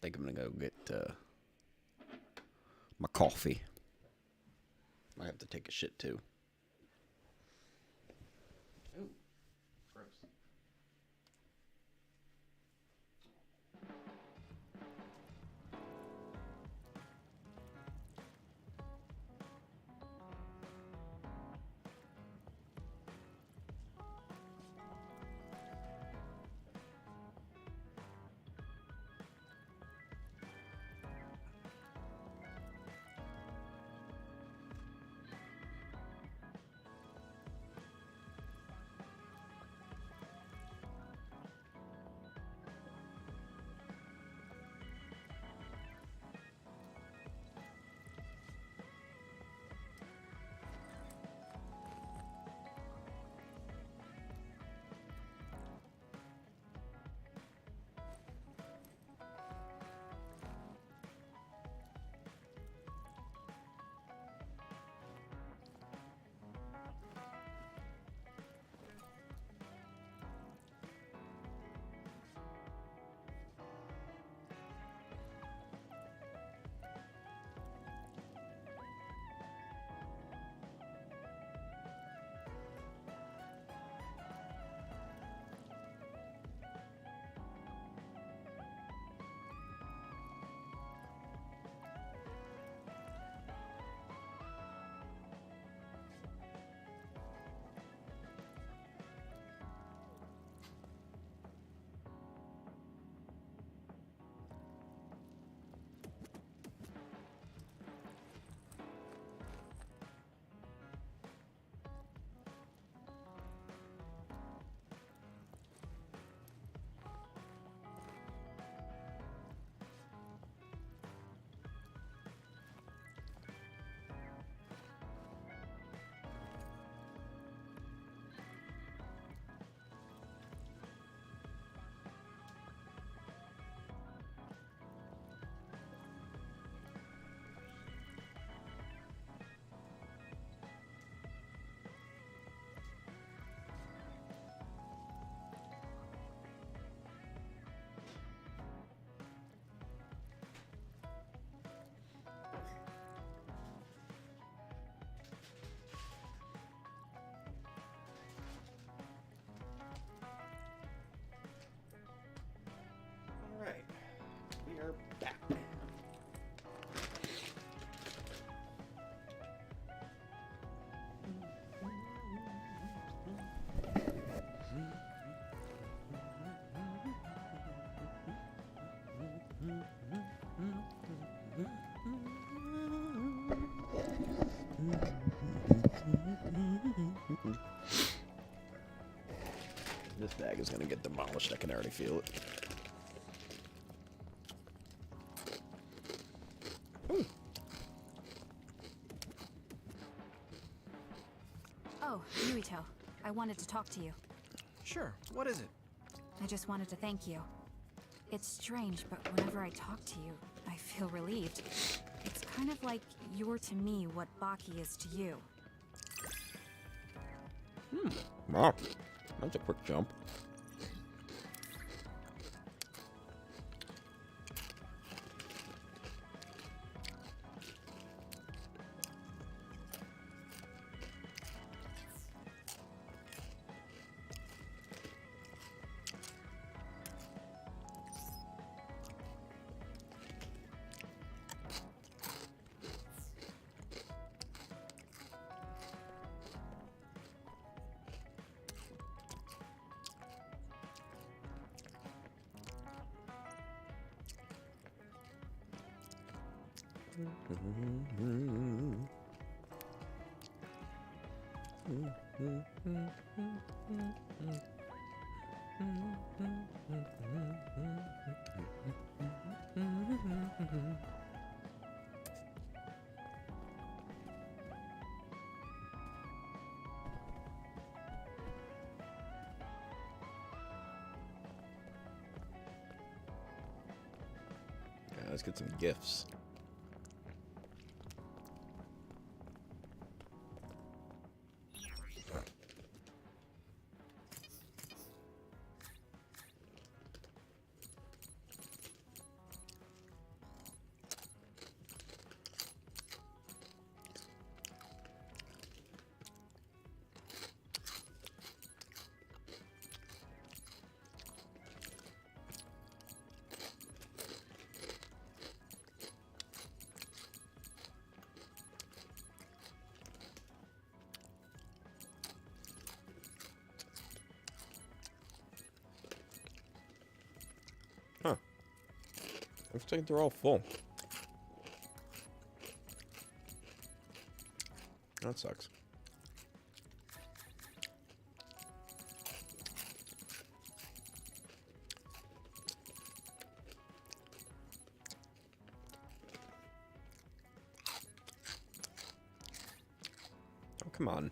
think I'm gonna go get my coffee. I have to take a shit too. Ooh, gross. Alright, we are back. This bag is gonna get demolished, I can already feel it. Oh, Yuito. I wanted to talk to you. Sure, what is it? I just wanted to thank you. It's strange, but whenever I talk to you, I feel relieved. It's kind of like you're to me what Baki is to you. Wow, that's a quick jump. Yeah, let's get some gifts. Looks like they're all full. That sucks. Oh, come on.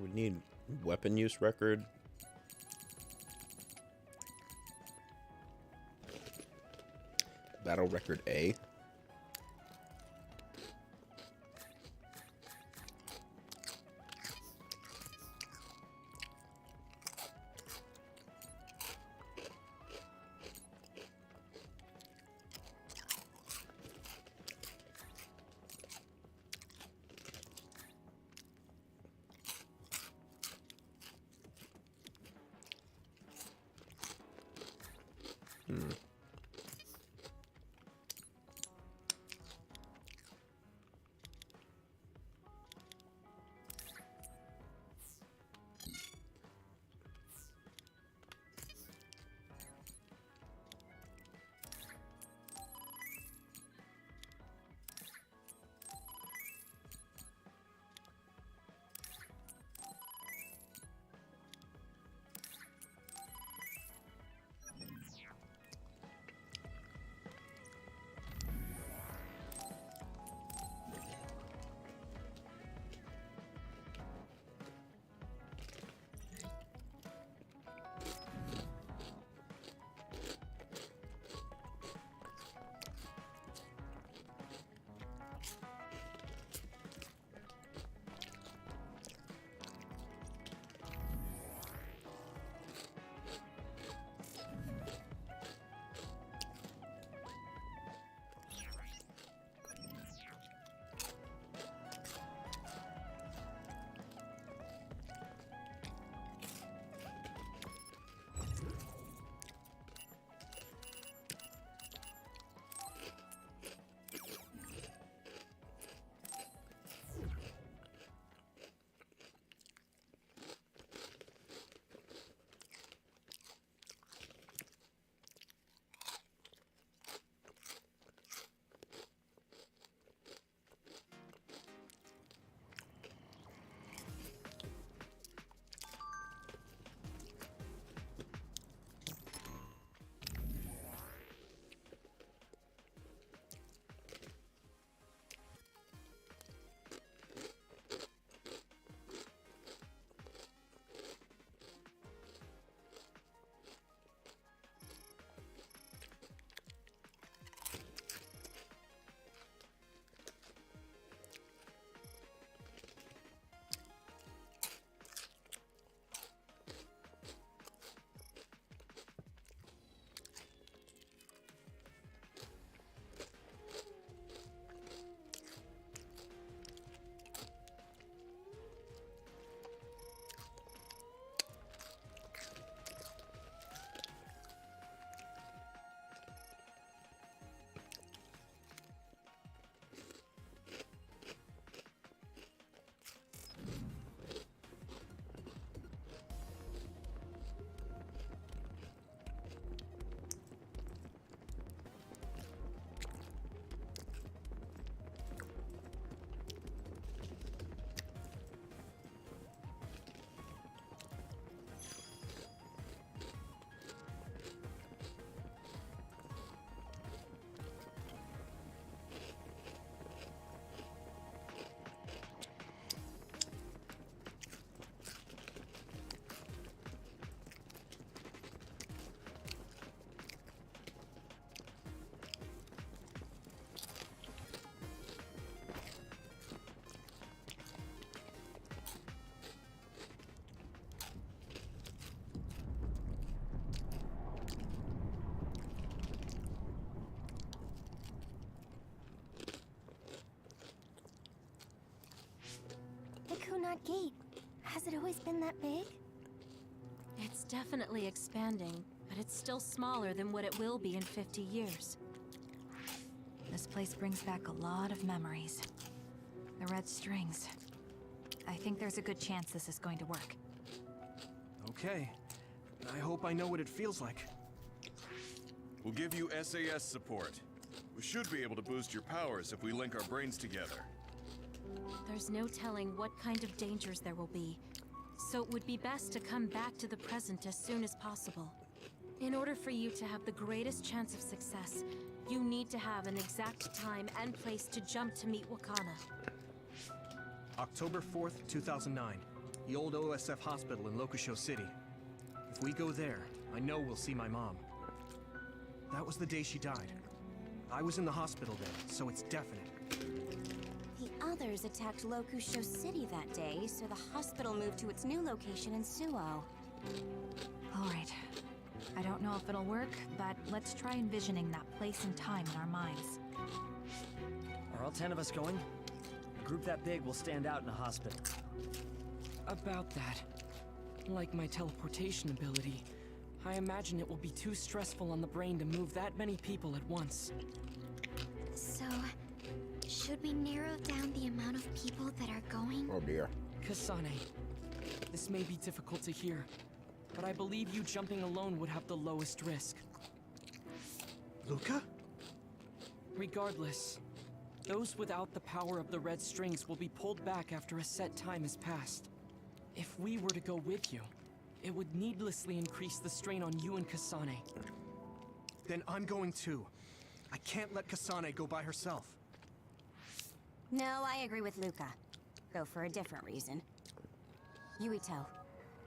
We need weapon use record. Battle record A. that gate? Has it always been that big? It's definitely expanding, but it's still smaller than what it will be in 50 years. This place brings back a lot of memories. The red strings. I think there's a good chance this is going to work. Okay. I hope I know what it feels like. We'll give you SAS support. We should be able to boost your powers if we link our brains together. There's no telling what kind of dangers there will be, so it would be best to come back to the present as soon as possible. In order for you to have the greatest chance of success, you need to have an exact time and place to jump to meet Wakana. October 4th, 2009. The old OSF hospital in Lokusho City. If we go there, I know we'll see my mom. That was the day she died. I was in the hospital then, so it's definite. The others attacked Lokusho City that day, so the hospital moved to its new location in Suo. Alright. I don't know if it'll work, but let's try envisioning that place and time in our minds. Are all 10 of us going? A group that big will stand out in a hospital. About that. Like my teleportation ability, I imagine it will be too stressful on the brain to move that many people at once. So, should we narrow down the amount of people that are going? Oh dear. Kasane, this may be difficult to hear, but I believe you jumping alone would have the lowest risk. Luca? Regardless, those without the power of the red strings will be pulled back after a set time has passed. If we were to go with you, it would needlessly increase the strain on you and Kasane. Then I'm going too. I can't let Kasane go by herself. No, I agree with Luca. Though for a different reason. Yuito,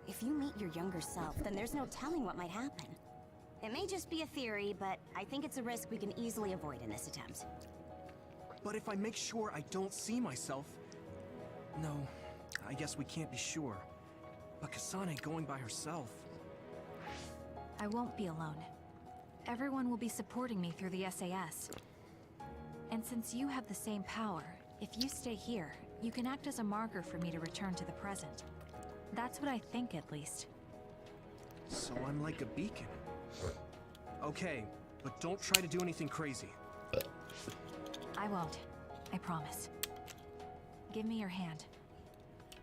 if you meet your younger self, then there's no telling what might happen. It may just be a theory, but I think it's a risk we can easily avoid in this attempt. But if I make sure I don't see myself... No, I guess we can't be sure. But Kasane going by herself... I won't be alone. Everyone will be supporting me through the SAS. And since you have the same power, if you stay here, you can act as a marker for me to return to the present. That's what I think, at least. So I'm like a beacon. Okay, but don't try to do anything crazy. I won't. I promise. Give me your hand.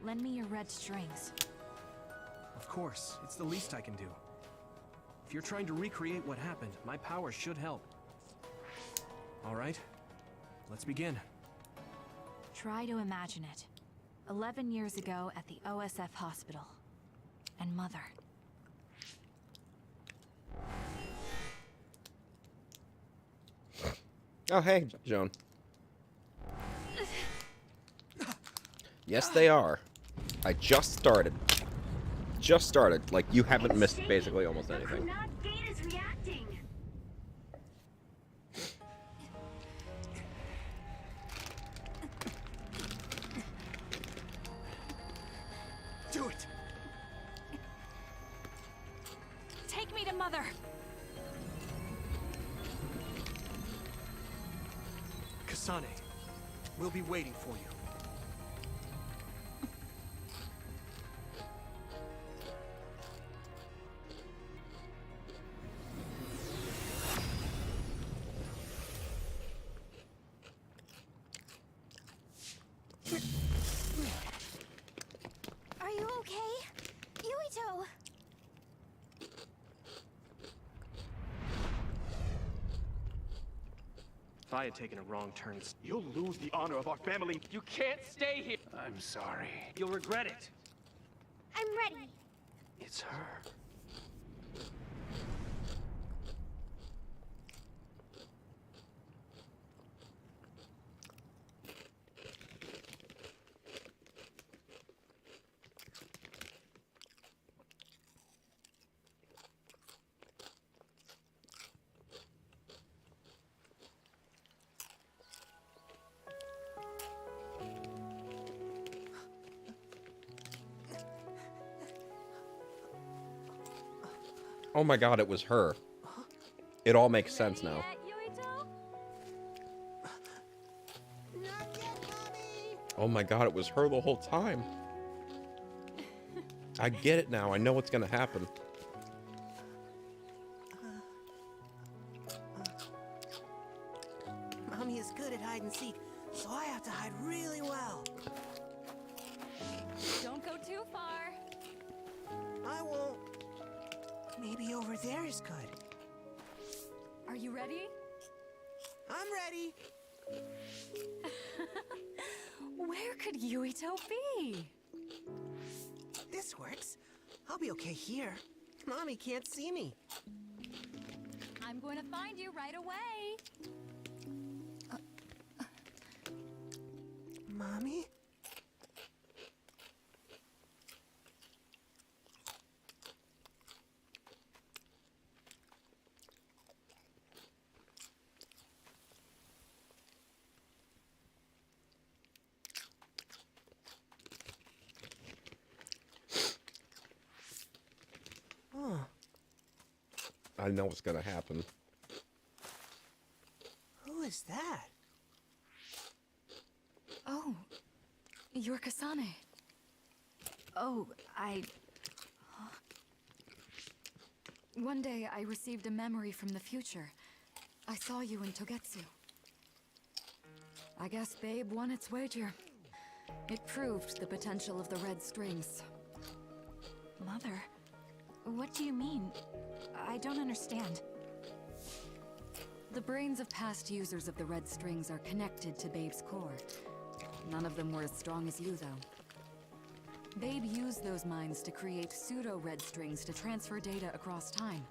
Lend me your red strings. Of course, it's the least I can do. If you're trying to recreate what happened, my power should help. All right, let's begin. Try to imagine it. 11 years ago at the OSF hospital. And Mother. Oh, hey, Joan. Yes, they are. I just started. Just started. Like, you haven't missed basically almost anything. Do it! Take me to Mother! Kasane, we'll be waiting for you. Are you okay? Yuito! If I had taken a wrong turn, you'll lose the honor of our family. You can't stay here. I'm sorry. You'll regret it. I'm ready. It's her. Oh my god, it was her. It all makes sense now. Oh my god, it was her the whole time. I get it now. I know what's gonna happen. Mommy is good at hide and seek, so I have to hide really well. Don't go too far. I won't. Maybe over there is good. Are you ready? I'm ready. Where could Yuito be? This works. I'll be okay here. Mommy can't see me. I'm going to find you right away. Mommy? I know what's gonna happen. Who is that? Oh, you're Kasane. Oh, One day I received a memory from the future. I saw you in Togetsu. I guess Babe won its wager. It proved the potential of the red strings. Mother, what do you mean? I don't understand. The brains of past users of the red strings are connected to Babe's core. None of them were as strong as you, though. Babe used those minds to create pseudo-red strings to transfer data across time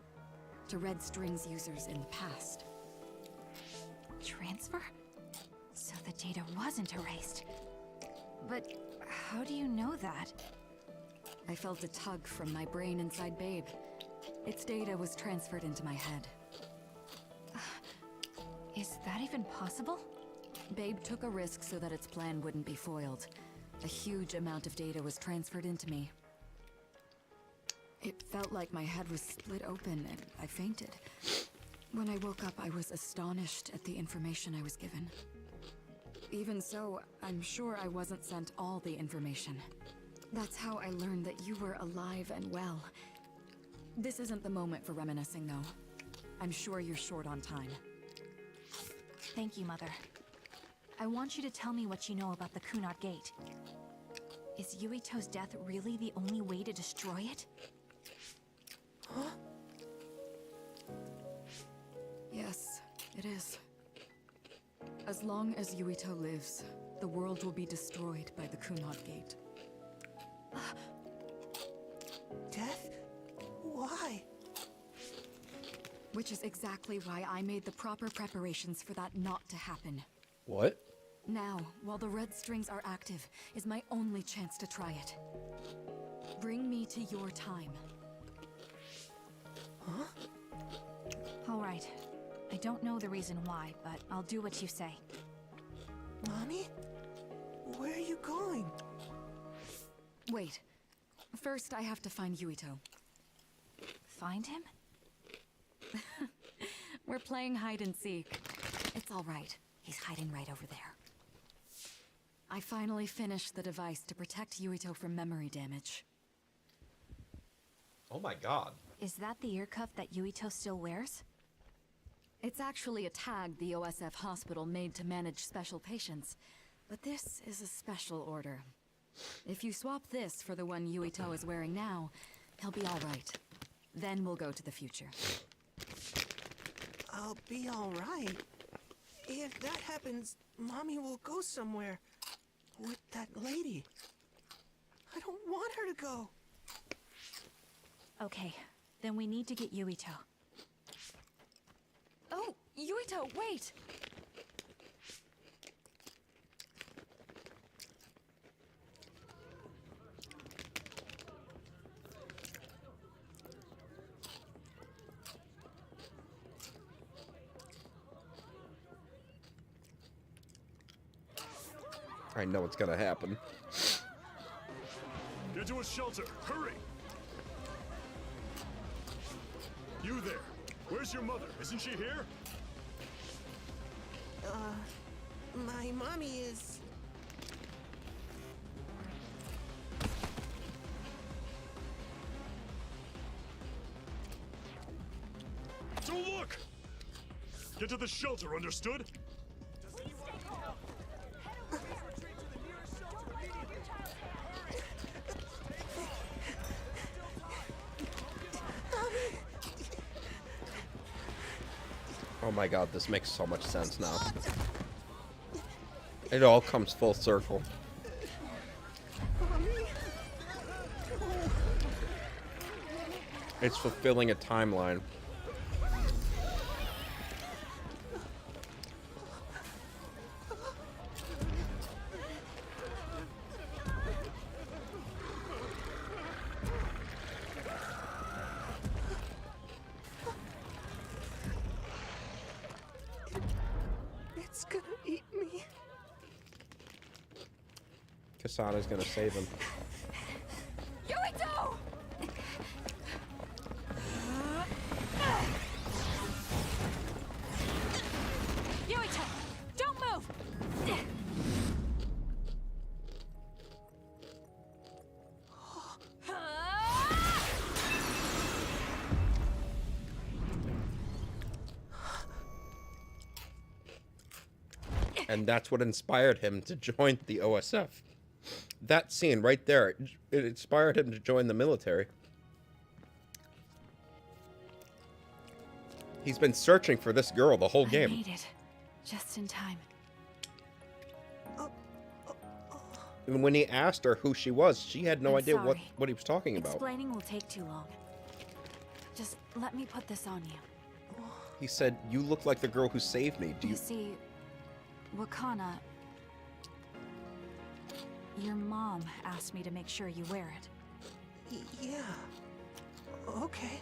to red strings users in the past. Transfer? So the data wasn't erased. But how do you know that? I felt a tug from my brain inside Babe. Its data was transferred into my head. Is that even possible? Babe took a risk so that its plan wouldn't be foiled. A huge amount of data was transferred into me. It felt like my head was split open and I fainted. When I woke up, I was astonished at the information I was given. Even so, I'm sure I wasn't sent all the information. That's how I learned that you were alive and well. This isn't the moment for reminiscing, though. I'm sure you're short on time. Thank you, Mother. I want you to tell me what you know about the Kunad Gate. Is Yuito's death really the only way to destroy it? Huh? Yes, it is. As long as Yuito lives, the world will be destroyed by the Kunad Gate. Death? Why? Which is exactly why I made the proper preparations for that not to happen. What? Now, while the red strings are active, is my only chance to try it. Bring me to your time. Huh? All right. I don't know the reason why, but I'll do what you say. Mommy? Where are you going? Wait. First, I have to find Yuito. Find him? We're playing hide and seek. It's all right. He's hiding right over there. I finally finished the device to protect Yuito from memory damage. Oh my god. Is that the ear cuff that Yuito still wears? It's actually a tag the OSF hospital made to manage special patients. But this is a special order. If you swap this for the one Yuito is wearing now, he'll be all right. Then we'll go to the future. I'll be all right. If that happens, Mommy will go somewhere. With that lady. I don't want her to go. Okay, then we need to get Yuito. Oh, Yuito, wait! I know what's gonna happen. Get to a shelter! Hurry! You there! Where's your mother? Isn't she here? My mommy is... Don't look! Get to the shelter, understood? Oh my god, this makes so much sense now. It all comes full circle. It's fulfilling a timeline. It's gonna eat me. Kasana's gonna save him. Yuito! Yuito, don't move! And that's what inspired him to join the OSF. That scene right there, it inspired him to join the military. He's been searching for this girl the whole I game. made it. Just in time. And when he asked her who she was, she had no I'm idea sorry. what he was talking about. Explaining will take too long. Just let me put this on you. He said, "You look like the girl who saved me. Do You you?" see, Wakana, your mom asked me to make sure you wear it. Yeah. Okay.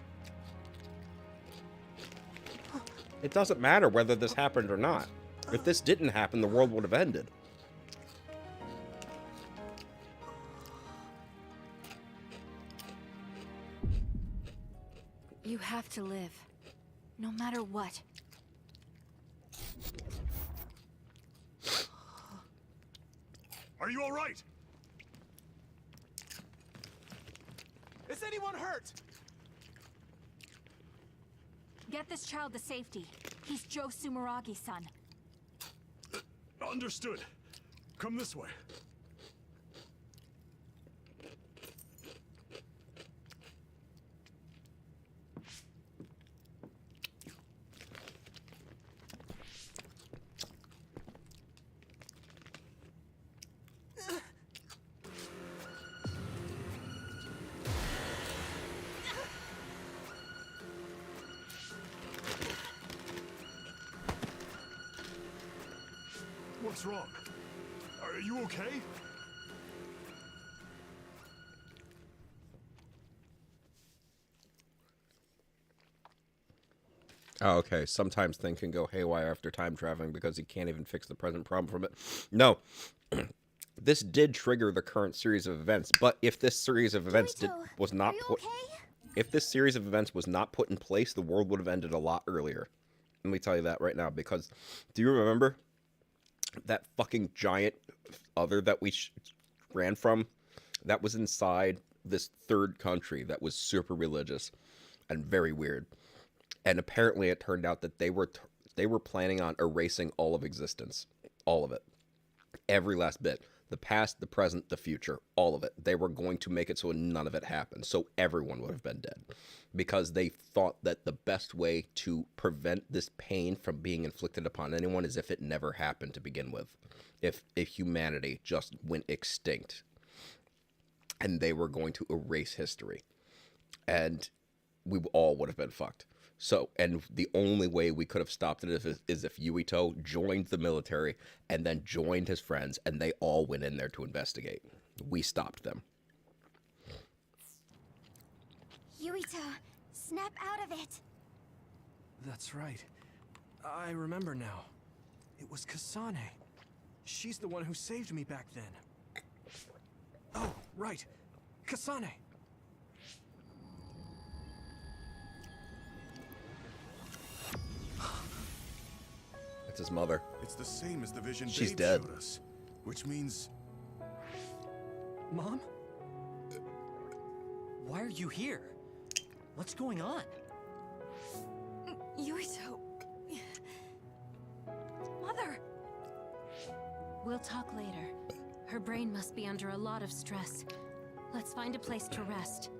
It doesn't matter whether this happened or not. If this didn't happen, the world would have ended. You have to live, no matter what. Are you alright? Is anyone hurt? Get this child to safety. He's Joe Sumeragi's son. Understood. Come this way. What's wrong? Are you okay? Oh, okay. Sometimes things can go haywire after time traveling because he can't even fix the present problem from it. No. This did trigger the current series of events, but if this series of events was not put... If this series of events was not put in place, the world would have ended a lot earlier. Let me tell you that right now, because do you remember that fucking giant other that we ran from? That was inside this third country that was super religious and very weird. And apparently it turned out that they were planning on erasing all of existence. All of it. Every last bit. The past, the present, the future, all of it. They were going to make it so none of it happened. So everyone would have been dead. Because they thought that the best way to prevent this pain from being inflicted upon anyone is if it never happened to begin with. If humanity just went extinct. And they were going to erase history. And we all would have been fucked. So, and the only way we could have stopped it is if Yuito joined the military and then joined his friends, and they all went in there to investigate. We stopped them. Yuito, snap out of it. That's right. I remember now. It was Kasane. She's the one who saved me back then. Oh, right. Kasane. That's his mother. It's the same as the vision She's Babe dead. showed us, which means Mom? Why are you here? What's going on? Yuito... Mother! We'll talk later. Her brain must be under a lot of stress. Let's find a place to rest.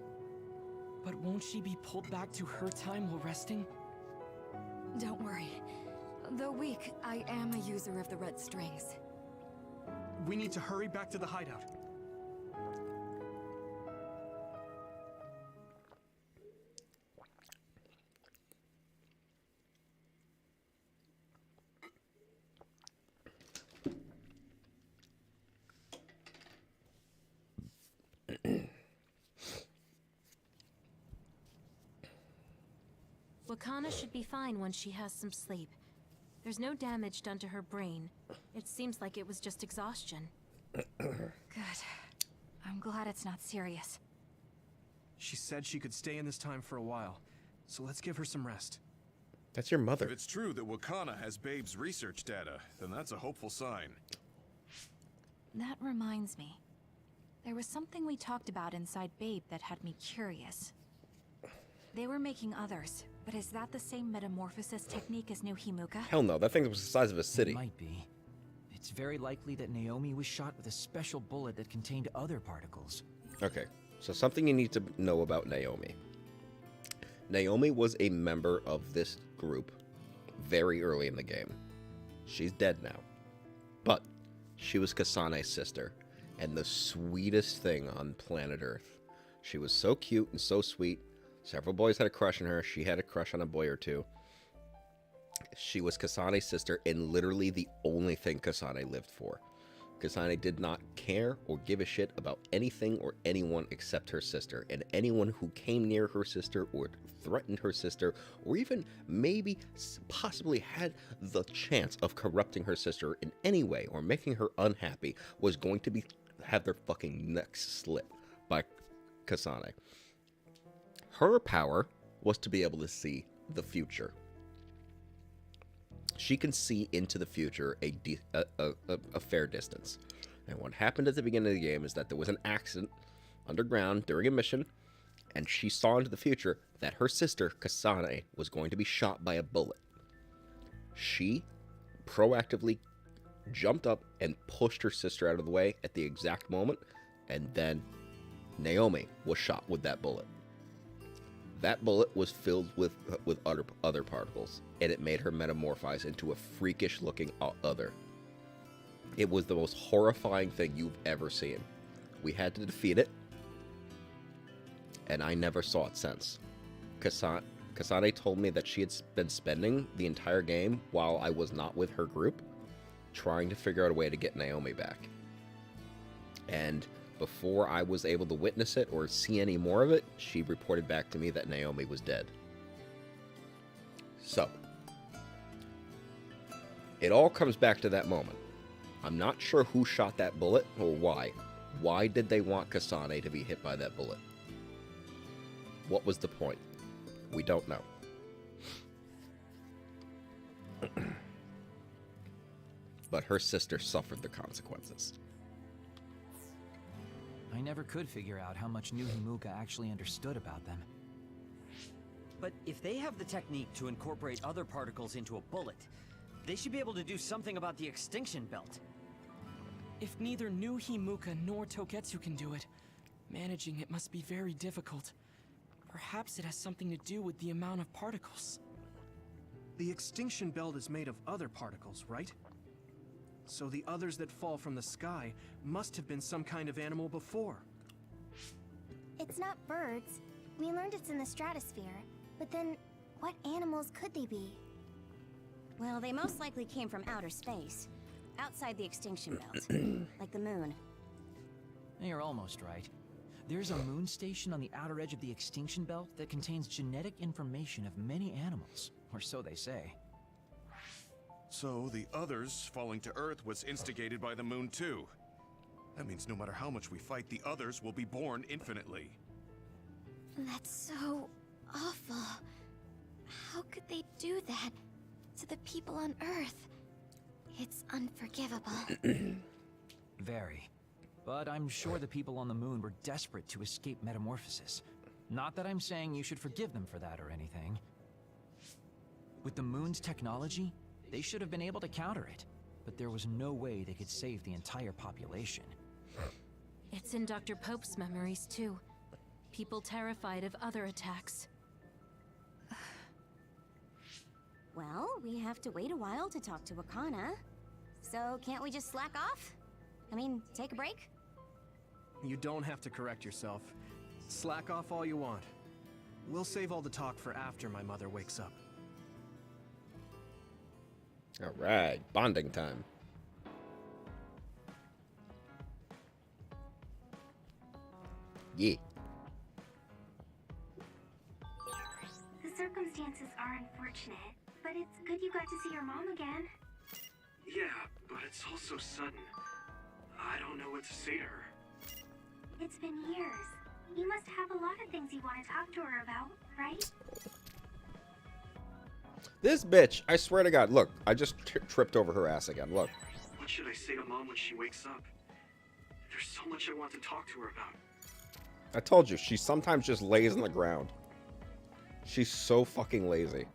But won't she be pulled back to her time while resting? Don't worry. Though weak, I am a user of the red strings. We need to hurry back to the hideout. Wakana should be fine when she has some sleep. There's no damage done to her brain. It seems like it was just exhaustion. Good. I'm glad it's not serious. She said she could stay in this time for a while, so let's give her some rest. That's your mother. If it's true that Wakana has Babe's research data, then that's a hopeful sign. That reminds me. There was something we talked about inside Babe that had me curious. They were making others, but is that the same metamorphosis technique as New Himuka? Hell no, that thing was the size of a city. It might be. It's very likely that Naomi was shot with a special bullet that contained other particles. Okay, so something you need to know about Naomi. Naomi was a member of this group very early in the game. She's dead now. But she was Kasane's sister, and the sweetest thing on planet Earth. She was so cute and so sweet. Several boys had a crush on her. She had a crush on a boy or two. She was Kasane's sister and literally the only thing Kasane lived for. Kasane did not care or give a shit about anything or anyone except her sister. And anyone who came near her sister or threatened her sister or even maybe possibly had the chance of corrupting her sister in any way or making her unhappy was going to have their fucking necks slit by Kasane. Her power was to be able to see the future. She can see into the future a fair distance. And what happened at the beginning of the game is that there was an accident underground during a mission, and she saw into the future that her sister, Kasane, was going to be shot by a bullet. She proactively jumped up and pushed her sister out of the way at the exact moment, and then Naomi was shot with that bullet. That bullet was filled with other particles, and it made her metamorphose into a freakish-looking other. It was the most horrifying thing you've ever seen. We had to defeat it, and I never saw it since. Kasane told me that she had been spending the entire game while I was not with her group, trying to figure out a way to get Naomi back. And before I was able to witness it or see any more of it, she reported back to me that Naomi was dead. So, it all comes back to that moment. I'm not sure who shot that bullet or why. Why did they want Kasane to be hit by that bullet? What was the point? We don't know. But her sister suffered the consequences. I never could figure out how much New Himuka actually understood about them. But if they have the technique to incorporate other particles into a bullet, they should be able to do something about the extinction belt. If neither New Himuka nor Togetsu can do it, managing it must be very difficult. Perhaps it has something to do with the amount of particles. The extinction belt is made of other particles, right? So the others that fall from the sky must have been some kind of animal before. It's not birds. We learned it's in the stratosphere. But then, what animals could they be? Well, they most likely came from outer space. Outside the extinction belt. Like the moon. You're almost right. There's a moon station on the outer edge of the extinction belt that contains genetic information of many animals. Or so they say. So the others falling to Earth was instigated by the moon too. That means no matter how much we fight, the others will be born infinitely. That's so awful. How could they do that to the people on Earth? It's unforgivable. Very. But I'm sure the people on the moon were desperate to escape metamorphosis. Not that I'm saying you should forgive them for that or anything. With the moon's technology, they should have been able to counter it. But there was no way they could save the entire population. It's in Dr. Pope's memories, too. People terrified of other attacks. Well, we have to wait a while to talk to Wakana. So can't we just slack off? I mean, take a break? You don't have to correct yourself. Slack off all you want. We'll save all the talk for after my mother wakes up. All right, bonding time. Yeah. The circumstances are unfortunate, but it's good you got to see your mom again. Yeah, but it's all so sudden. I don't know what to say to her. It's been years. You must have a lot of things you want to talk to her about, right? This bitch, I swear to God, look, I just tripped over her ass again, look. What should I say to Mom when she wakes up? There's so much I want to talk to her about. I told you, she sometimes just lays on the ground. She's so fucking lazy.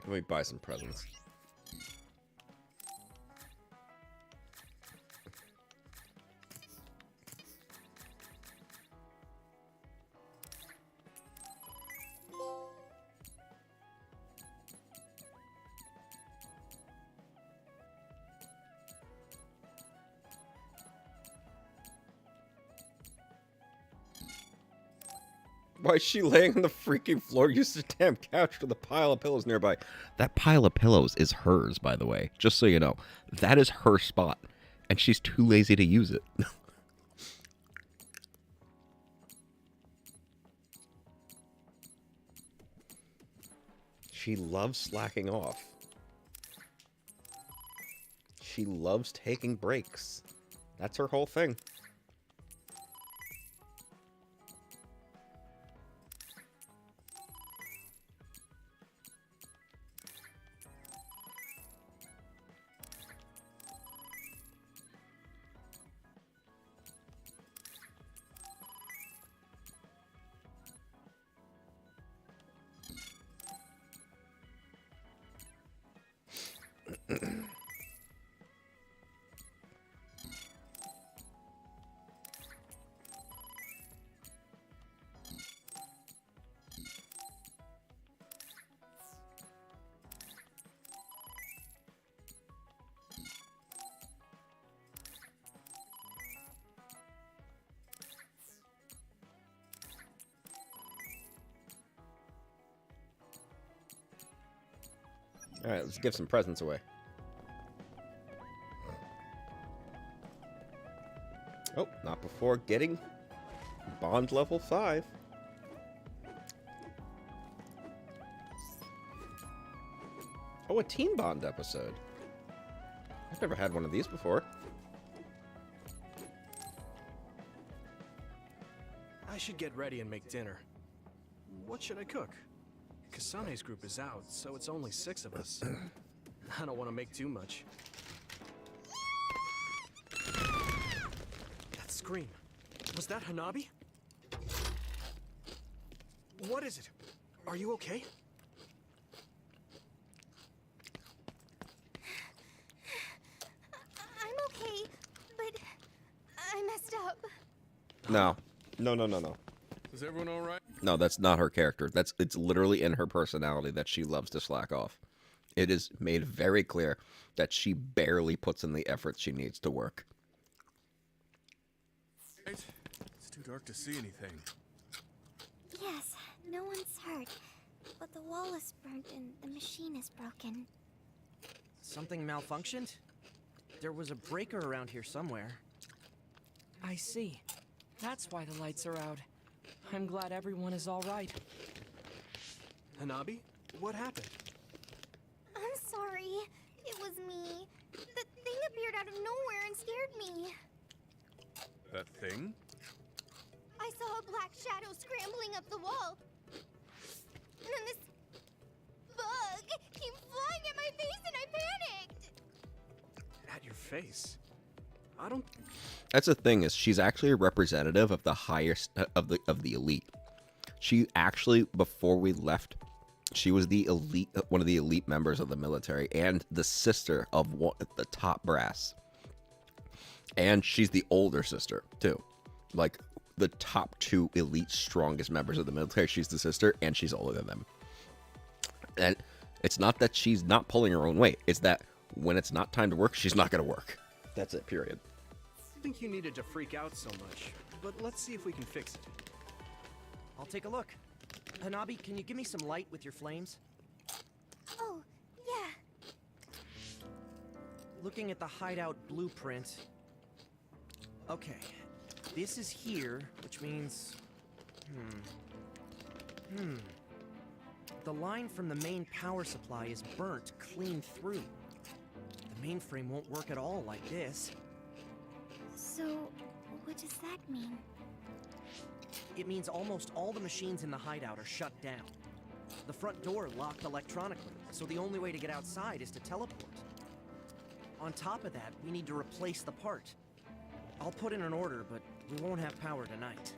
Let me buy some presents. Why is she laying on the freaking floor? Use the damn couch with a pile of pillows nearby. That pile of pillows is hers, by the way. Just so you know. That is her spot. And she's too lazy to use it. She loves slacking off. She loves taking breaks. That's her whole thing. Alright, let's give some presents away. Oh, not before getting bond level 5. Oh, a team bond episode. I've never had one of these before. I should get ready and make dinner. What should I cook? Kasane's group is out, so it's only 6 of us. I don't want to make too much. That scream. Was that Hanabi? What is it? Are you okay? I'm okay, but I messed up. No. No. Is everyone all right? No, that's not her character. It's literally in her personality that she loves to slack off. It is made very clear that she barely puts in the effort she needs to work. It's too dark to see anything. Yes, no one's hurt. But the wall is burnt and the machine is broken. Something malfunctioned? There was a breaker around here somewhere. I see. That's why the lights are out. I'm glad everyone is all right. Hanabi? What happened? I'm sorry. It was me. The thing appeared out of nowhere and scared me. That thing? I saw a black shadow scrambling up the wall. And then this bug came flying at my face and I panicked. At your face? I don't... That's the thing, is she's actually a representative of the highest of the elite. She actually, before we left, she was the elite, one of the elite members of the military, and the sister of the top brass. And she's the older sister too, like the top 2 elite, strongest members of the military. She's the sister, and she's older than them. And it's not that she's not pulling her own weight; it's that when it's not time to work, she's not going to work. That's it. Period. I think you needed to freak out so much, but let's see if we can fix it. I'll take a look. Hanabi, can you give me some light with your flames? Oh, yeah. Looking at the hideout blueprint. Okay, this is here, which means... The line from the main power supply is burnt clean through. The mainframe won't work at all like this. So, what does that mean? It means almost all the machines in the hideout are shut down. The front door locked electronically, so the only way to get outside is to teleport. On top of that, we need to replace the part. I'll put in an order, but we won't have power tonight.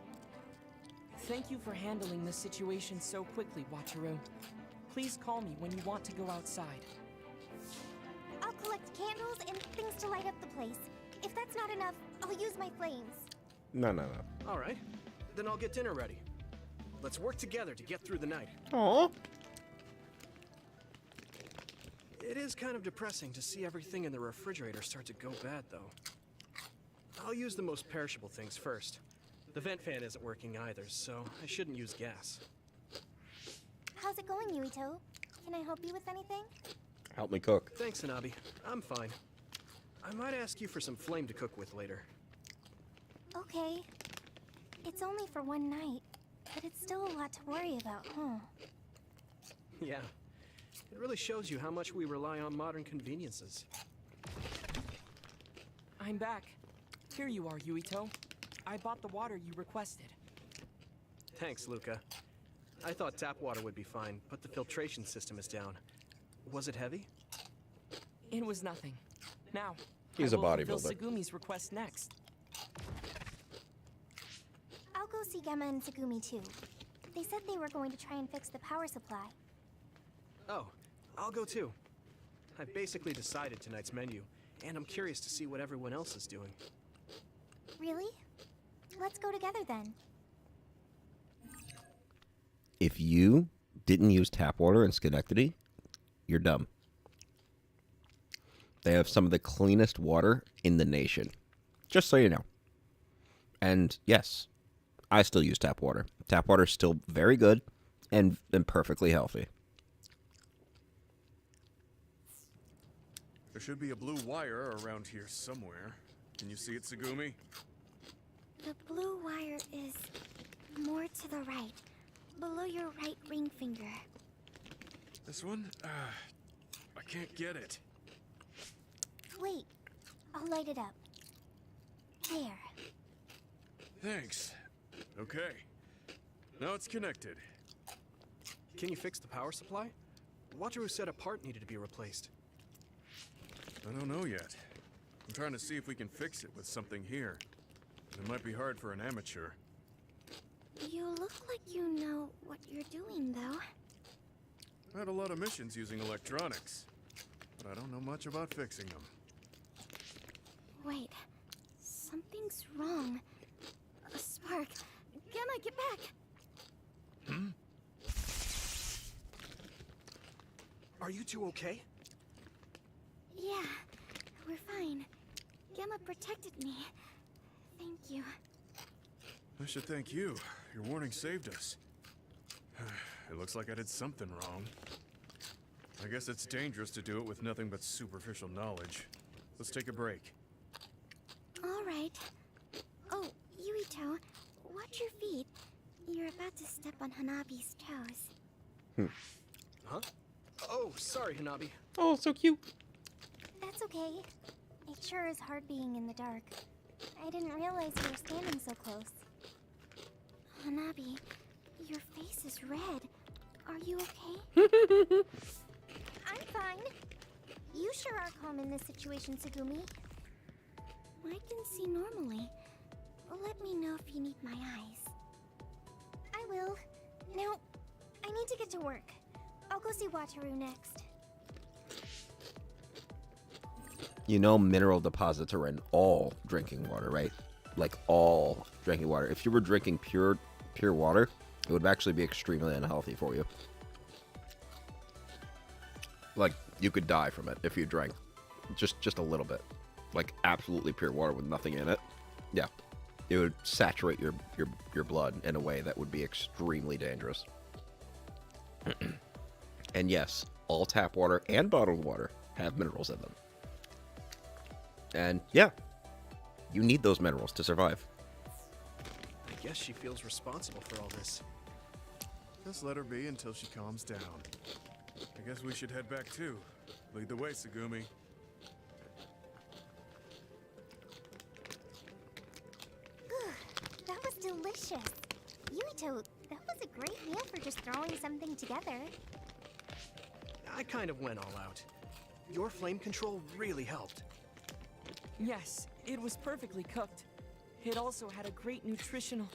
Thank you for handling this situation so quickly, Wataru. Please call me when you want to go outside. I'll collect candles and things to light up the place. If that's not enough, I'll use my flames. No. All right, then I'll get dinner ready. Let's work together to get through the night. Aww. It is kind of depressing to see everything in the refrigerator start to go bad, though. I'll use the most perishable things first. The vent fan isn't working either, so I shouldn't use gas. How's it going, Yuito? Can I help you with anything? Help me cook. Thanks, Hanabi. I'm fine. I might ask you for some flame to cook with later. Okay. It's only for one night, but it's still a lot to worry about, huh? Yeah. It really shows you how much we rely on modern conveniences. I'm back. Here you are, Yuito. I bought the water you requested. Thanks, Luca. I thought tap water would be fine, but the filtration system is down. Was it heavy? It was nothing. Now, He's I a will fulfill bodybuilder. Segumi's request next. I'll go see Gemma and Segumi too. They said they were going to try and fix the power supply. Oh, I'll go too. I've basically decided tonight's menu, and I'm curious to see what everyone else is doing. Really? Let's go together then. If you didn't use tap water in Schenectady, you're dumb. They have some of the cleanest water in the nation. Just so you know. And yes, I still use tap water. Tap water is still very good and perfectly healthy. There should be a blue wire around here somewhere. Can you see it, Segumi? The blue wire is more to the right, below your right ring finger. This one? I can't get it. Wait, I'll light it up. There. Thanks. Okay. Now it's connected. Can you fix the power supply? Wataru said a part needed to be replaced. I don't know yet. I'm trying to see if we can fix it with something here. It might be hard for an amateur. You look like you know what you're doing, though. I had a lot of missions using electronics, but I don't know much about fixing them. Wait, something's wrong. A spark. Gemma, get back! Are you two okay? Yeah, we're fine. Gemma protected me. Thank you. I should thank you. Your warning saved us. It looks like I did something wrong. I guess it's dangerous to do it with nothing but superficial knowledge. Let's take a break. All right. Oh, Yuito, watch your feet. You're about to step on Hanabi's toes. Huh? Oh, sorry, Hanabi. Oh, so cute. That's okay. It sure is hard being in the dark. I didn't realize you were standing so close. Hanabi, your face is red. Are you okay? I'm fine. You sure are calm in this situation, Segumi. Well, I can see normally. Let me know if you need my eyes. I will. Now, I need to get to work. I'll go see Wataru next. You know mineral deposits are in all drinking water, right? Like all drinking water. If you were drinking pure water, it would actually be extremely unhealthy for you. Like, you could die from it if you drank just a little bit. Like, absolutely pure water with nothing in it. Yeah. It would saturate your blood in a way that would be extremely dangerous. And yes, all tap water and bottled water have minerals in them. And yeah, you need those minerals to survive. I guess she feels responsible for all this. Just let her be until she calms down. I guess we should head back too. Lead the way, Segumi. That was delicious. Yuito, that was a great meal for just throwing something together. I kind of went all out. Your flame control really helped. Yes, it was perfectly cooked. It also had a great nutritional...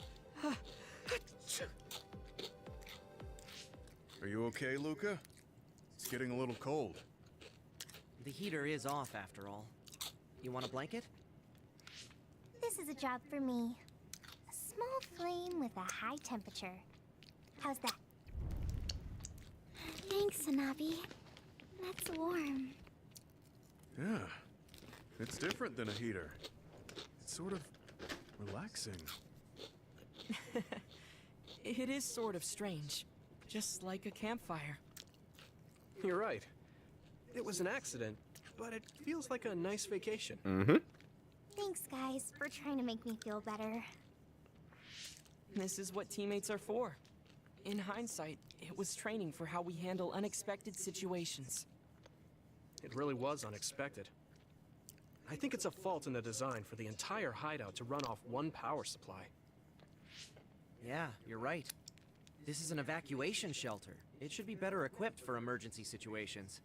Are you okay, Luca? It's getting a little cold. The heater is off after all. You want a blanket? This is a job for me. A small flame with a high temperature. How's that? Thanks, Hanabi. That's warm. Yeah. It's different than a heater. It's sort of relaxing. It is sort of strange. Just like a campfire. You're right. It was an accident, but it feels like a nice vacation. Mm-hmm. Thanks, guys, for trying to make me feel better. This is what teammates are for. In hindsight, it was training for how we handle unexpected situations. It really was unexpected. I think it's a fault in the design for the entire hideout to run off one power supply. Yeah, you're right. This is an evacuation shelter. It should be better equipped for emergency situations.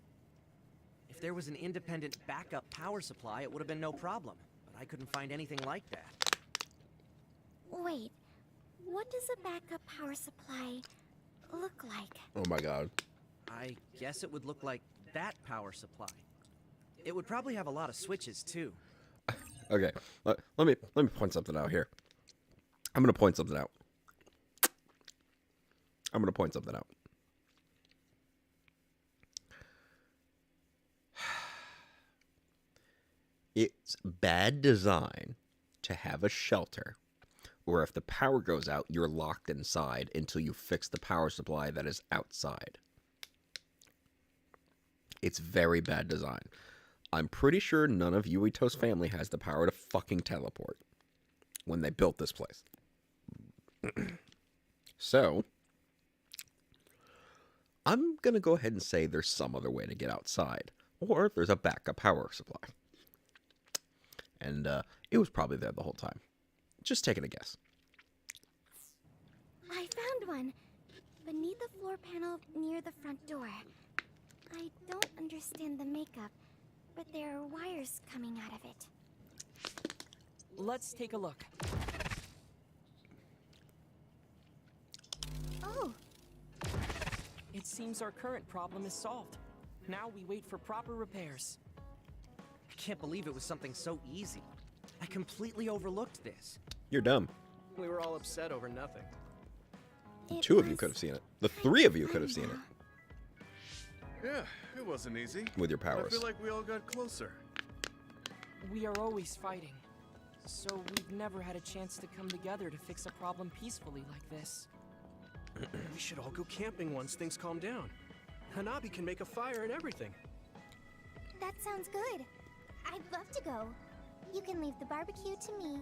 If there was an independent backup power supply, it would have been no problem. But I couldn't find anything like that. Wait, what does a backup power supply look like? Oh my god. I guess it would look like that power supply. It would probably have a lot of switches, too. Okay, let me point something out here. I'm gonna point something out. It's bad design to have a shelter where if the power goes out, you're locked inside until you fix the power supply that is outside. It's very bad design. I'm pretty sure none of Yuito's family has the power to fucking teleport when they built this place. So, I'm going to go ahead and say there's some other way to get outside. Or there's a backup power supply. And it was probably there the whole time. Just taking a guess. I found one. Beneath the floor panel near the front door. I don't understand the makeup, but there are wires coming out of it. Let's take a look. Oh, It seems our current problem is solved. Now we wait for proper repairs. I can't believe it was something so easy. I completely overlooked this. You're dumb. We were all upset over nothing. it Two of you was could have seen it. The three of you could have seen it fun, Yeah, it wasn't easy. with your I powers. feel like we all got closer. We are always fighting. So we've never had a chance to come together to fix a problem peacefully like this. We should all go camping once things calm down. Hanabi can make a fire and everything. That sounds good. I'd love to go. You can leave the barbecue to me.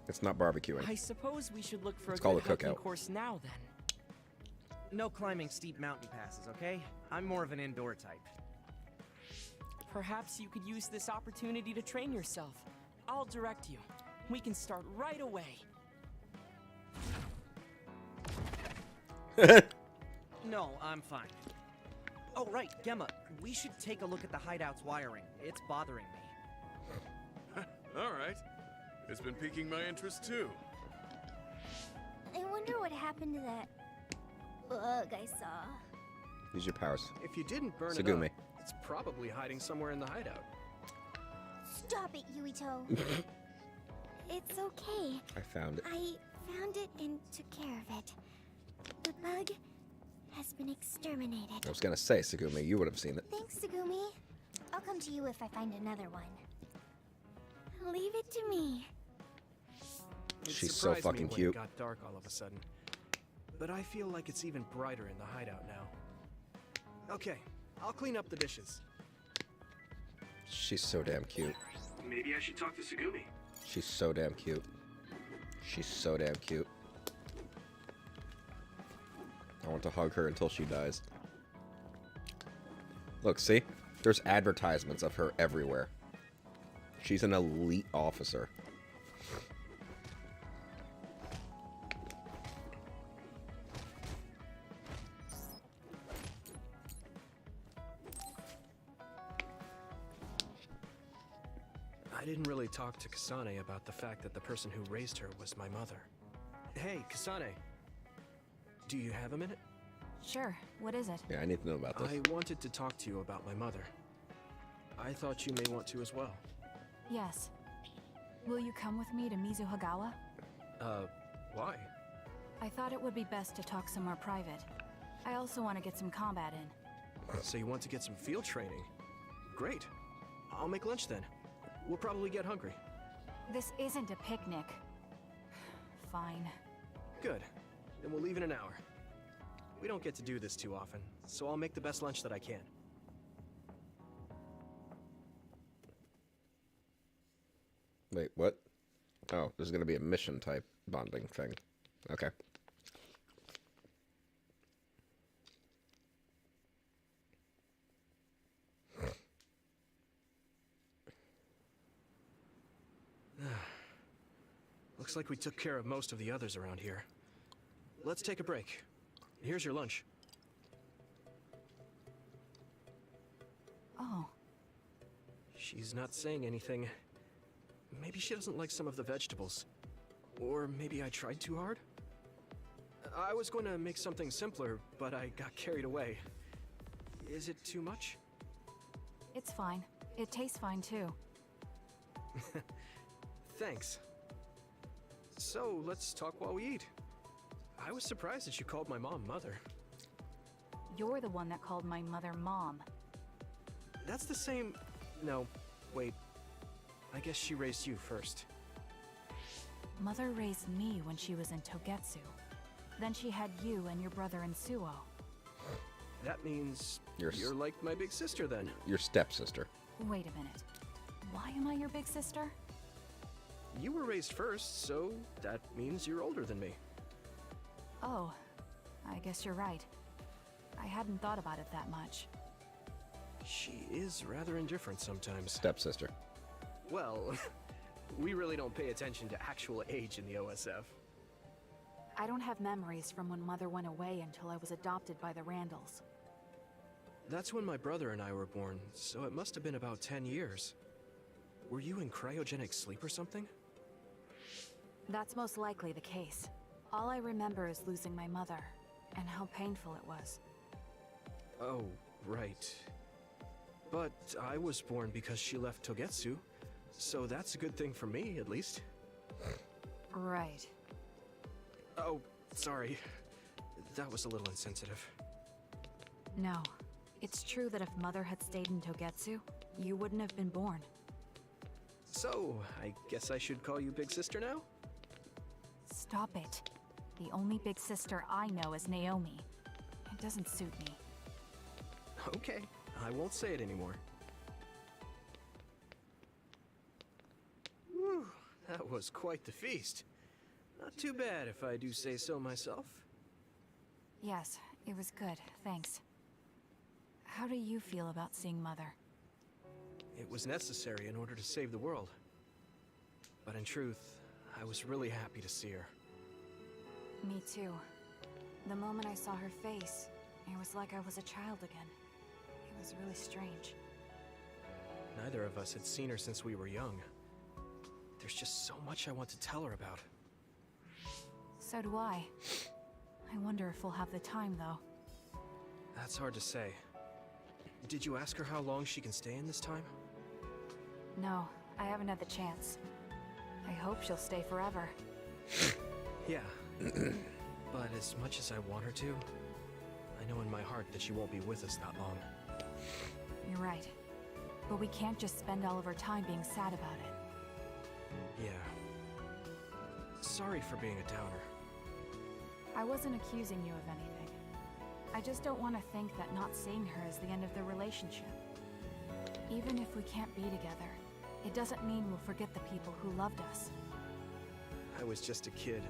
It's not barbecuing. I suppose we should look for It's a called good a cookout. hiking course now then. No climbing steep mountain passes, okay? I'm more of an indoor type. Perhaps you could use this opportunity to train yourself. I'll direct you. We can start right away. No, I'm fine. Oh, right, Gemma, we should take a look at the hideout's wiring. It's bothering me. All right. It's been piquing my interest too. I wonder what happened to that bug I saw. Use your powers. If you didn't burn Segumi. it up, it's probably hiding somewhere in the hideout. Stop it, Yuito. It's okay. I found it. I found it and took care of it. The bug has been exterminated. I was gonna say, Segumi, you would have seen it. Thanks, Sugumi. I'll come to you if I find another one. Leave it to me. It She's so surprised fucking me when cute. It got dark all of a sudden. But I feel like it's even brighter in the hideout now. Okay, I'll clean up the dishes. She's so damn cute. Maybe I should talk to Segumi. She's so damn cute. She's so damn cute. I want to hug her until she dies. Look, see? There's advertisements of her everywhere. She's an elite officer. I didn't really talk to Kasane about the fact that the person who raised her was my mother. Hey, Kasane. Do you have a minute? Sure, what is it? Yeah, I need to know about this. I wanted to talk to you about my mother. I thought you may want to as well. Yes. Will you come with me to Mizuhagawa? Why? I thought it would be best to talk somewhere private. I also want to get some combat in. So you want to get some field training? Great. I'll make lunch then. We'll probably get hungry. This isn't a picnic. Fine. Good. Then we'll leave in an hour. We don't get to do this too often, so I'll make the best lunch that I can. Wait, what? Oh, there's gonna be a mission type bonding thing. Okay. Looks like we took care of most of the others around here. Let's take a break. Here's your lunch. Oh, She's not saying anything. Maybe she doesn't like some of the vegetables. Or maybe I tried too hard? I was going to make something simpler, but I got carried away. Is it too much? it's fine. It tastes fine too. Thanks. So, let's talk while we eat. I was surprised that you called my mom Mother. You're the one that called my mother Mom. That's the same... No, wait. I guess she raised you first. Mother raised me when she was in Togetsu. Then she had you and your brother in Suo. That means You're you're like my big sister then. Your stepsister. Wait a minute. Why am I your big sister? You were raised first, so that means you're older than me. Oh, I guess you're right. I hadn't thought about it that much. She is rather indifferent sometimes. Stepsister. Well, we really don't pay attention to actual age in the OSF. I don't have memories from when Mother went away until I was adopted by the Randalls. That's when my brother and I were born, so it must have been about 10 years. Were you in cryogenic sleep or something? That's most likely the case. All I remember is losing my mother, and how painful it was. Oh, right. But I was born because she left Togetsu, so that's a good thing for me, at least. Right. Oh, sorry. That was a little insensitive. No. It's true that if Mother had stayed in Togetsu, you wouldn't have been born. So, I guess I should call you Big Sister now? Stop it. The only big sister I know is Naomi. It doesn't suit me. Okay, I won't say it anymore. Whew, that was quite the feast. Not too bad if I do say so myself. Yes, it was good, thanks. How do you feel about seeing Mother? It was necessary in order to save the world. But in truth, I was really happy to see her. Me too. The moment I saw her face, it was like I was a child again. It was really strange. Neither of us had seen her since we were young. There's just so much I want to tell her about. So do I. I wonder if we'll have the time, though. That's hard to say. Did you ask her how long she can stay in this time? No, I haven't had the chance. I hope she'll stay forever. Yeah. But as much as I want her to, I know in my heart that she won't be with us that long. You're right. But we can't just spend all of our time being sad about it. Yeah. Sorry for being a downer. I wasn't accusing you of anything. I just don't want to think that not seeing her is the end of the relationship. Even if we can't be together, it doesn't mean we'll forget the people who loved us. I was just a kid,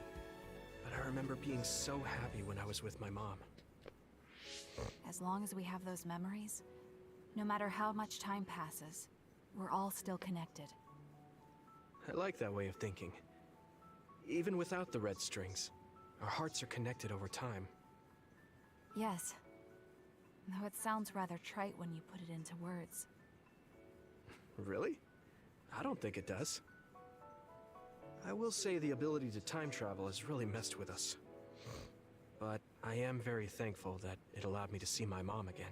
but I remember being so happy when I was with my mom. As long as we have those memories, no matter how much time passes, we're all still connected. I like that way of thinking. Even without the red strings, our hearts are connected over time. Yes. Though it sounds rather trite when you put it into words. Really? I don't think it does. I will say the ability to time travel has really messed with us. But I am very thankful that it allowed me to see my mom again.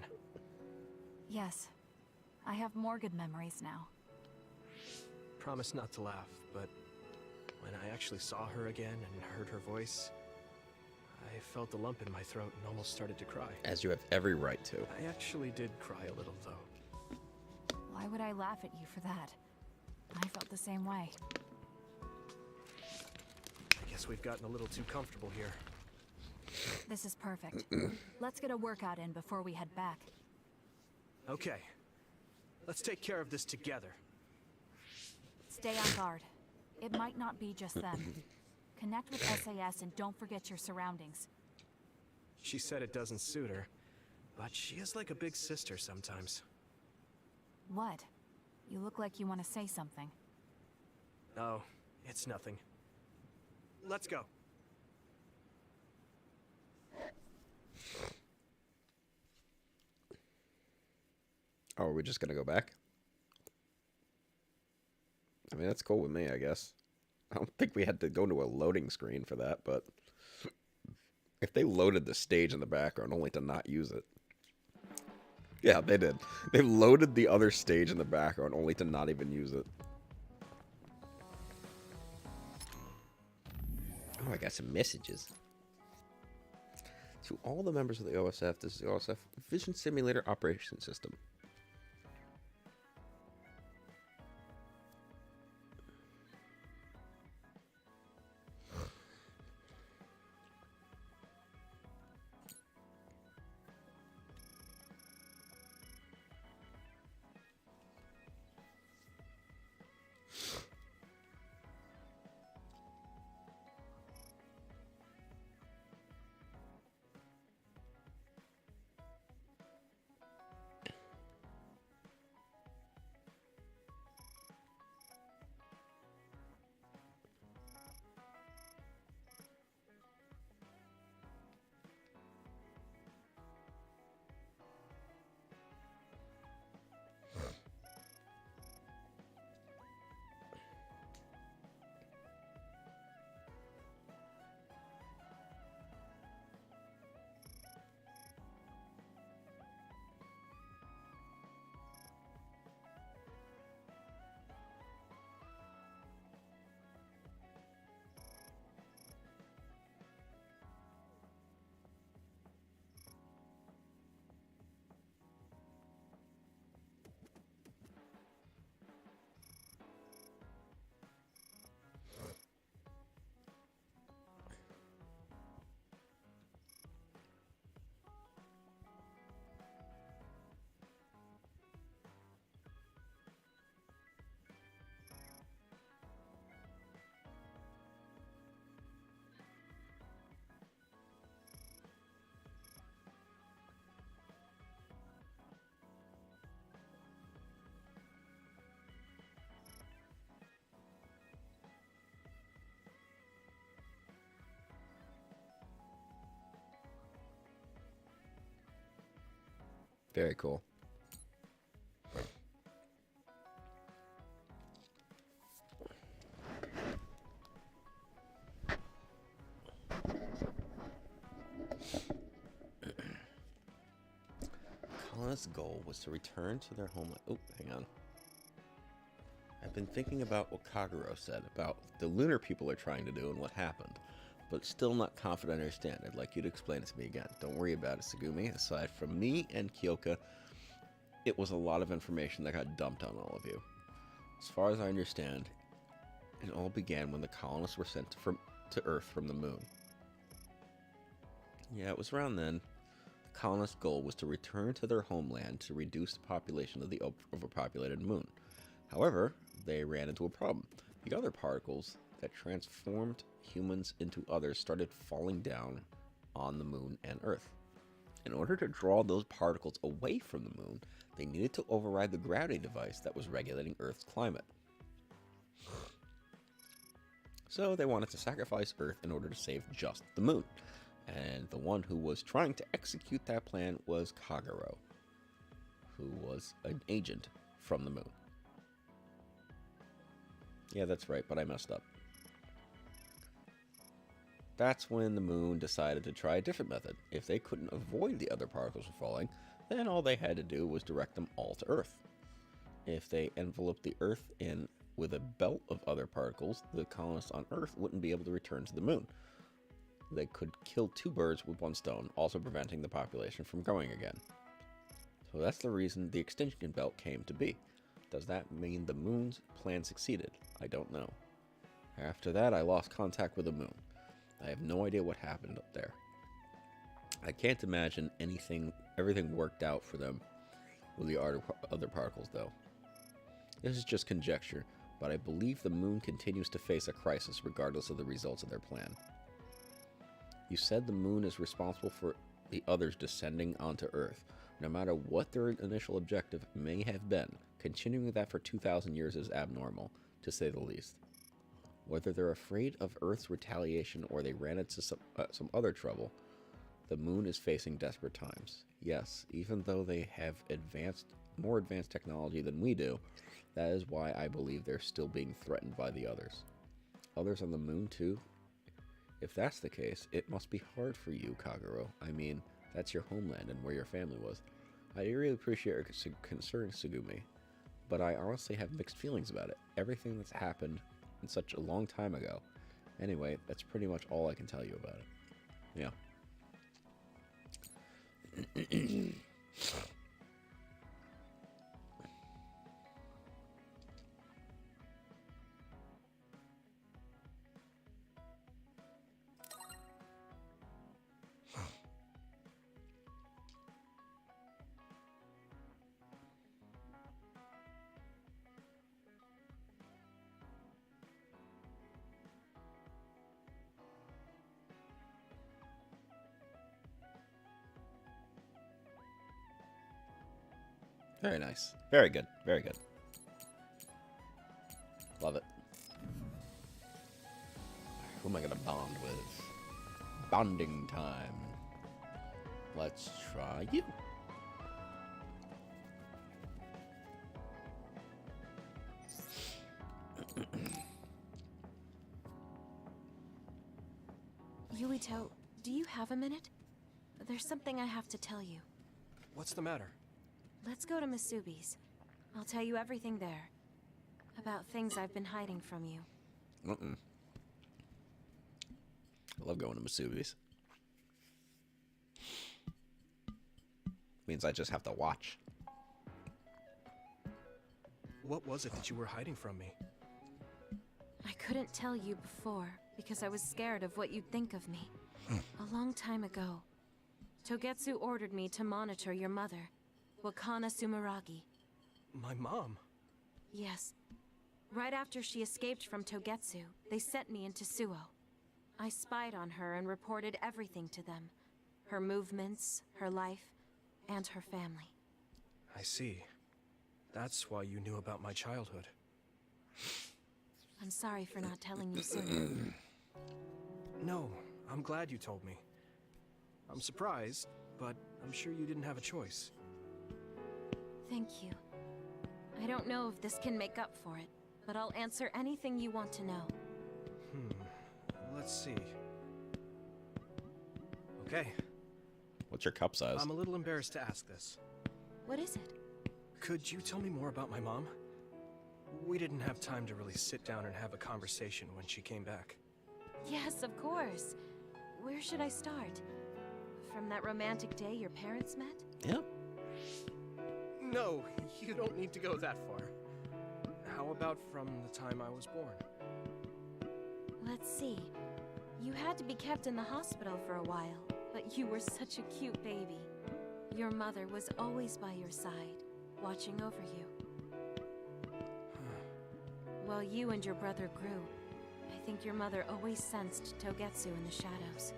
Yes. I have more good memories now. Promise not to laugh, but when I actually saw her again and heard her voice, I felt a lump in my throat and almost started to cry. As you have every right to. I actually did cry a little, though. Why would I laugh at you for that? I felt the same way. I guess we've gotten a little too comfortable here. This is perfect. Let's get a workout in before we head back. Okay. Let's take care of this together. Stay on guard. It might not be just them. Connect with SAS and don't forget your surroundings. She said it doesn't suit her, but she is like a big sister sometimes. What? You look like you want to say something. Oh, it's nothing. Let's go. Oh, are we just gonna go back? I mean, that's cool with me, I guess. I don't think we had to go to a loading screen for that, but if they loaded the stage in the background only to not use it. Yeah, they did. They loaded the other stage in the background only to not even use it. Oh, I got some messages. To all the members of the OSF, this is the OSF Vision Simulator Operation System. Very cool. colonists' goal was to return to their homeland. Oh, hang on. I've been thinking about what Kagero said about the lunar people are trying to do and what happened, but still not confident I understand. I'd like you to explain it to me again. Don't worry about it, Tsugumi. Aside from me and Kyoka, it was a lot of information that got dumped on all of you. As far as I understand, it all began when the colonists were sent to Earth from the moon. Yeah, it was around then. The colonists' goal was to return to their homeland to reduce the population of the overpopulated moon. However, they ran into a problem. The other particles that transformed humans into others started falling down on the moon and Earth. In order to draw those particles away from the moon, they needed to override the gravity device that was regulating Earth's climate. So they wanted to sacrifice Earth in order to save just the moon. And the one who was trying to execute that plan was Kagero, who was an agent from the moon. Yeah, that's right, but I messed up. That's when the moon decided to try a different method. If they couldn't avoid the other particles from falling, then all they had to do was direct them all to Earth. If they enveloped the Earth in with a belt of other particles, the colonists on Earth wouldn't be able to return to the moon. They could kill two birds with one stone, also preventing the population from growing again. So that's the reason the extinction belt came to be. Does that mean the moon's plan succeeded? I don't know. After that, I lost contact with the moon. I have no idea what happened up there. I can't imagine everything worked out for them with the other particles, though. This is just conjecture, but I believe the moon continues to face a crisis regardless of the results of their plan. You said the moon is responsible for the others descending onto Earth. No matter what their initial objective may have been, continuing that for 2,000 years is abnormal, to say the least. Whether they're afraid of Earth's retaliation or they ran into some other trouble, the moon is facing desperate times. Yes, even though they have more advanced technology than we do, that is why I believe they're still being threatened by the others. Others on the moon too? If that's the case, it must be hard for you, Kagero. I mean, that's your homeland and where your family was. I really appreciate your concern, Tsugumi, but I honestly have mixed feelings about it. Everything that's happened in such a long time ago. Anyway, that's pretty much all I can tell you about it. Yeah. Very nice. Very good. Very good. Love it. Who am I going to bond with? Bonding time. Let's try you. Yuito, do you have a minute? There's something I have to tell you. What's the matter? Let's go to Masubi's. I'll tell you everything there. About things I've been hiding from you. I love going to Masubi's. Means I just have to watch. What was it that you were hiding from me? I couldn't tell you before because I was scared of what you'd think of me. A long time ago, Togetsu ordered me to monitor your mother, Wakana Sumeragi. My mom? Yes. Right after she escaped from Togetsu, they sent me into Suo. I spied on her and reported everything to them. Her movements, her life, and her family. I see. That's why you knew about my childhood. I'm sorry for not telling you sooner. No, I'm glad you told me. I'm surprised, but I'm sure you didn't have a choice. Thank you. I don't know if this can make up for it, but I'll answer anything you want to know. Let's see. Okay. What's your cup size? I'm a little embarrassed to ask this. What is it? Could you tell me more about my mom? We didn't have time to really sit down and have a conversation when she came back. Yes, of course. Where should I start? From that romantic day your parents met? Yep. No, you don't need to go that far. How about from the time I was born? Let's see. You had to be kept in the hospital for a while, but you were such a cute baby. Your mother was always by your side, watching over you. While you and your brother grew, I think your mother always sensed Togetsu in the shadows.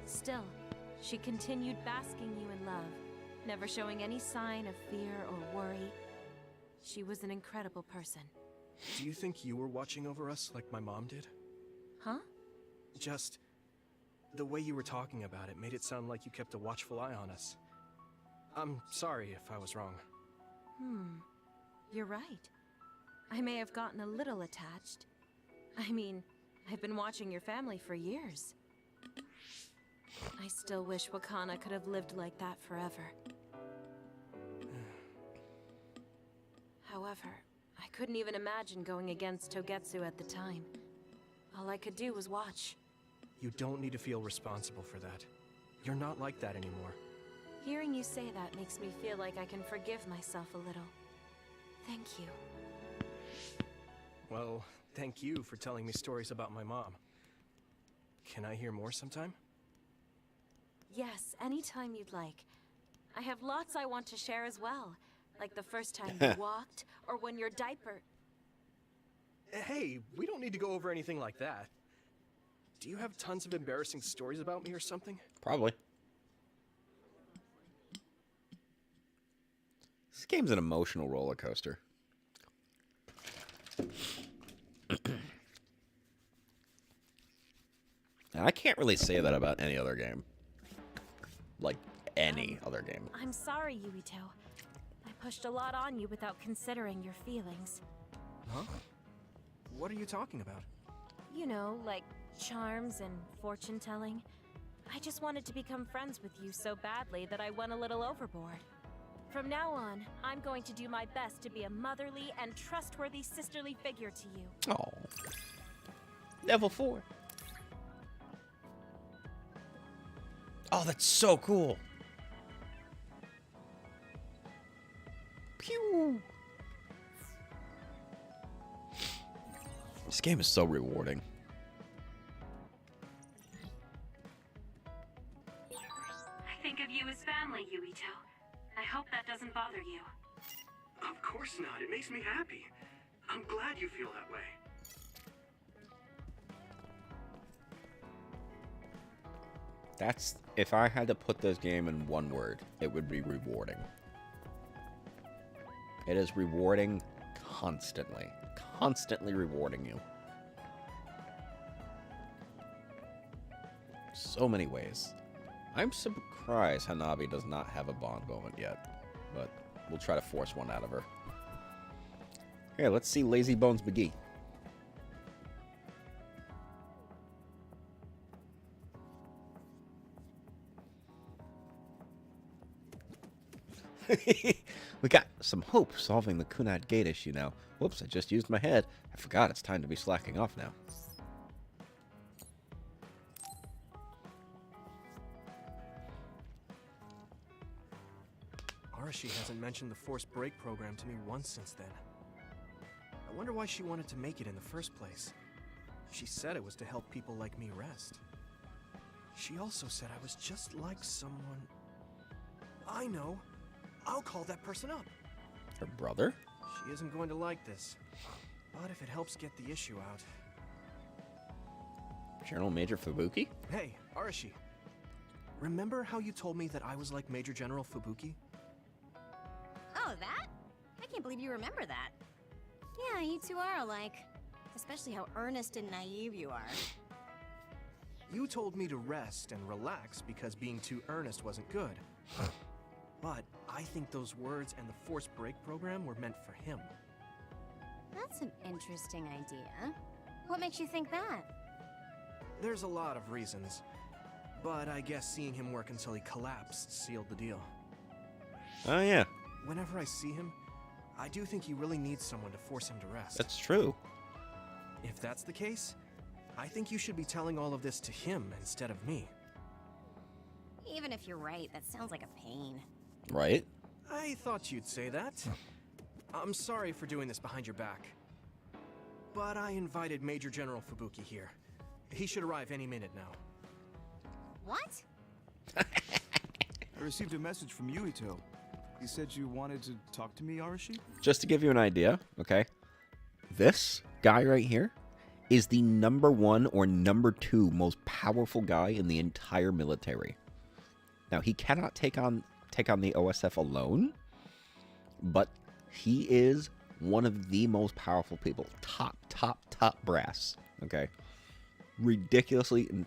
Still, she continued basking you in love, never showing any sign of fear or worry. She was an incredible person. Do you think you were watching over us like my mom did? Huh? Just the way you were talking about it made it sound like you kept a watchful eye on us. I'm sorry if I was wrong. You're right. I may have gotten a little attached. I mean, I've been watching your family for years. I still wish Wakana could have lived like that forever. However, I couldn't even imagine going against Togetsu at the time. All I could do was watch. You don't need to feel responsible for that. You're not like that anymore. Hearing you say that makes me feel like I can forgive myself a little. Thank you. Well, thank you for telling me stories about my mom. Can I hear more sometime? Yes, anytime you'd like. I have lots I want to share as well. Like the first time you walked, or when your diaper... Hey, we don't need to go over anything like that. Do you have tons of embarrassing stories about me or something? Probably. This game's an emotional roller coaster. I can't really say that about any other game. Like, any other game. I'm sorry, Yuito. I pushed a lot on you without considering your feelings. Huh? What are you talking about? You know, like charms and fortune-telling. I just wanted to become friends with you so badly that I went a little overboard. From now on, I'm going to do my best to be a motherly and trustworthy sisterly figure to you. Oh. Level 4. Oh, that's so cool. Pew. This game is so rewarding. I think of you as family, Yuito. I hope that doesn't bother you. Of course not. It makes me happy. I'm glad you feel that way. That's, if I had to put this game in one word, it would be rewarding. It is rewarding constantly. Constantly rewarding you. So many ways. I'm surprised Hanabi does not have a Bond moment yet, but we'll try to force one out of her. Here, let's see Lazy Bones McGee. We got some hope solving the Kunad Gate issue now. Whoops, I just used my head. I forgot it's time to be slacking off now. Arashi hasn't mentioned the forced break program to me once since then. I wonder why she wanted to make it in the first place. She said it was to help people like me rest. She also said I was just like someone... I know! I'll call that person up! Her brother? She isn't going to like this. But if it helps get the issue out... General Major Fubuki? Hey, Arashi. Remember how you told me that I was like Major General Fubuki? Oh, that? I can't believe you remember that. Yeah, you two are alike. Especially how earnest and naive you are. You told me to rest and relax because being too earnest wasn't good. But I think those words and the forced break program were meant for him. That's an interesting idea. What makes you think that? There's a lot of reasons. But I guess seeing him work until he collapsed sealed the deal. Oh yeah, whenever I see him, I do think he really needs someone to force him to rest. That's true. If that's the case, I think you should be telling all of this to him instead of me. Even if you're right, that sounds like a pain. Right? I thought you'd say that. I'm sorry for doing this behind your back. But I invited Major General Fubuki here. He should arrive any minute now. What? I received a message from Yuito. He said you wanted to talk to me, Arashi? Just to give you an idea, okay? This guy right here is the #1 or #2 most powerful guy in the entire military. Now, he cannot take on the OSF alone, but he is one of the most powerful people. Top brass, okay? Ridiculously and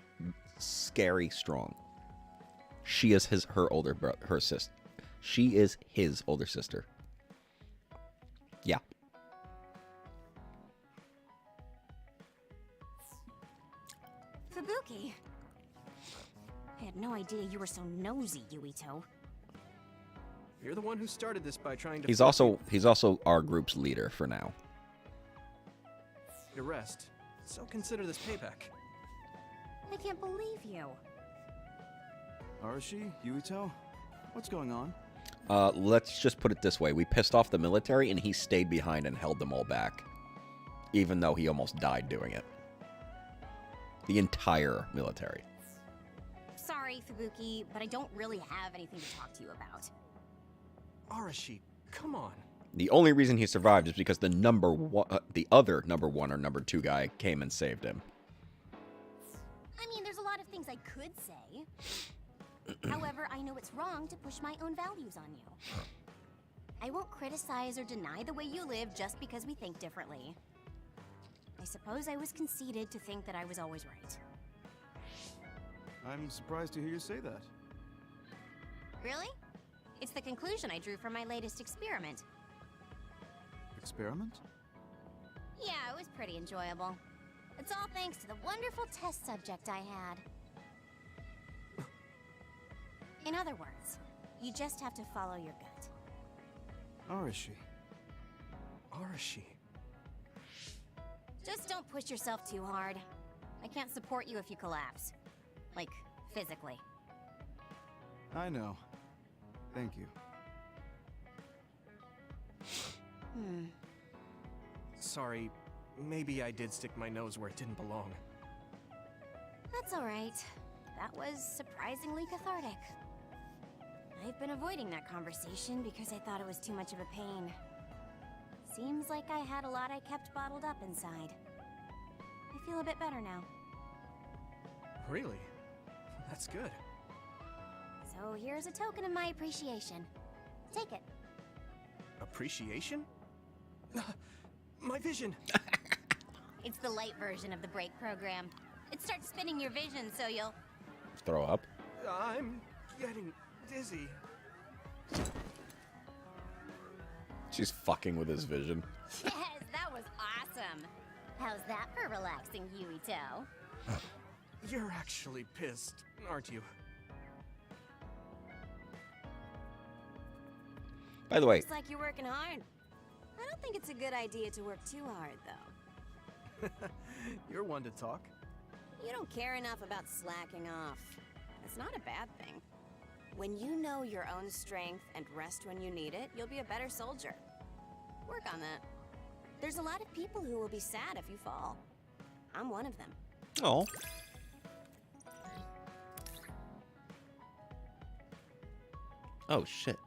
scary strong. She is her sister. She is his older sister. Yeah. Fubuki. I had no idea you were so nosy, Yuito. You're the one who started this by trying to... He's also our group's leader for now. Your rest. So consider this payback. I can't believe you. Arashi? Yuito? What's going on? Let's just put it this way. We pissed off the military, and he stayed behind and held them all back. Even though he almost died doing it. The entire military. Sorry, Fubuki, but I don't really have anything to talk to you about. Arashi, come on. The only reason he survived is because the other #1 or #2 guy came and saved him. I mean, there's a lot of things I could say. However, I know it's wrong to push my own values on you. I won't criticize or deny the way you live just because we think differently. I suppose I was conceited to think that I was always right. I'm surprised to hear you say that. Really? It's the conclusion I drew from my latest experiment. Experiment? Yeah, it was pretty enjoyable. It's all thanks to the wonderful test subject I had. In other words, you just have to follow your gut. Arashi. Arashi. Just don't push yourself too hard. I can't support you if you collapse. Like, physically. I know. Thank you. Sorry, maybe I did stick my nose where it didn't belong. That's alright. That was surprisingly cathartic. I've been avoiding that conversation because I thought it was too much of a pain. Seems like I had a lot I kept bottled up inside. I feel a bit better now. Really? That's good. So here's a token of my appreciation. Take it. Appreciation? My vision! It's the light version of the break program. It starts spinning your vision so you'll... Throw up. I'm getting dizzy. She's fucking with his vision. Yes, that was awesome. How's that for relaxing, Yuito? You're actually pissed, aren't you? By the way, Looks like you're working hard. I don't think it's a good idea to work too hard, though. You're one to talk. You don't care enough about slacking off. It's not a bad thing. When you know your own strength and rest when you need it, you'll be a better soldier. Work on that. There's a lot of people who will be sad if you fall. I'm one of them. oh, oh shit,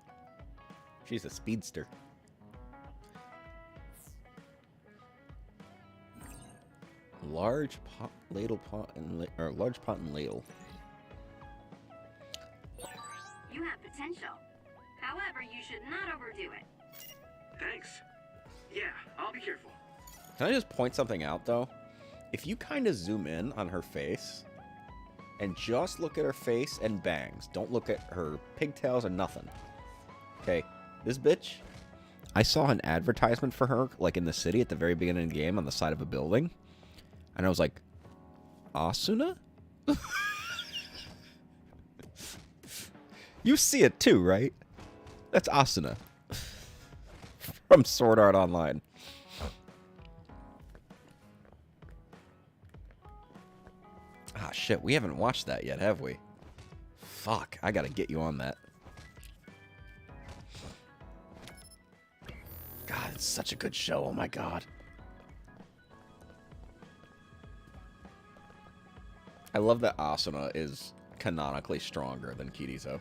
she's a speedster. Large pot, ladle pot, and large pot and ladle. You have potential. However, you should not overdo it. Thanks. Yeah, I'll be careful. Can I just point something out, though? If you kind of zoom in on her face, and just look at her face and bangs, don't look at her pigtails or nothing. Okay, this bitch, I saw an advertisement for her, like in the city at the very beginning of the game on the side of a building, and I was like, Asuna? You see it too, right? That's Asuna. from Sword Art Online. Ah, shit, we haven't watched that yet, have we? Fuck, I gotta get you on that. God, it's such a good show, oh my god. I love that Asuna is canonically stronger than Kirizo.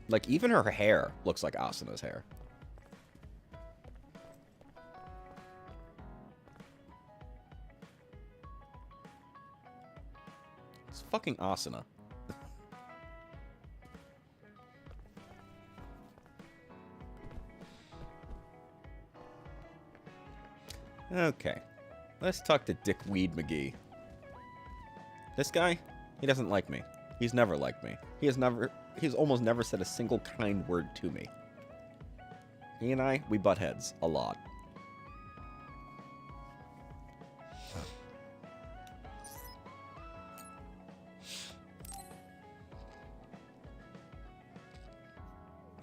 Like, even her hair looks like Asuna's hair. It's fucking Asuna. Okay. Let's talk to Dickweed McGee. This guy, he doesn't like me. He's never liked me. He's almost never said a single kind word to me. He and I, we butt heads a lot.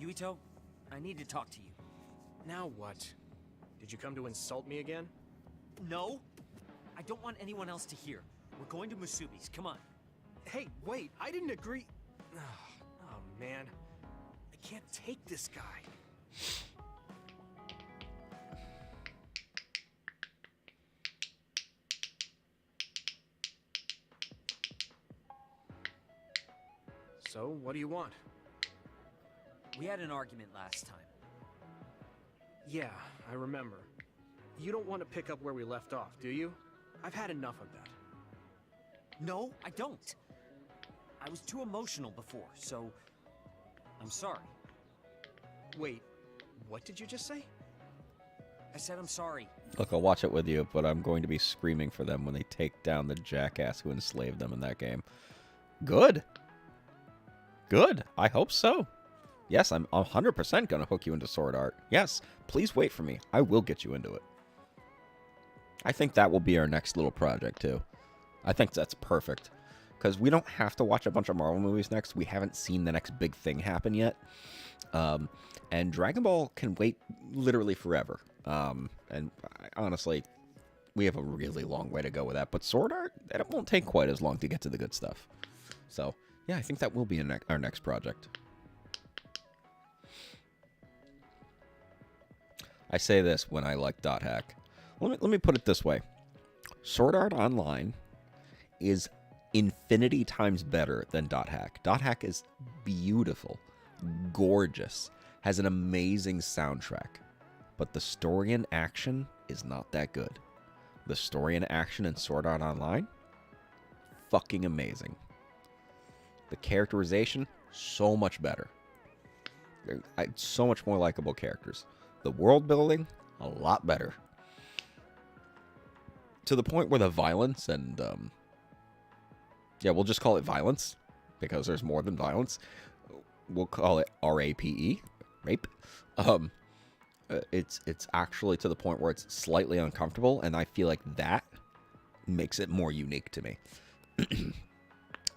Yuito, I need to talk to you. Now what? Did you come to insult me again? No, I don't want anyone else to hear. We're going to Musubi's, come on. Hey, wait, I didn't agree. Oh, man. I can't take this guy. So, what do you want? We had an argument last time. Yeah, I remember. You don't want to pick up where we left off, do you? I've had enough of that. No, I don't. I was too emotional before, so I'm sorry. Wait, what did you just say? I said I'm sorry. Look, I'll watch it with you, but I'm going to be screaming for them when they take down the jackass who enslaved them in that game. Good. Good. I hope so. Yes, I'm 100% going to hook you into Sword Art. Yes, please wait for me. I will get you into it. I think that will be our next little project, too. I think that's perfect. Because we don't have to watch a bunch of Marvel movies next. We haven't seen the next big thing happen yet. And Dragon Ball can wait literally forever. Honestly, we have a really long way to go with that. But Sword Art, that won't take quite as long to get to the good stuff. So, yeah, I think that will be our next project. I say this when I like Dot Hack. Let me put it this way. Sword Art Online is infinity times better than Dot Hack. Dot Hack is beautiful, gorgeous, has an amazing soundtrack, but the story and action is not that good. The story and action in Sword Art Online, fucking amazing. The characterization, so much better. So much more likable characters. The world building, a lot better. To the point where the violence and, yeah, we'll just call it violence, because there's more than violence. We'll call it R-A-P-E, rape. It's actually to the point where it's slightly uncomfortable, and I feel like that makes it more unique to me.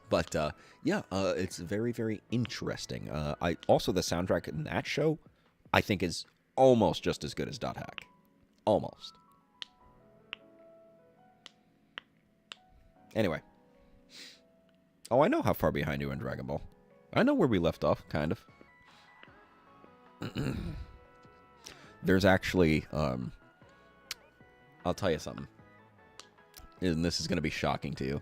But, yeah, it's very, very interesting. Also, the soundtrack in that show, I think, is almost just as good as Dot Hack. Almost. Anyway. Oh, I know how far behind you in Dragon Ball. I know where we left off, kind of. There's actually, I'll tell you something. And this is going to be shocking to you.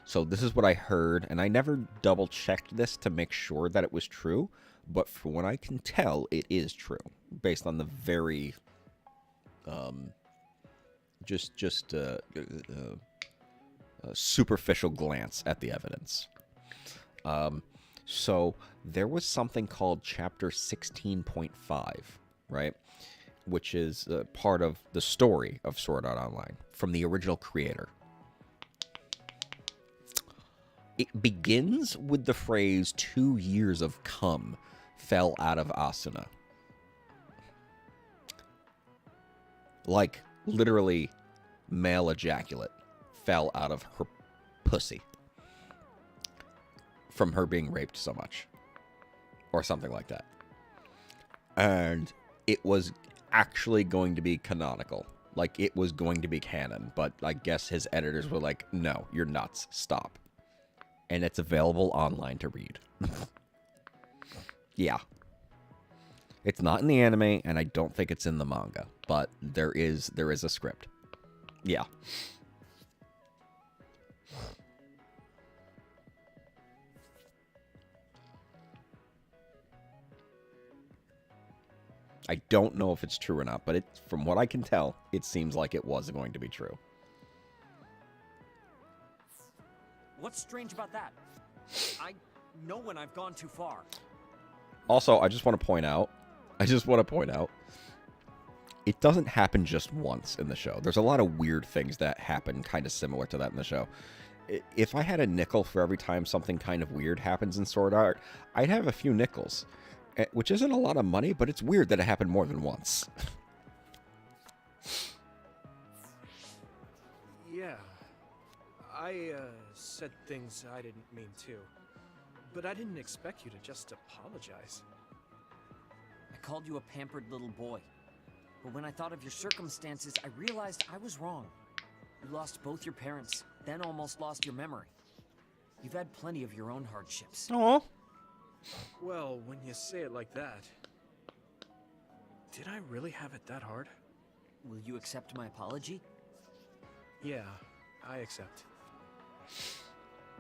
So this is what I heard, and I never double-checked this to make sure that it was true, but from what I can tell, it is true, based on the very, superficial glance at the evidence. So there was something called Chapter 16.5, right? Which is part of the story of Sword Art Online from the original creator. It begins with the phrase 2 years of cum fell out of Asuna. Like, literally, male ejaculate fell out of her pussy from her being raped so much, or something like that. And it was actually going to be canonical. Like, it was going to be canon, but I guess his editors were like, no, you're nuts, stop. And it's available online to read. Yeah. It's not in the anime, and I don't think it's in the manga, but there is a script. Yeah. I don't know if it's true or not, but from what I can tell, it seems like it was going to be true. What's strange about that? I know when I've gone too far. Also, I just want to point out, it doesn't happen just once in the show. There's a lot of weird things that happen kind of similar to that in the show. If I had a nickel for every time something kind of weird happens in Sword Art, I'd have a few nickels. Which isn't a lot of money, but it's weird that it happened more than once. Yeah. I said things I didn't mean to. But I didn't expect you to just apologize. I called you a pampered little boy. But when I thought of your circumstances, I realized I was wrong. You lost both your parents, then almost lost your memory. You've had plenty of your own hardships. Aww. Well, when you say it like that... Did I really have it that hard? Will you accept my apology? Yeah, I accept.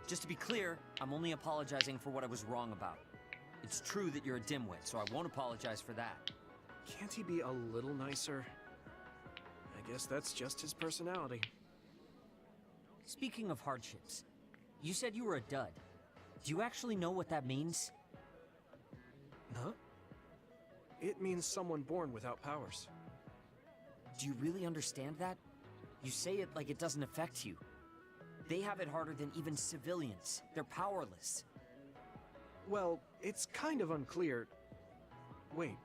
Just to be clear, I'm only apologizing for what I was wrong about. It's true that you're a dimwit, so I won't apologize for that. Can't he be a little nicer? I guess that's just his personality. Speaking of hardships, you said you were a dud. Do you actually know what that means? Huh? It means someone born without powers. Do you really understand that? You say it like it doesn't affect you. They have it harder than even civilians. They're powerless. Well, it's kind of unclear. Wait,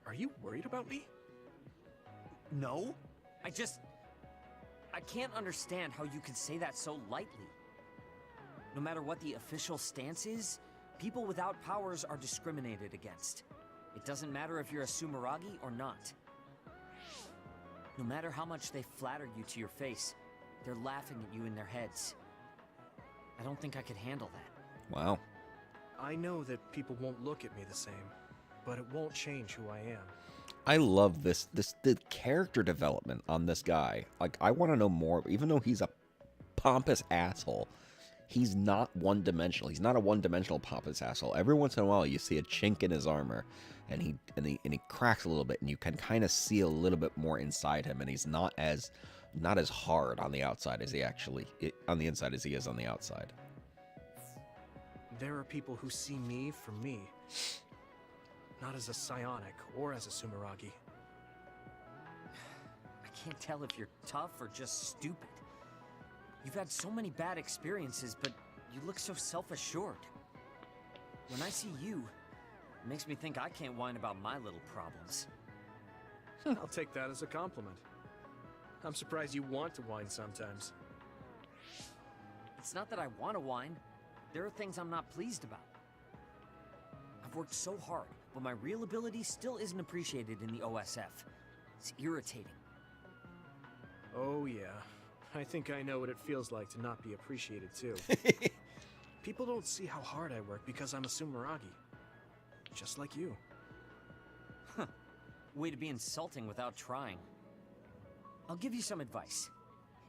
are you worried about me? No. I can't understand how you could say that so lightly. No matter what the official stance is, people without powers are discriminated against. It doesn't matter if you're a Sumeragi or not. No matter how much they flatter you to your face, they're laughing at you in their heads. I don't think I could handle that. Wow. I know that people won't look at me the same, but it won't change who I am. I love the character development on this guy. Like, I want to know more, even though he's a pompous asshole. He's not one-dimensional. He's not a one-dimensional pompous asshole. Every once in a while, you see a chink in his armor, and he cracks a little bit, and you can kind of see a little bit more inside him. And he's not as hard on the outside as he actually on the inside as he is on the outside. There are people who see me for me, not as a psionic or as a Sumeragi. I can't tell if you're tough or just stupid. You've had so many bad experiences, but you look so self-assured. When I see you, it makes me think I can't whine about my little problems. I'll take that as a compliment. I'm surprised you want to whine sometimes. It's not that I want to whine. There are things I'm not pleased about. I've worked so hard, but my real ability still isn't appreciated in the OSF. It's irritating. Oh yeah. I think I know what it feels like to not be appreciated too. People don't see how hard I work because I'm a Sumeragi. Just like you. Huh. Way to be insulting without trying. I'll give you some advice.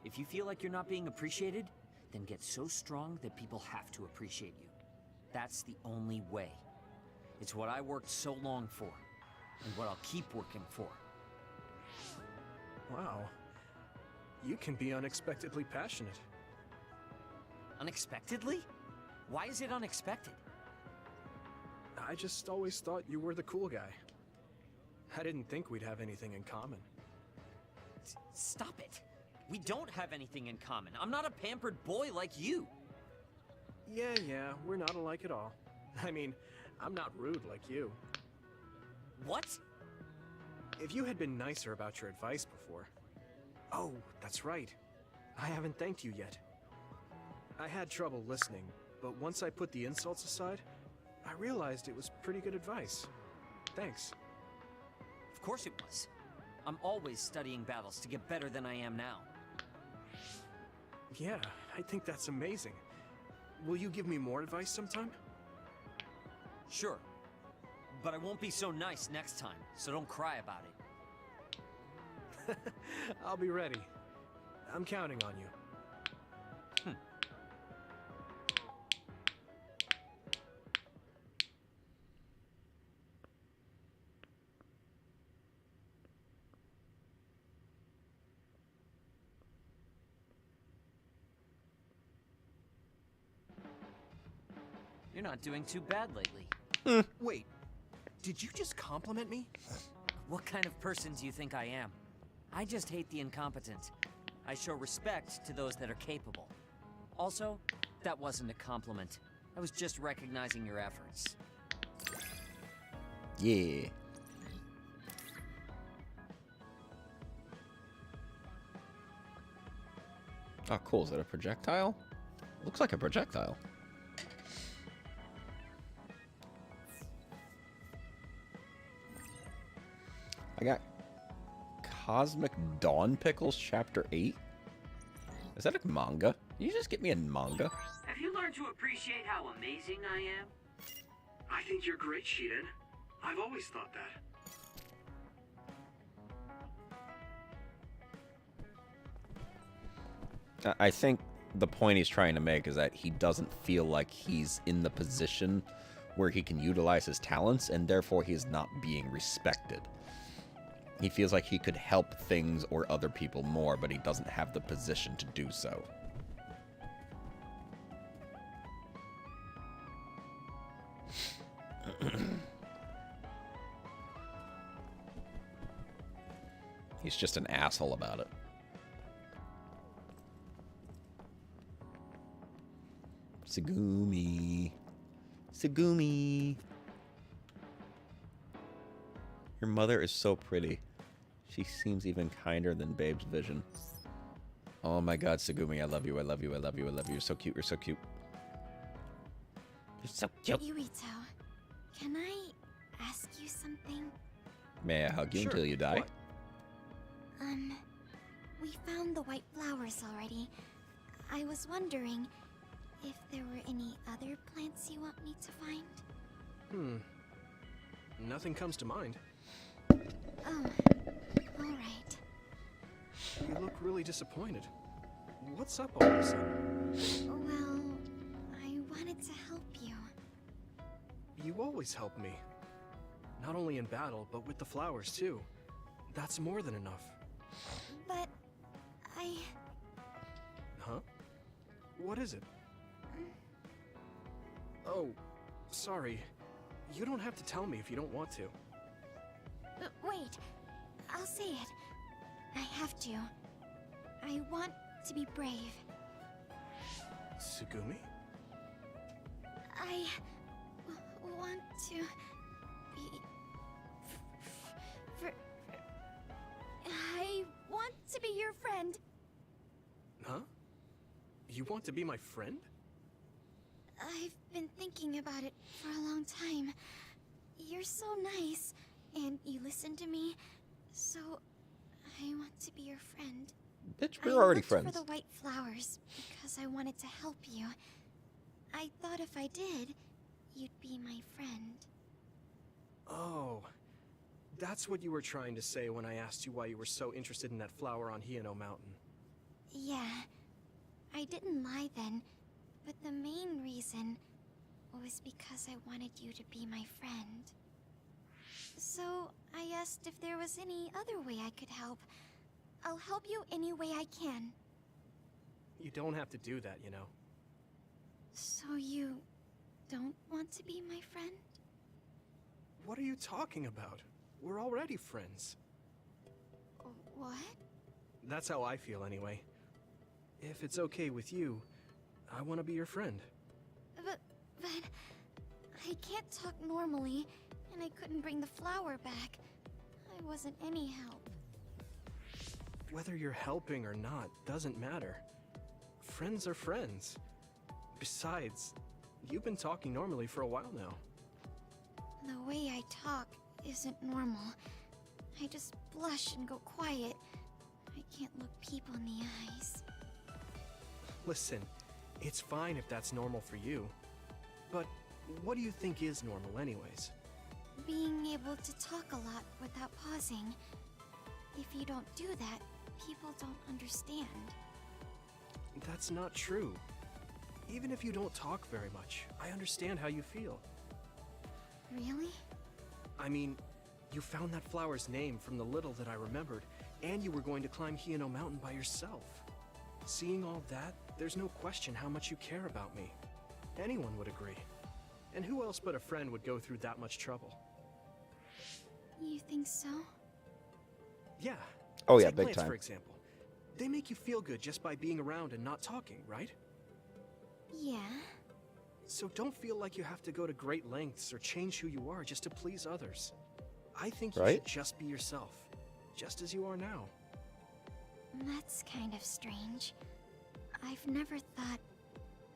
If you feel like you're not being appreciated, then get so strong that people have to appreciate you. That's the only way. It's what I worked so long for, and what I'll keep working for. Wow. You can be unexpectedly passionate. Unexpectedly? Why is it unexpected? I just always thought you were the cool guy. I didn't think we'd have anything in common. Stop it. We don't have anything in common. I'm not a pampered boy like you. Yeah, we're not alike at all. I mean, I'm not rude like you. What? If you had been nicer about your advice before... Oh, that's right. I haven't thanked you yet. I had trouble listening, but once I put the insults aside, I realized it was pretty good advice. Thanks. Of course it was. I'm always studying battles to get better than I am now. Yeah, I think that's amazing. Will you give me more advice sometime? Sure. But I won't be so nice next time, so don't cry about it. I'll be ready. I'm counting on you. You're not doing too bad lately. Wait, did you just compliment me? What kind of person do you think I am? I just hate the incompetent. I show respect to those that are capable. Also, that wasn't a compliment. I was just recognizing your efforts. Yeah. Oh, cool. Is that a projectile? Looks like a projectile. I got Cosmic Dawn Pickles Chapter 8. Is that a manga? Can you just get me a manga? Have you learned to appreciate how amazing I am? I think you're great, Shiden. I've always thought that. I think the point he's trying to make is that he doesn't feel like he's in the position where he can utilize his talents, and therefore he is not being respected. He feels like he could help things or other people more, but he doesn't have the position to do so. He's just an asshole about it. Tsugumi. Tsugumi. Your mother is so pretty. She seems even kinder than Babe's vision. Oh my god, Tsugumi, I love you, I love you, I love you, I love you. You're so cute, you're so cute. You're so cute. Yuito, can I ask you something? May I hug you Sure. until you die? What? We found the white flowers already. I was wondering if there were any other plants you want me to find? Nothing comes to mind. Oh, alright. You look really disappointed. What's up all of a sudden? Well, I wanted to help you. You always help me. Not only in battle, but with the flowers too. That's more than enough. But Huh? What is it? Oh, sorry. You don't have to tell me if you don't want to. Wait, I'll say it. I have to. I want to be brave. Tsugumi? I want to be... I want to be your friend. Huh? You want to be my friend? I've been thinking about it for a long time. You're so nice, and you listen to me, so I want to be your friend. Bitch, we're already I friends. looked for the white flowers because I wanted to help you. I thought if I did, you'd be my friend. Oh, that's what you were trying to say when I asked you why you were so interested in that flower on Hiyano Mountain. Yeah, I didn't lie then, but the main reason was because I wanted you to be my friend. So I asked if there was any other way I could help. I'll help you any way I can. You don't have to do that, you know. So you don't want to be my friend? What are you talking about? We're already friends. What? That's how I feel anyway. If it's okay with you, I want to be your friend. But I can't talk normally, and I couldn't bring the flower back. I wasn't any help. Whether you're helping or not doesn't matter. Friends are friends. Besides, you've been talking normally for a while now. The way I talk isn't normal. I just blush and go quiet. I can't look people in the eyes. Listen, it's fine if that's normal for you. But what do you think is normal anyways? Being able to talk a lot without pausing. If you don't do that, people don't understand. That's not true. Even if you don't talk very much, I understand how you feel. Really? I mean, you found that flower's name from the little that I remembered, and you were going to climb Hino Mountain by yourself. Seeing all that, there's no question how much you care about me. Anyone would agree. And who else but a friend would go through that much trouble? You think so? Yeah. Oh, yeah, Take big plants, time. for example. They make you feel good just by being around and not talking, right? Yeah. So don't feel like you have to go to great lengths or change who you are just to please others. I think you Right? should just be yourself, just as you are now. That's kind of strange. I've never thought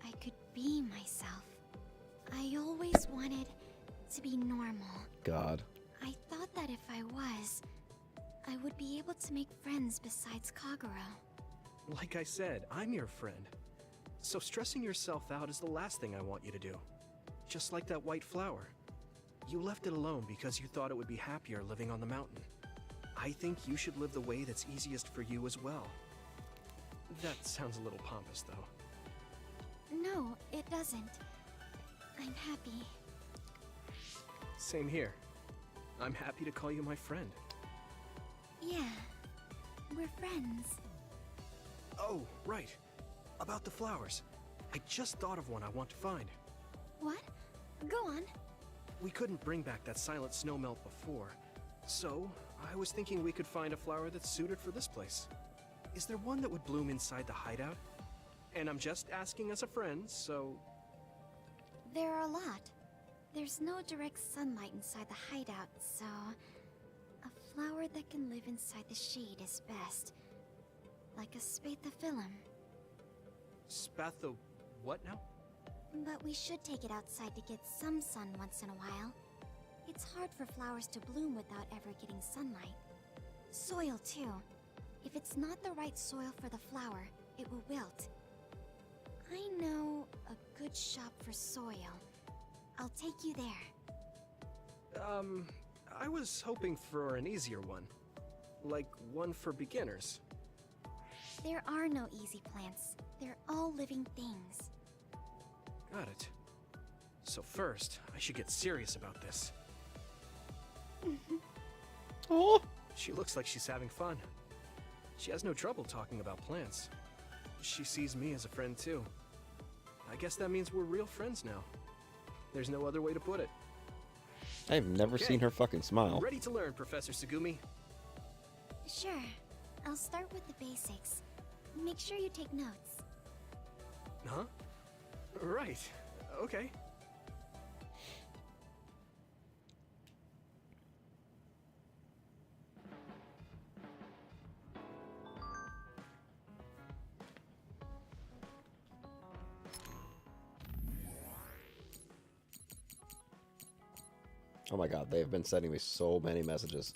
I could be myself. I always wanted to be normal. God. I thought that if I was, I would be able to make friends besides Kagero. Like I said, I'm your friend. So stressing yourself out is the last thing I want you to do. Just like that white flower. You left it alone because you thought it would be happier living on the mountain. I think you should live the way that's easiest for you as well. That sounds a little pompous, though. No, it doesn't. I'm happy. Same here. I'm happy to call you my friend. Yeah, we're friends. Oh, right. About the flowers. I just thought of one I want to find. What? Go on. We couldn't bring back that silent snowmelt before, so I was thinking we could find a flower that's suited for this place. Is there one that would bloom inside the hideout? And I'm just asking as a friend, so... There are a lot. There's no direct sunlight inside the hideout, so... A flower that can live inside the shade is best. Like a spathiphyllum. Spatho... what now? But we should take it outside to get some sun once in a while. It's hard for flowers to bloom without ever getting sunlight. Soil, too. If it's not the right soil for the flower, it will wilt. I know a good shop for soil. I'll take you there. I was hoping for an easier one. Like one for beginners. There are no easy plants. They're all living things. Got it. So first, I should get serious about this. Oh. She looks like she's having fun. She has no trouble talking about plants. She sees me as a friend too. I guess that means we're real friends now. There's no other way to put it. I've never Okay. seen her fucking smile. Ready to learn, Professor Sugumi? Sure. I'll start with the basics. Make sure you take notes. Huh? Right. Okay. Oh my god, they have been sending me so many messages.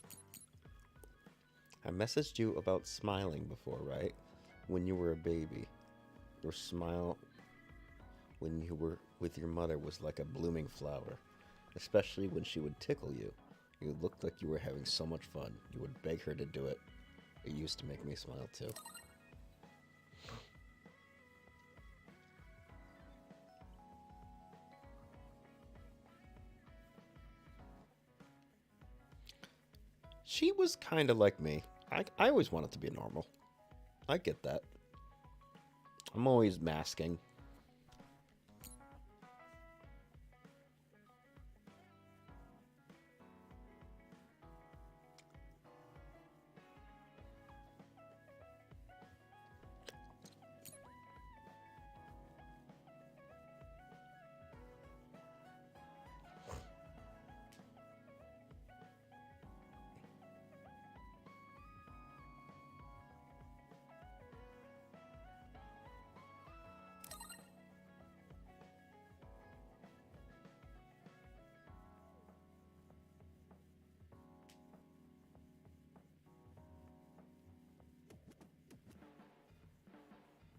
I messaged you about smiling before, right? When you were a baby. Your smile when you were with your mother was like a blooming flower. Especially when she would tickle you. You looked like you were having so much fun. You would beg her to do it. It used to make me smile too. She was kind of like me. I always wanted to be normal. I get that. I'm always masking.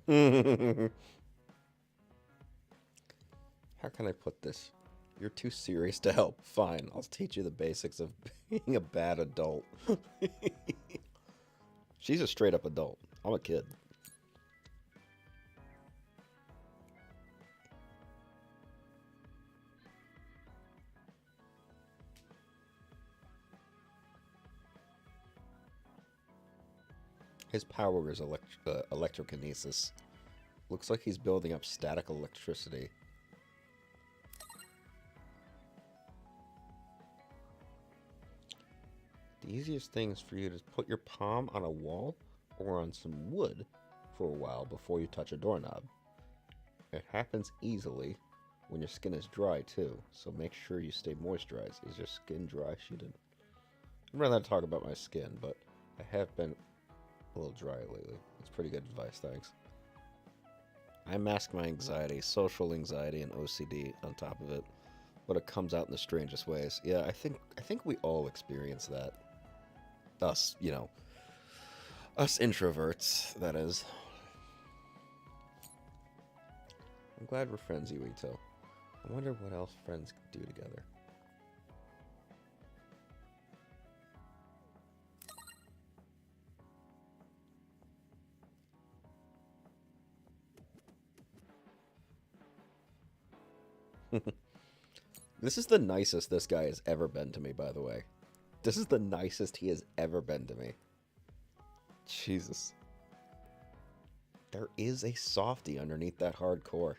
How can I put this? You're too serious to help. Fine, I'll teach you the basics of being a bad adult. She's a straight up adult. I'm a kid. His power is electrokinesis. Looks like he's building up static electricity. The easiest thing is for you to put your palm on a wall or on some wood for a while before you touch a doorknob. It happens easily when your skin is dry too, so make sure you stay moisturized. Is your skin dry? She did. I'd rather not talk about my skin, but I have been a little dry lately. It's pretty good advice, thanks. I mask my anxiety, social anxiety, and OCD on top of it, but it comes out in the strangest ways. Yeah, I think we all experience that. Us, you know, us introverts, that is. I'm glad we're friends, Yuito. I wonder what else friends do together. This is the nicest this guy has ever been to me, by the way. This is the nicest he has ever been to me. Jesus. There is a softie underneath that hardcore.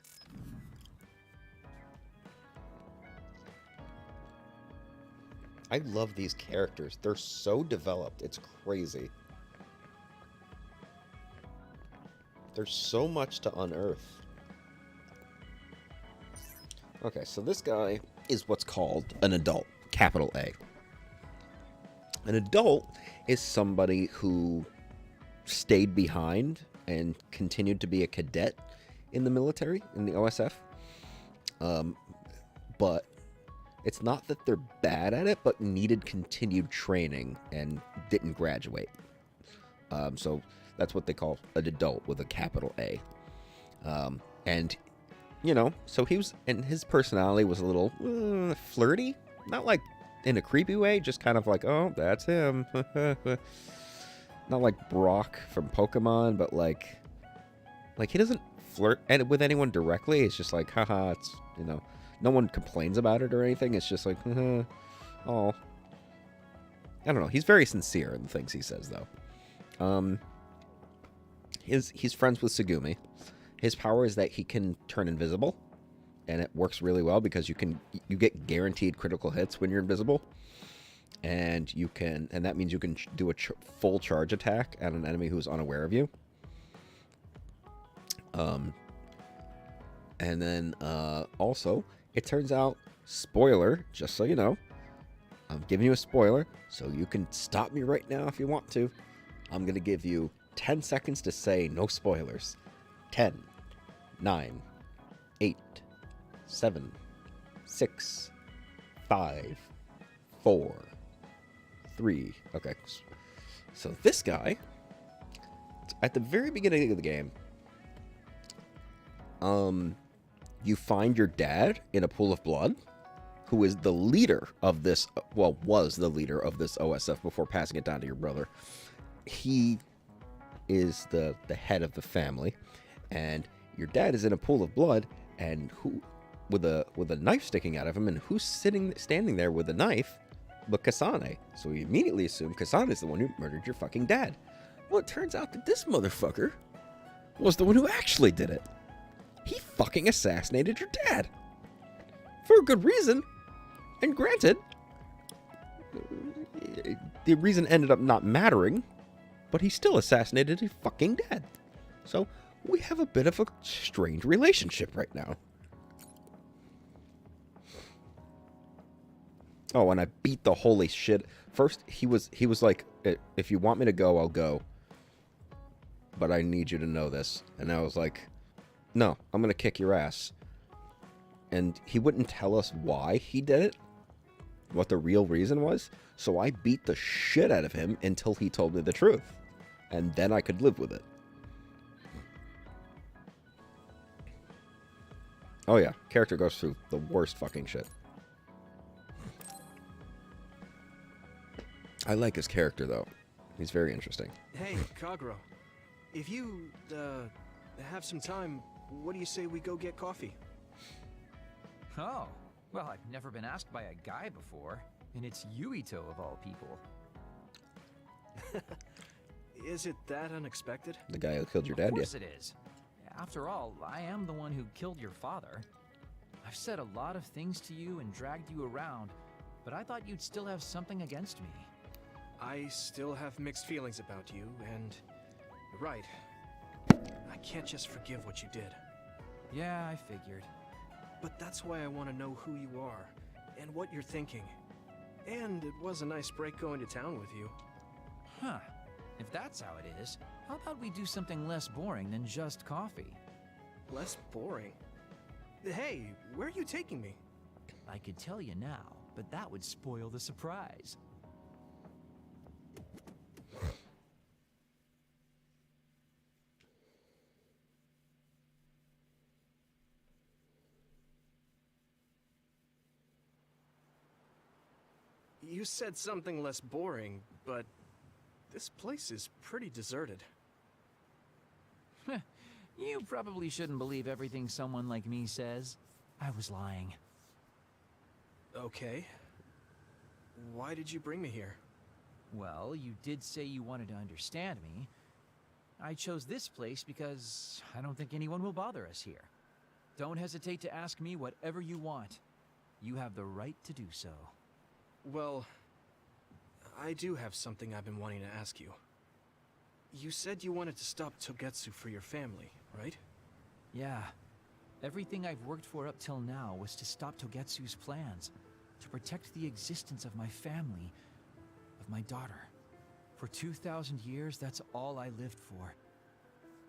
I love these characters. They're so developed. It's crazy. There's so much to unearth. Okay, so this guy is what's called an adult, capital A. An adult is somebody who stayed behind and continued to be a cadet in the military, in the OSF. But it's not that they're bad at it, but needed continued training and didn't graduate. So that's what they call an adult with a capital A. And, you know, so he was, and his personality was a little flirty. Not like in a creepy way, just kind of like, oh, that's him. Not like Brock from Pokemon, but like he doesn't flirt with anyone directly. It's just like, haha, it's, you know, no one complains about it or anything. It's just like, oh. I don't know. He's very sincere in the things he says, though. He's friends with Tsugumi. His power is that he can turn invisible, and it works really well because you get guaranteed critical hits when you're invisible, and that means you can do a full charge attack at an enemy who's unaware of you. And then also, it turns out, spoiler, just so you know, I'm giving you a spoiler, so you can stop me right now if you want to. I'm gonna give you 10 seconds to say no spoilers. 10, 9, 8, 7, 6, 5, 4, 3. Okay. So this guy, at the very beginning of the game, you find your dad in a pool of blood, who is the leader of this, well, was the leader of this OSF before passing it down to your brother. He is the head of the family, and your dad is in a pool of blood, and who with a knife sticking out of him, and who's standing there with a knife but Kasane. So we immediately assume Kasane is the one who murdered your fucking dad. Well, it turns out that this motherfucker was the one who actually did it. He fucking assassinated your dad. For a good reason. And granted, the reason ended up not mattering, but he still assassinated his fucking dad. So we have a bit of a strange relationship right now. Oh, and I beat the holy shit. First, he was like, if you want me to go, I'll go. But I need you to know this. And I was like, no, I'm going to kick your ass. And he wouldn't tell us why he did it, what the real reason was. So I beat the shit out of him until he told me the truth. And then I could live with it. Oh yeah, character goes through the worst fucking shit. I like his character though. He's very interesting. Hey, Kagro. If you, have some time, what do you say we go get coffee? Oh, well, I've never been asked by a guy before, and it's Yuito of all people. Is it that unexpected? The guy who killed your dad, Of course yeah. it is. After all, I am the one who killed your father. I've said a lot of things to you and dragged you around, but I thought you'd still have something against me. I still have mixed feelings about you, and you're right. I can't just forgive what you did. Yeah, I figured. But that's why I want to know who you are, and what you're thinking. And it was a nice break going to town with you. Huh. If that's how it is, how about we do something less boring than just coffee? Less boring? Hey, where are you taking me? I could tell you now, but that would spoil the surprise. You said something less boring, but this place is pretty deserted. You probably shouldn't believe everything someone like me says. I was lying. Okay. Why did you bring me here? Well, you did say you wanted to understand me. I chose this place because I don't think anyone will bother us here. Don't hesitate to ask me whatever you want. You have the right to do so. Well, I do have something I've been wanting to ask you. You said you wanted to stop Togetsu for your family, right? Yeah. Everything I've worked for up till now was to stop Togetsu's plans, to protect the existence of my family, of my daughter. For 2,000 years, that's all I lived for.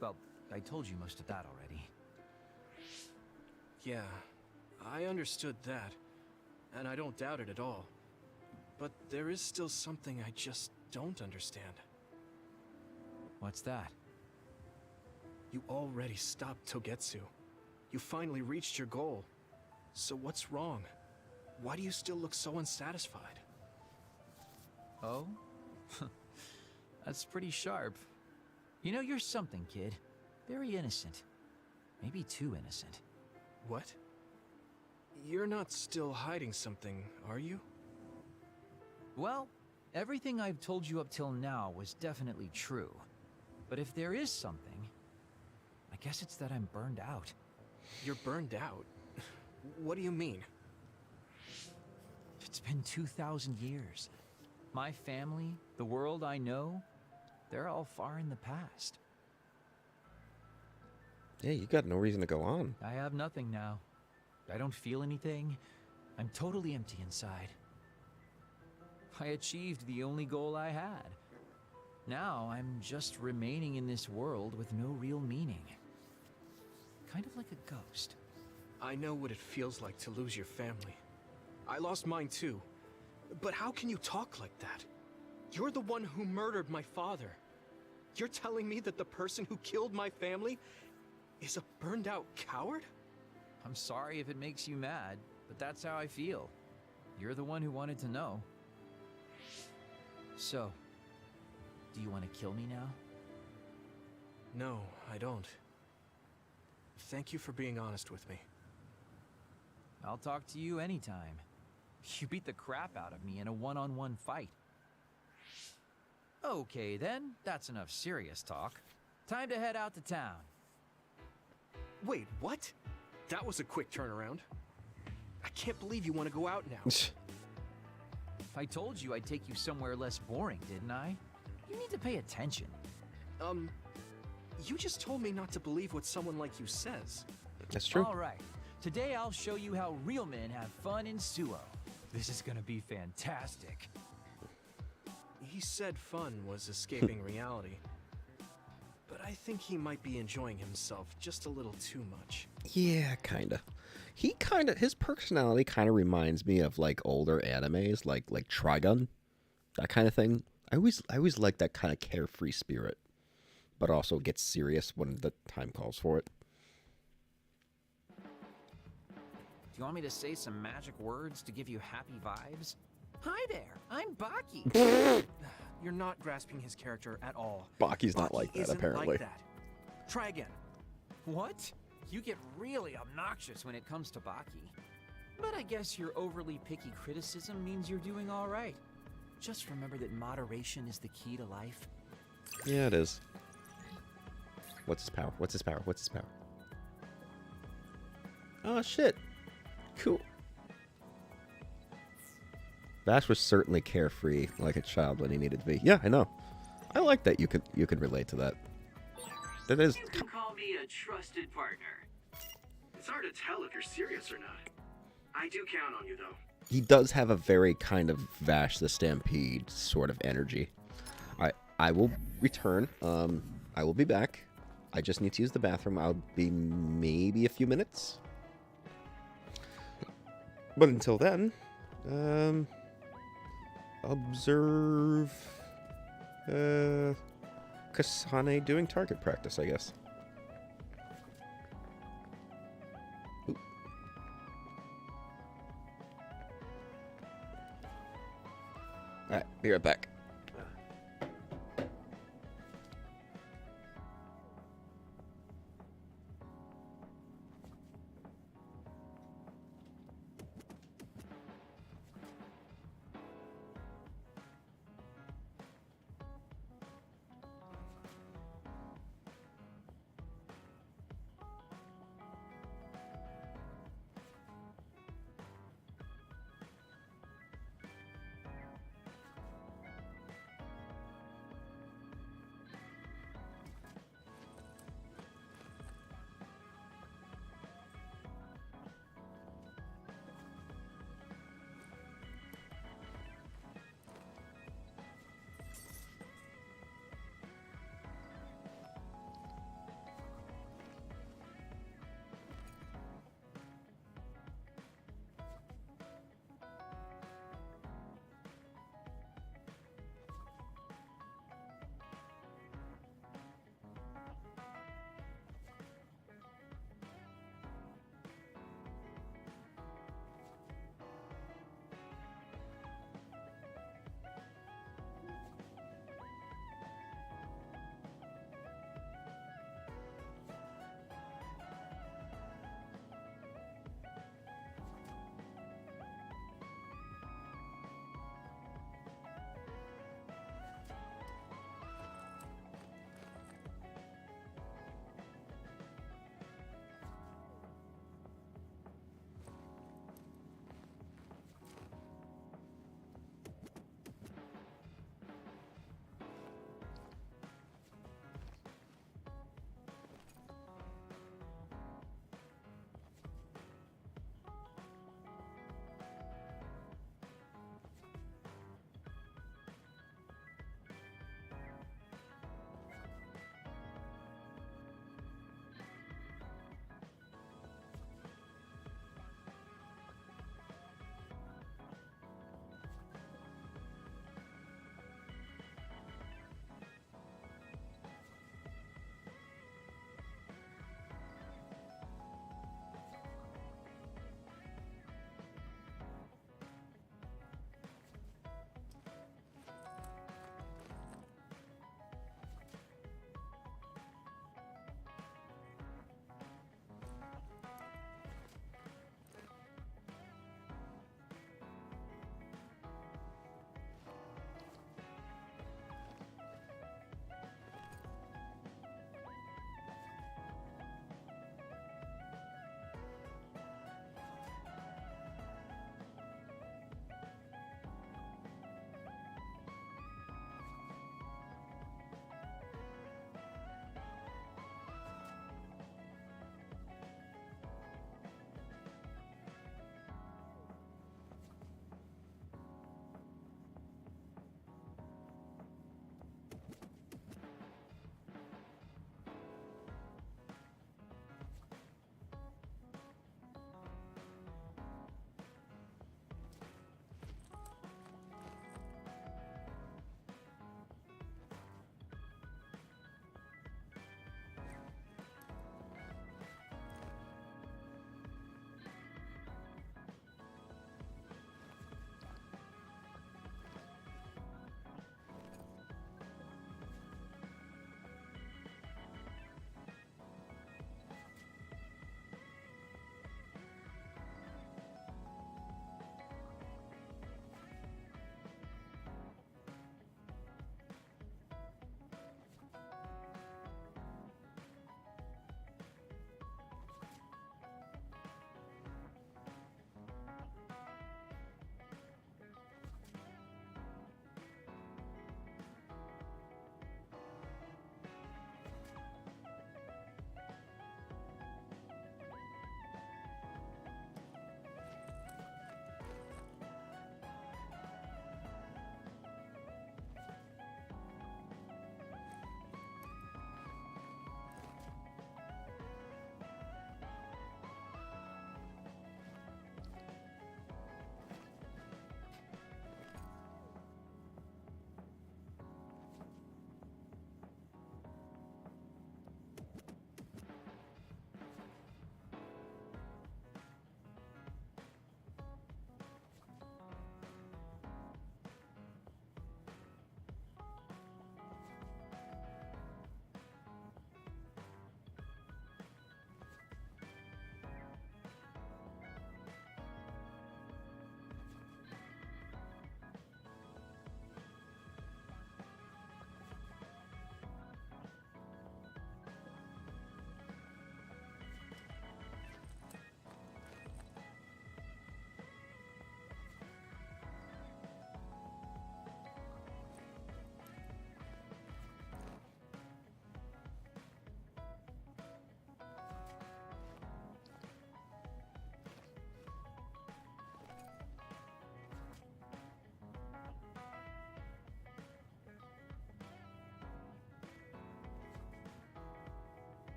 Well, I told you most of that already. Yeah, I understood that, and I don't doubt it at all. But there is still something I just don't understand. What's that? You already stopped Togetsu. You finally reached your goal. So what's wrong? Why do you still look so unsatisfied? Oh? That's pretty sharp. You know, you're something, kid. Very innocent. Maybe too innocent. What? You're not still hiding something, are you? Well, everything I've told you up till now was definitely true. But if there is something, I guess it's that I'm burned out. You're burned out? What do you mean? It's been 2,000 years. My family, the world I know, they're all far in the past. Yeah, you got no reason to go on. I have nothing now. I don't feel anything. I'm totally empty inside. I achieved the only goal I had. Now I'm just remaining in this world with no real meaning. Kind of like a ghost. I know what it feels like to lose your family. I lost mine too. But how can you talk like that? You're the one who murdered my father. You're telling me that the person who killed my family is a burned out coward? I'm sorry if it makes you mad, but that's how I feel. You're the one who wanted to know. So, do you want to kill me now? No, I don't. Thank you for being honest with me. I'll talk to you anytime. You beat the crap out of me in a one-on-one fight. Okay then, that's enough serious talk. Time to head out to town. Wait, what? That was a quick turnaround. I can't believe you want to go out now. I told you I'd take you somewhere less boring, didn't I? You need to pay attention. You just told me not to believe what someone like you says. That's true. All right. Today I'll show you how real men have fun in Suo. This is gonna be fantastic. He said fun was escaping reality. But I think he might be enjoying himself just a little too much. Yeah, kinda. His personality kind of reminds me of like older animes, like Trigun, that kind of thing. I always like that kind of carefree spirit, but also gets serious when the time calls for it. You want me to say some magic words to give you happy vibes? Hi there, I'm Baki. You're not grasping his character at all. Baki's not Baki like that, isn't apparently. Like that. Try again. What? You get really obnoxious when it comes to Baki. But I guess your overly picky criticism means you're doing all right. Just remember that moderation is the key to life. Yeah, it is. What's his power? What's his power? What's his power? Oh, shit. Cool. Vash was certainly carefree, like a child when he needed to be. Yeah, I know. I like that you could relate to that. That is. You can call me a trusted partner. It's hard to tell if you're serious or not. I do count on you, though. He does have a very kind of Vash the Stampede sort of energy. I will return. I will be back. I just need to use the bathroom. I'll be maybe a few minutes. But until then, observe Kasane doing target practice, I guess. Oop. Alright, be right back.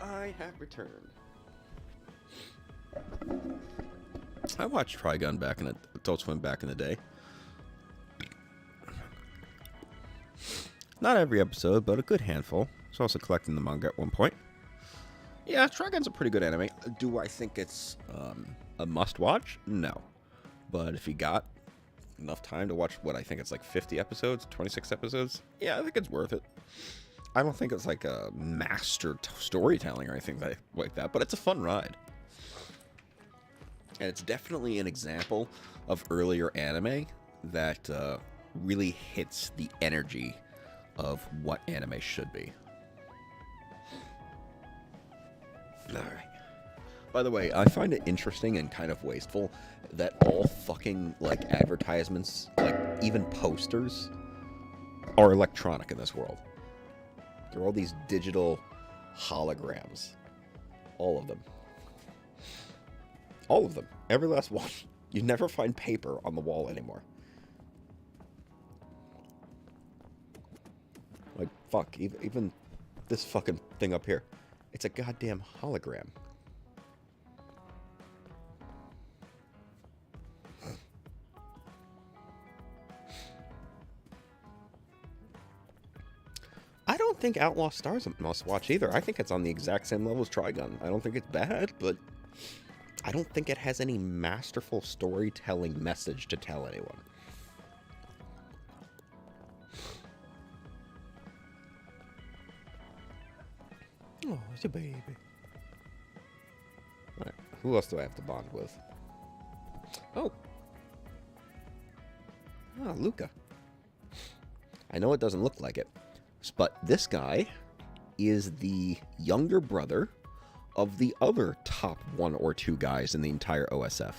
I have returned. I watched Trigun back in the Adult Swim back in the day. Not every episode, but a good handful. I was also collecting the manga at one point. Yeah, Trigun's a pretty good anime. Do I think it's a must-watch? No. But if you got enough time to watch what I think it's like 50 episodes, 26 episodes, yeah, I think it's worth it. I don't think it's like a master storytelling or anything like that, but it's a fun ride. And it's definitely an example of earlier anime that really hits the energy of what anime should be. Alright. By the way, I find it interesting and kind of wasteful that all fucking, like, advertisements, like, even posters, are electronic in this world. There are all these digital holograms. All of them. All of them. Every last one. You never find paper on the wall anymore. Like, fuck. Even this fucking thing up here. It's a goddamn hologram. I don't think Outlaw Star's a must-watch either. I think it's on the exact same level as Trigun. I don't think it's bad, but I don't think it has any masterful storytelling message to tell anyone. Oh, it's a baby. Alright, who else do I have to bond with? Oh. Ah, Luca. I know it doesn't look like it, but this guy is the younger brother of the other top 1 or 2 guys in the entire OSF.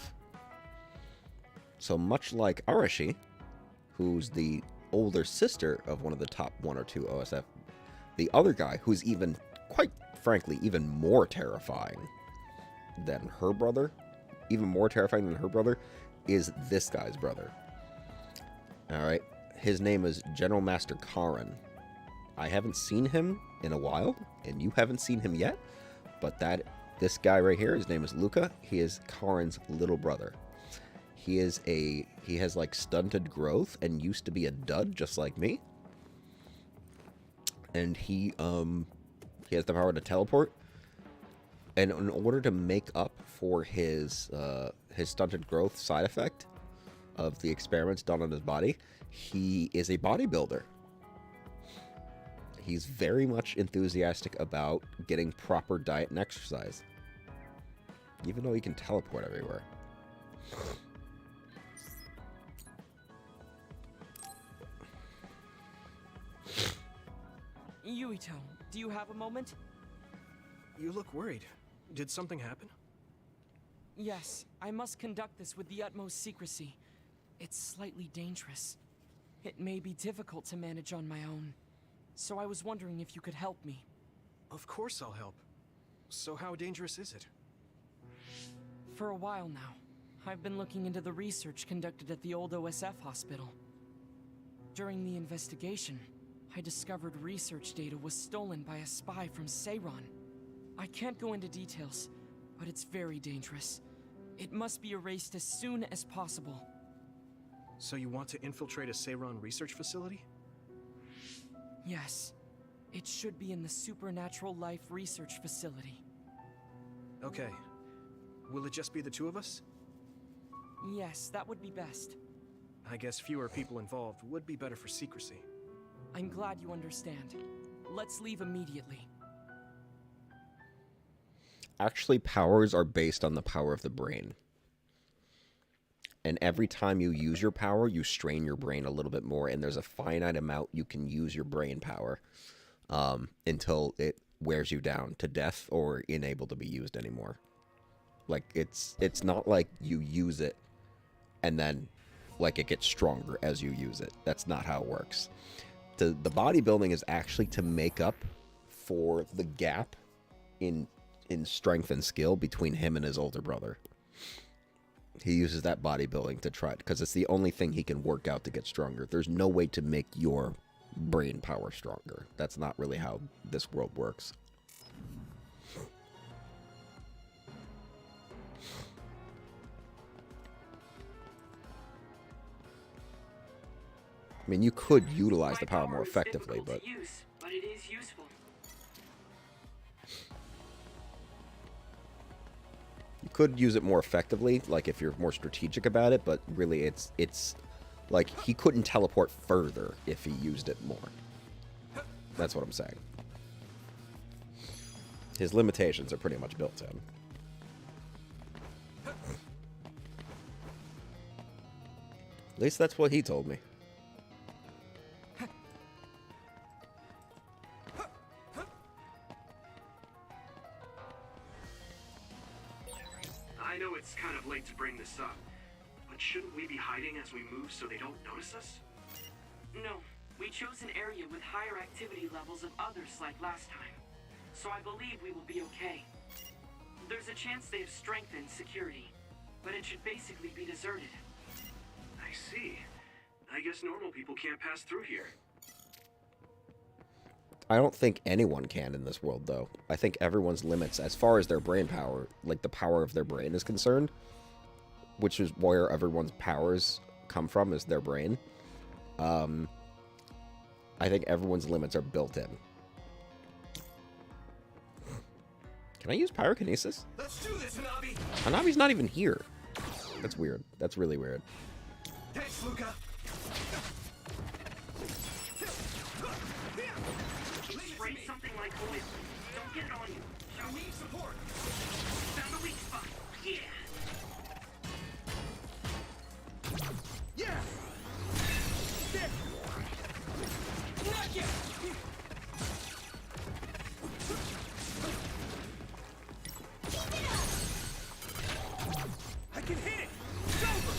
So much like Arashi, who's the older sister of one of the top 1 or 2 OSF, the other guy, who's even, quite frankly, even more terrifying than her brother, is this guy's brother. Alright, his name is General Master Karin. I haven't seen him in a while, and you haven't seen him yet, but this guy right here, his name is Luca. He is Karin's little brother. He has like stunted growth and used to be a dud just like me. And he has the power to teleport. And in order to make up for his stunted growth side effect of the experiments done on his body, he is a bodybuilder. He's very much enthusiastic about getting proper diet and exercise. Even though he can teleport everywhere. Yuito, do you have a moment? You look worried. Did something happen? Yes, I must conduct this with the utmost secrecy. It's slightly dangerous. It may be difficult to manage on my own. So I was wondering if you could help me. Of course I'll help. So how dangerous is it? For a while now, I've been looking into the research conducted at the old OSF hospital. During the investigation, I discovered research data was stolen by a spy from Seiron. I can't go into details, but it's very dangerous. It must be erased as soon as possible. So you want to infiltrate a Seiron research facility? Yes. It should be in the Supernatural Life Research Facility. Okay. Will it just be the 2 of us? Yes, that would be best. I guess fewer people involved would be better for secrecy. I'm glad you understand. Let's leave immediately. Actually, powers are based on the power of the brain. And every time you use your power, you strain your brain a little bit more, and there's a finite amount you can use your brain power until it wears you down to death or unable to be used anymore. Like, it's not like you use it and then, like, it gets stronger as you use it. That's not how it works. The bodybuilding is actually to make up for the gap in strength and skill between him and his older brother. He uses that bodybuilding to try, because it's the only thing he can work out to get stronger. There's no way to make your brain power stronger. That's not really how this world works. I mean, you could utilize My the power more is effectively, difficult but to use, but it is useful. you could use it more effectively, like if you're more strategic about it, but really it's like he couldn't teleport further if he used it more. That's what I'm saying. His limitations are pretty much built in. At least that's what he told me. I know it's kind of late to bring this up, but shouldn't we be hiding as we move so they don't notice us? No, we chose an area with higher activity levels of others like last time, so I believe we will be okay. There's a chance they have strengthened security, but it should basically be deserted. I see. I guess normal people can't pass through here. I don't think anyone can in this world, though. I think everyone's limits, as far as their brain power, like the power of their brain is concerned, which is where everyone's powers come from, is their brain. I think everyone's limits are built in. Can I use pyrokinesis? Let's do this, Hanabi! Hanabi's not even here. That's weird. That's really weird. Thanks, Luca! Spray something like oil. Don't get it on you. Shall we? Support! Found a weak spot. Yeah. Yeah! Not yet. I can hit it! It's over!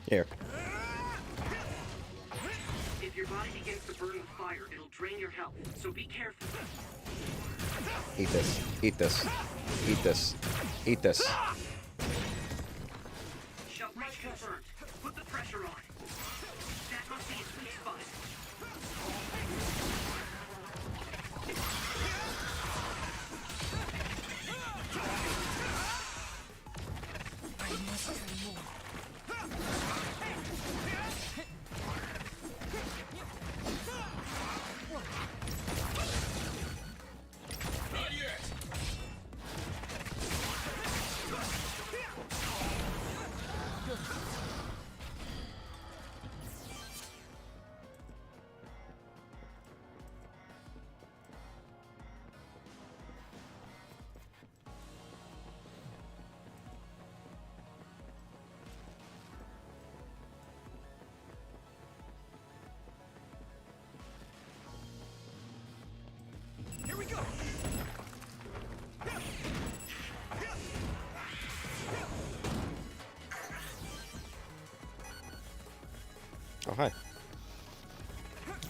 Here. If your body begins to burn with fire, it'll drain your health, so be careful. Eat this. Eat this. Eat this. Eat this. Shell breach confirmed. Put the pressure on. That must be its weak spot. I must try more. Not yet! Here we go! Oh, hi.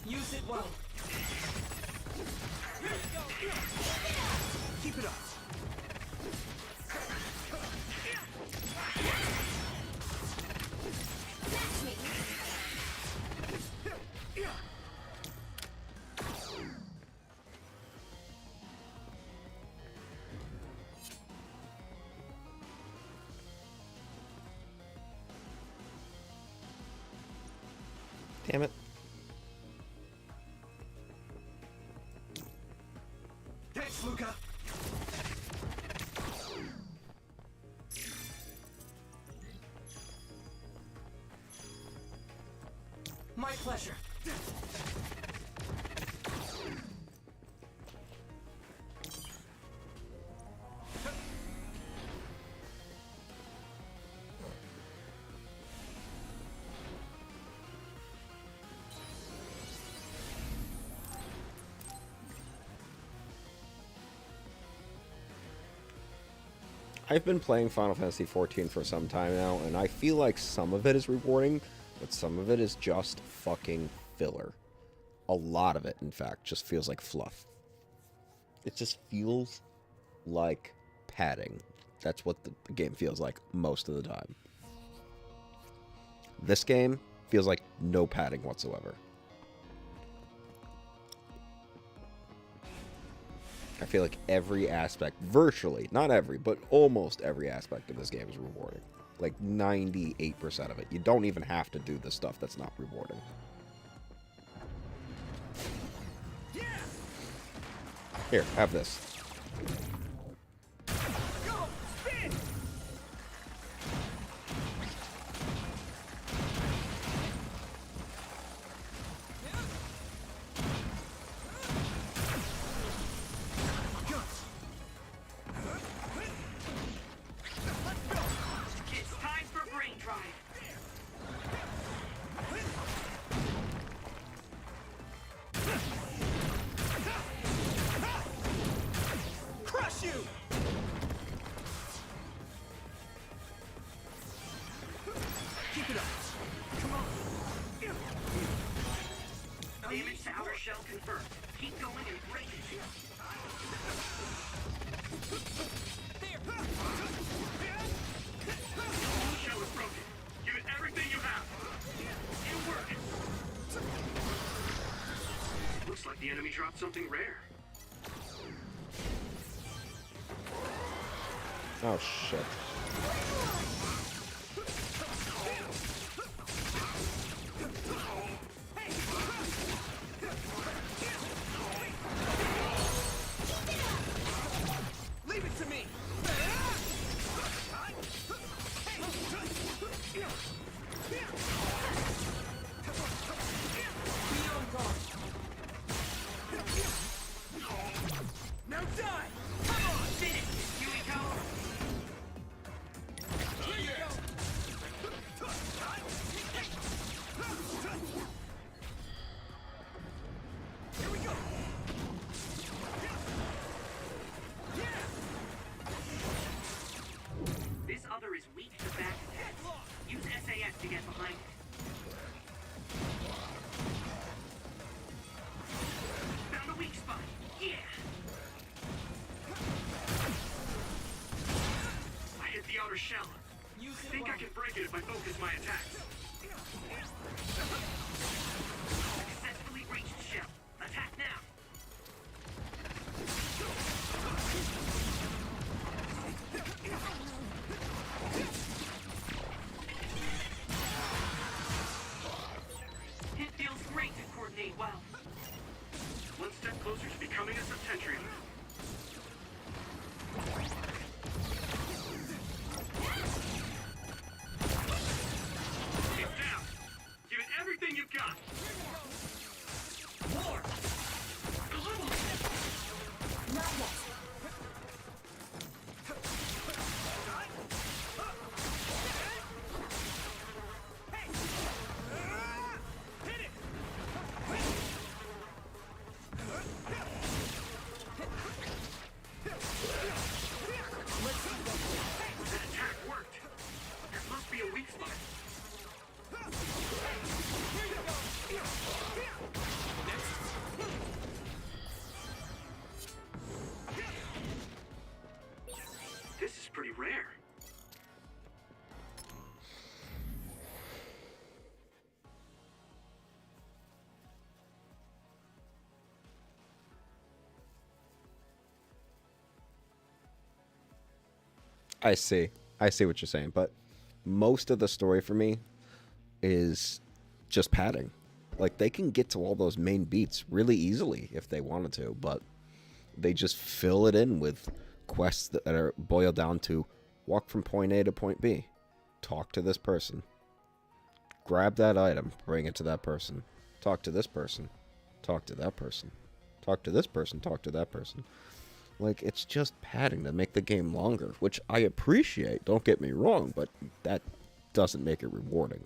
Use it well. Keep it up! Damn it. Thanks, Luca! My pleasure. I've been playing Final Fantasy XIV for some time now, and I feel like some of it is rewarding, but some of it is just fucking filler. A lot of it, in fact, just feels like fluff. It just feels like padding. That's what the game feels like most of the time. This game feels like no padding whatsoever. I feel like every aspect, virtually, not every, but almost every aspect of this game is rewarding. Like 98% of it. You don't even have to do the stuff that's not rewarding. Here, have this. It's time for brain drive. Crush you! Keep it up. Come on. Damage to outer shell confirmed. Keep going and break it. Shell is broken. Give it everything you have. It'll work. Looks like the enemy dropped something rare. Oh, shit. Leave it to me! Now die! Come on, finish it, Yumiko! Here we go! This other is weak to back attacks. Use SAS to get behind it. Found a weak spot. Yeah. I hit the outer shell. Think I can break it if I focus my attacks. Successfully reached shell. Attack now. It feels great to coordinate well. One step closer to becoming a Septentrion. It's down. Give it everything you've got. More. Not yet. That attack worked. There must be a weak spot. This is pretty rare. I see. I see what you're saying, but most of the story for me is just padding. Like, they can get to all those main beats really easily if they wanted to, but they just fill it in with quests that are boiled down to walk from point A to point B, talk to this person, grab that item, bring it to that person, talk to this person, talk to that person, talk to this person, talk to that person. Like, it's just padding to make the game longer, which I appreciate, don't get me wrong, but that doesn't make it rewarding.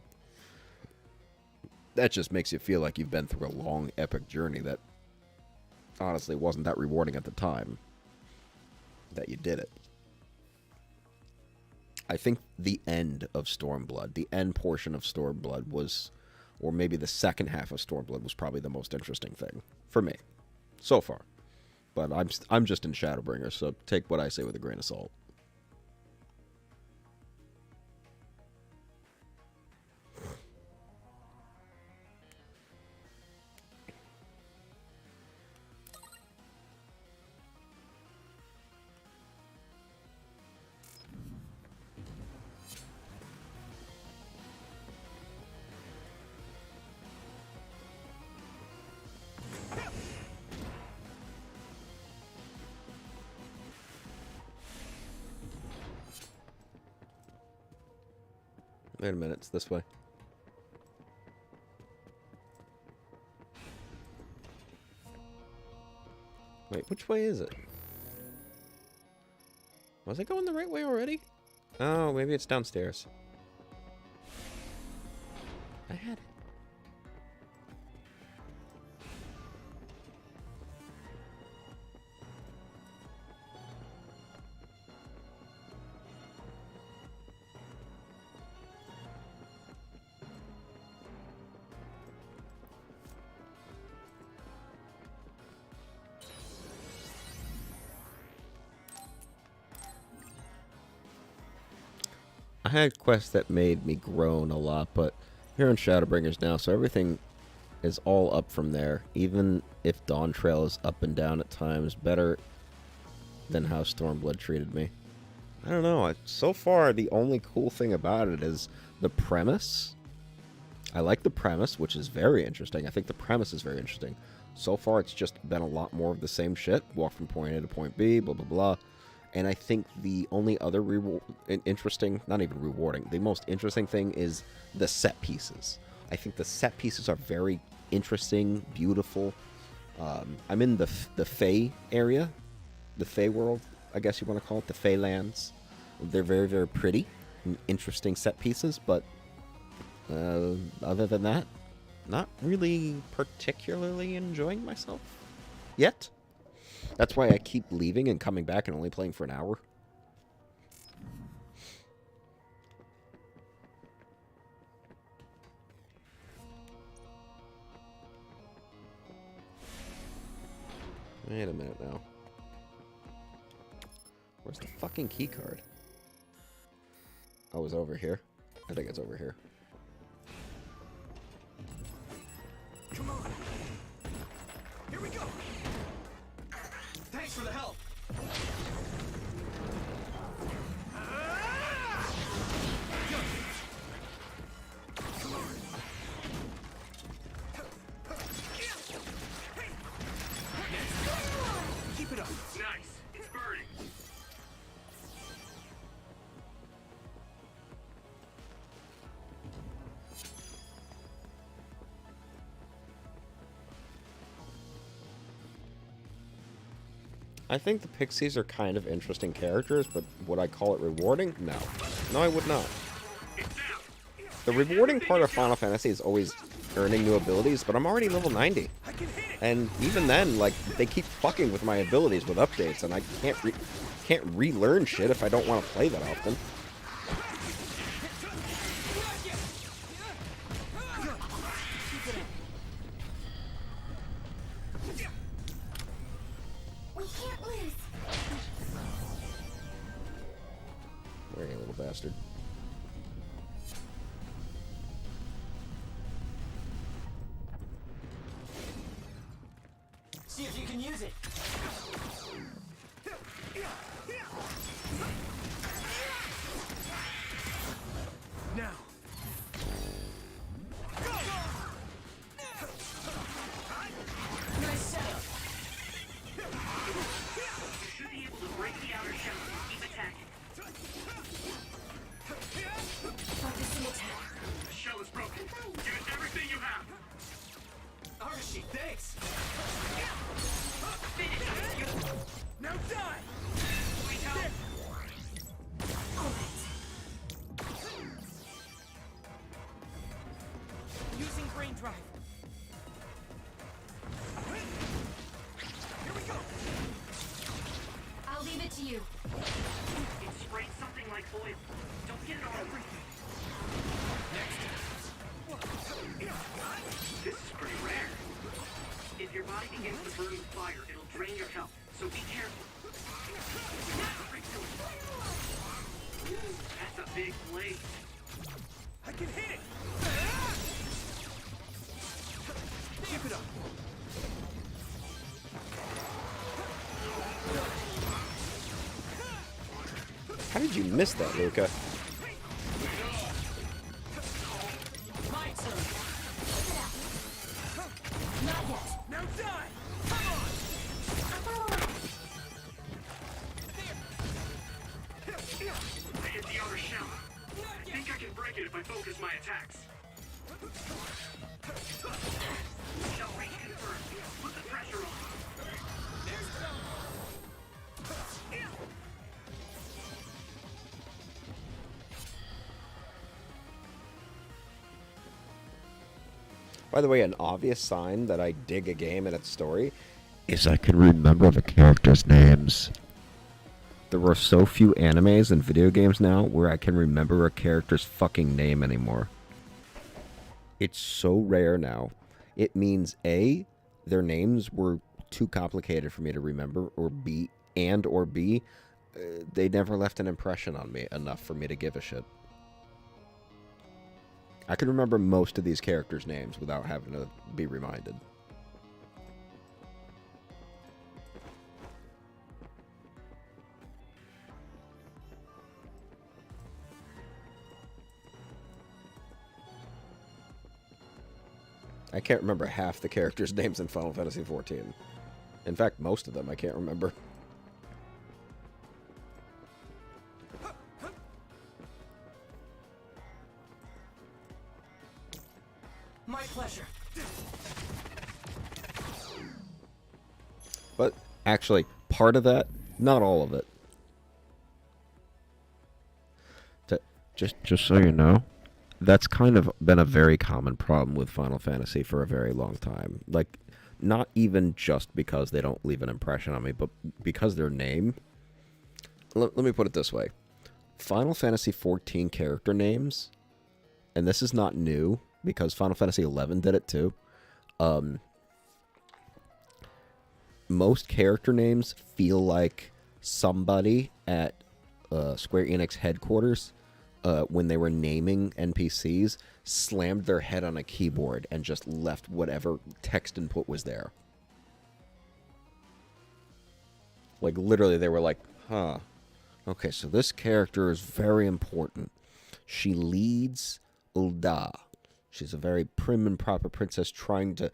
That just makes you feel like you've been through a long, epic journey that honestly wasn't that rewarding at the time that you did it. I think the end of Stormblood, the end portion of Stormblood was, or maybe the second half of Stormblood was probably the most interesting thing for me so far. But I'm just in Shadowbringers, so take what I say with a grain of salt. Wait a minute, it's this way. Wait, which way is it? Was I going the right way already? Oh, maybe it's downstairs. I had it. I had quests that made me groan a lot, but here in Shadowbringers now, so everything is all up from there. Even if Dawn Trail is up and down at times, better than how Stormblood treated me. I don't know. So far, the only cool thing about it is the premise. I like the premise, which is very interesting. I think the premise is very interesting. So far, it's just been a lot more of the same shit. Walk from point A to point B, blah, blah, blah. And I think the only other interesting, not even rewarding, the most interesting thing is the set pieces. I think the set pieces are very interesting, beautiful. I'm in the Fae area, the Fae world, I guess you want to call it, the Fae lands. They're very, very pretty and interesting set pieces, but other than that, not really particularly enjoying myself yet. That's why I keep leaving and coming back and only playing for an hour. Wait a minute now. Where's the fucking key card? Oh, it's over here. I think it's over here. Come on. Here we go. Thanks for the help. Keep it up. Nice. It's burning. I think the Pixies are kind of interesting characters, but would I call it rewarding? No. No, I would not. The rewarding part of Final Fantasy is always earning new abilities, but I'm already level 90. And even then, like, they keep fucking with my abilities with updates, and I can't relearn shit if I don't want to play that often. Where are you, little bastard? See if you can use it. Now. Nice setup. You should be able to break the outer shell and keep attacking. Focusing attack. The shell is broken. Give it everything you have. Arashi, thanks. Finish it. Now die. Wait, help. Using brain drive. Here we go. I'll leave it to you. It sprayed something like oil. Get it on. This is pretty rare. If your body begins to burn with fire, it'll drain your health, so be careful. That's a big blade. I can hit it! Keep it up. How did you miss that, Luca? Now die! Come on! I hit the outer shell. I think I can break it if I focus my attacks. Shell range confirmed. Put the pressure on. By the way, an obvious sign that I dig a game and its story is I can remember the characters' names. There are so few animes and video games now where I can remember a character's fucking name anymore. It's so rare now. It means A, their names were too complicated for me to remember, or B, they never left an impression on me enough for me to give a shit. I can remember most of these characters' names without having to be reminded. I can't remember half the characters' names in Final Fantasy XIV. In fact, most of them I can't remember. My pleasure. But actually, part of that, not all of it. Just so you know, that's kind of been a very common problem with Final Fantasy for a very long time. Like, not even just because they don't leave an impression on me, but because their name... Let me put it this way. Final Fantasy XIV character names, and this is not new, because Final Fantasy XI did it too. Most character names feel like somebody at Square Enix headquarters, when they were naming NPCs, slammed their head on a keyboard and just left whatever text input was there. Like, literally, they were like, huh. Okay, so this character is very important. She leads Ul'dah. She's a very prim and proper princess trying to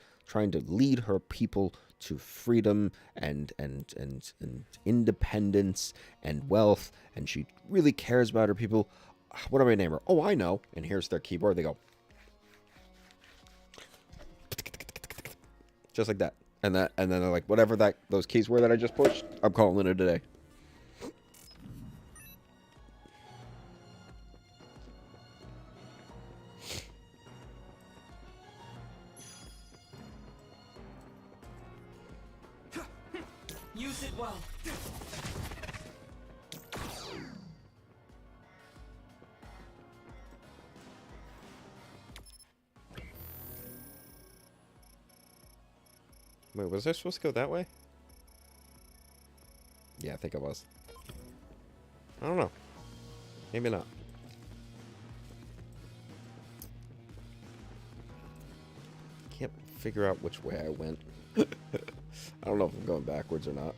lead her people to freedom and independence and wealth, and she really cares about her people. What do I name her? Oh, I know. And here's their keyboard. They go just like that. And then they're like, whatever those keys were that I just pushed, I'm calling it a day. Use it well. Wait, was I supposed to go that way? Yeah, I think I was. I don't know. Maybe not. Can't figure out which way I went. I don't know if I'm going backwards or not.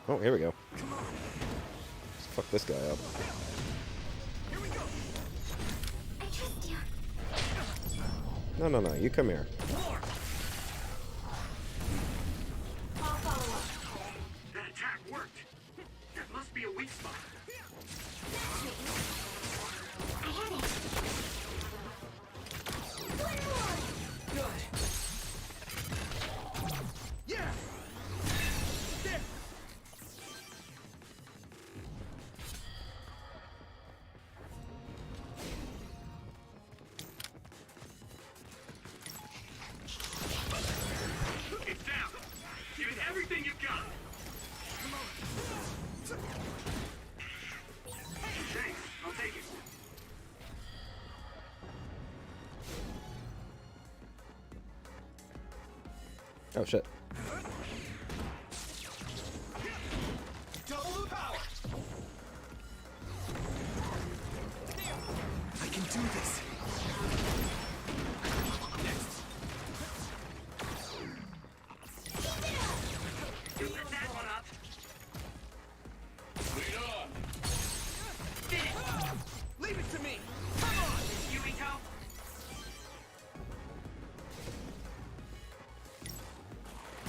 Oh, here we go. Let's fuck this guy up. I trust you. No, you come here. That attack worked. That must be a weak spot. I had it. Good. Yeah! There! Oh shit. Double the power. I can do this. You lit that one up. Leave it to me. Come on. Yuito.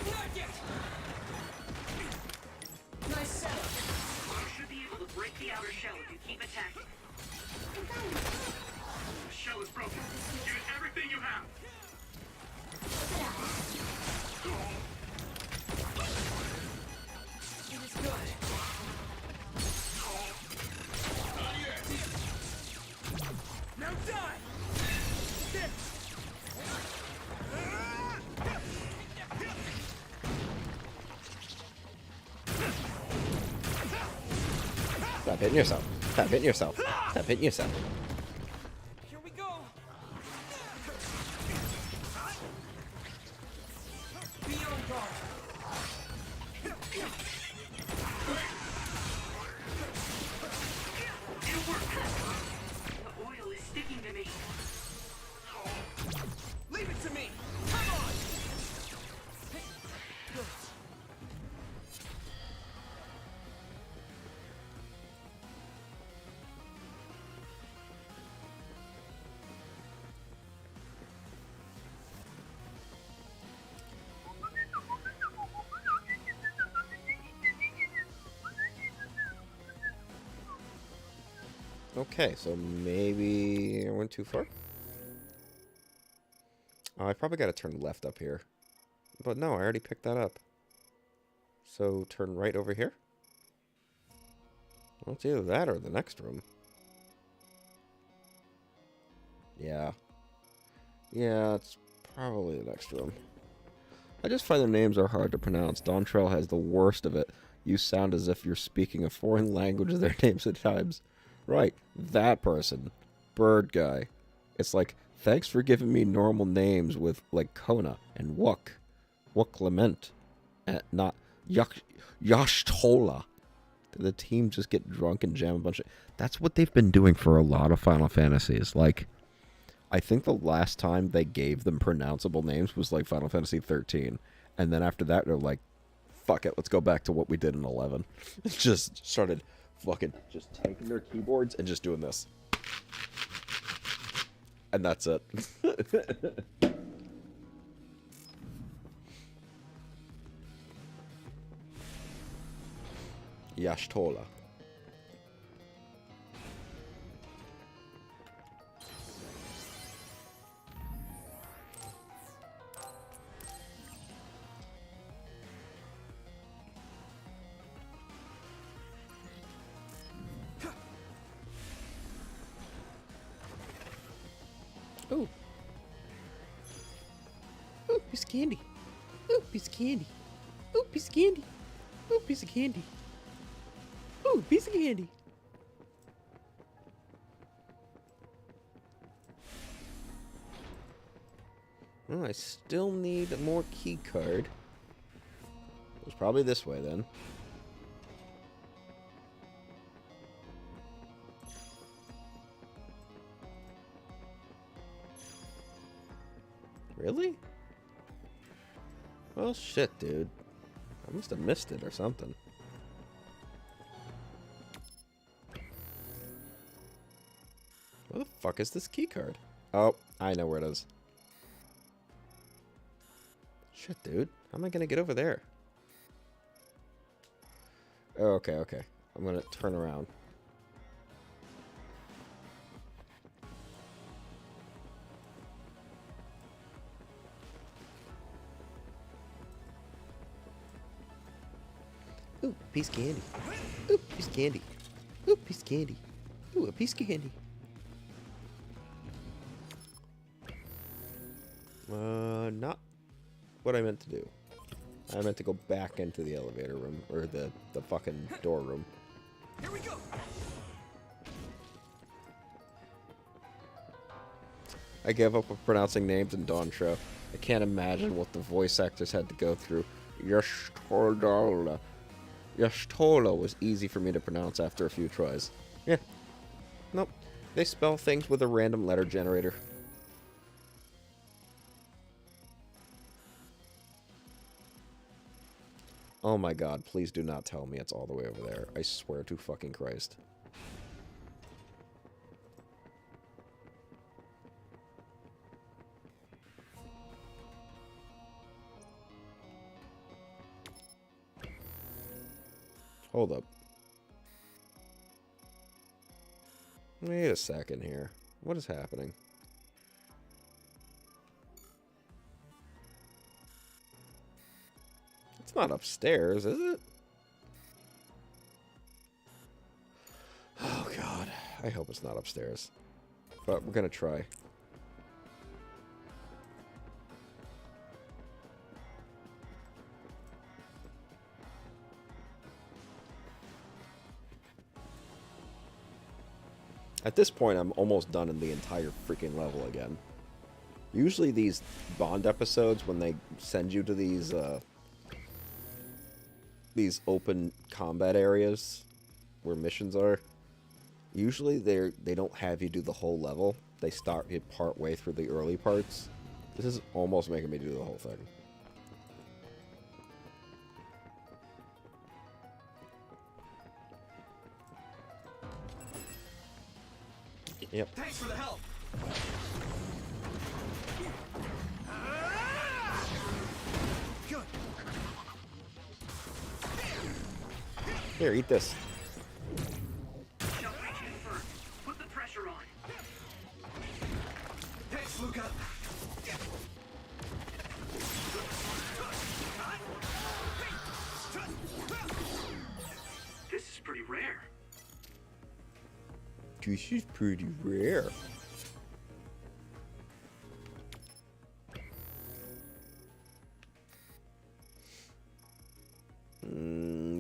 Not yet. Nice setup. You should be able to break the outer shell if you keep attacking. The shell is broken. Use everything you have. It is good. Now die. Stop hitting yourself. Stop hitting yourself. Stop hitting yourself. Here we go. Be on guard. It worked. The oil is sticking to me. Leave it to me. Come on. Okay, so maybe I went too far. Oh, I probably got to turn left up here. But no, I already picked that up. So turn right over here? Well, it's either that or the next room. Yeah. Yeah, it's probably the next room. I just find the names are hard to pronounce. Dontrell has the worst of it. You sound as if you're speaking a foreign language of their names at times. Right, that person. Bird guy. It's like, thanks for giving me normal names with, like, Kona and Wuk. Wuk Lament. Not Yashtola. The team just get drunk and jam a bunch of... That's what they've been doing for a lot of Final Fantasies. Like, I think the last time they gave them pronounceable names was, like, Final Fantasy 13. And then after that, they're like, fuck it, let's go back to what we did in 11. Just started... fucking just taking their keyboards and just doing this. And that's it. Yashtola. Ooh. Ooh, piece of candy. Ooh, piece of candy. Ooh, piece of candy. Ooh, piece of candy. Ooh, piece of candy. Well, I still need more key card. It was probably this way then. Really? Well, shit, dude. I must have missed it or something. Where the fuck is this key card? Oh, I know where it is. Shit, dude. How am I gonna get over there? Oh, okay, okay. I'm gonna turn around. Ooh, piece of candy. Ooh, piece of candy. Ooh, piece of candy. Ooh, a piece of candy. Not what I meant to do. I meant to go back into the elevator room, or the fucking door room. Here we go. I gave up with pronouncing names in Dawn Show. I can't imagine what the voice actors had to go through. Yashtola. Yashtola was easy for me to pronounce after a few tries. Yeah. Nope. They spell things with a random letter generator. Oh my god, please do not tell me it's all the way over there. I swear to fucking Christ. Hold up. Wait a second here. What is happening? It's not upstairs, is it? Oh god. I hope it's not upstairs. But we're gonna try. At this point, I'm almost done in the entire freaking level again. Usually these Bond episodes, when they send you to these open combat areas where missions are, usually they don't have you do the whole level. They start you part way through the early parts. This is almost making me do the whole thing. Yep. Thanks for the help. Good. Here, eat this. Shall breach confirmed. Put the pressure on. Thanks, Luca. This is pretty rare. This is pretty rare.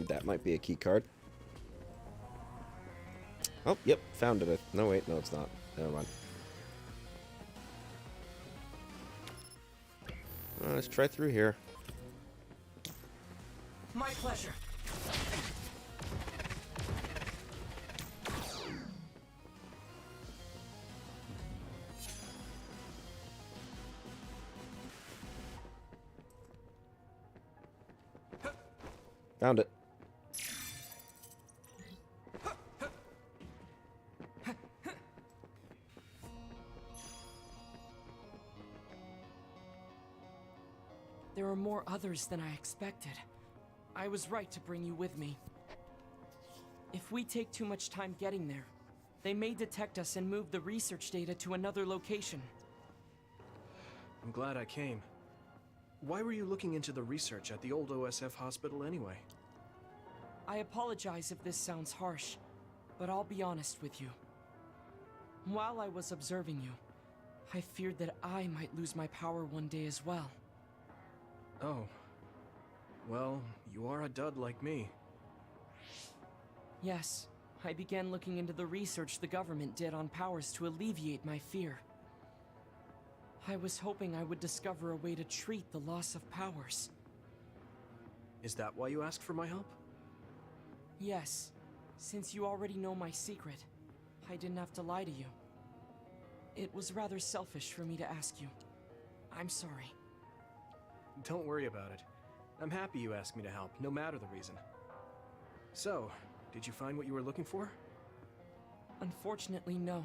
That might be a key card. Oh, yep, found it. No, wait, no, it's not. Never mind. Let's try through here. My pleasure. Found it. There are more others than I expected. I was right to bring you with me. If we take too much time getting there, they may detect us and move the research data to another location. I'm glad I came. Why were you looking into the research at the old OSF hospital anyway? I apologize if this sounds harsh, but I'll be honest with you. While I was observing you, I feared that I might lose my power one day as well. Oh. Well, you are a dud like me. Yes, I began looking into the research the government did on powers to alleviate my fear. I was hoping I would discover a way to treat the loss of powers. Is that why you asked for my help? Yes, since you already know my secret, I didn't have to lie to you. It was rather selfish for me to ask you. I'm sorry. Don't worry about it. I'm happy you asked me to help, no matter the reason. So, did you find what you were looking for? Unfortunately, no.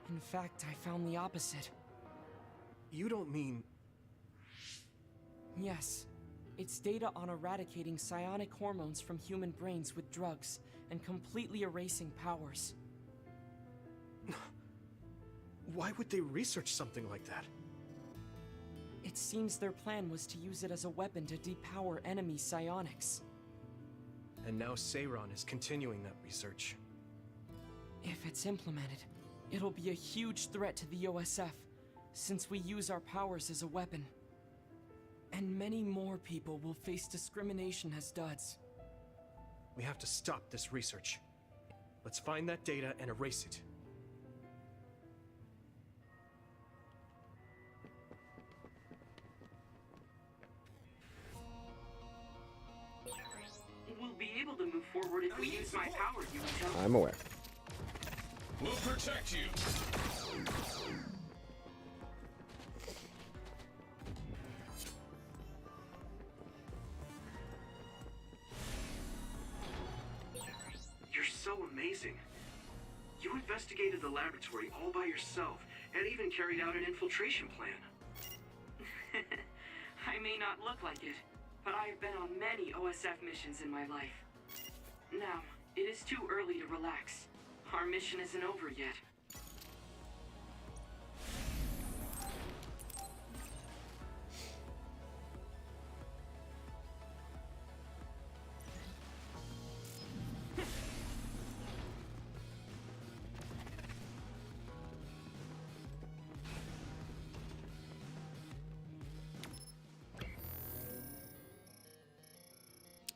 In fact, I found the opposite. You don't mean... Yes. It's data on eradicating psionic hormones from human brains with drugs and completely erasing powers. Why would they research something like that? It seems their plan was to use it as a weapon to depower enemy psionics. And now Seiron is continuing that research. If it's implemented, it'll be a huge threat to the OSF, since we use our powers as a weapon. And many more people will face discrimination as duds. We have to stop this research. Let's find that data and erase it. hurt if we use my power, Yumito. I'm aware. We'll protect you. You're so amazing. You investigated the laboratory all by yourself, and even carried out an infiltration plan. I may not look like it, but I have been on many OSF missions in my life. Now, it is too early to relax. Our mission isn't over yet.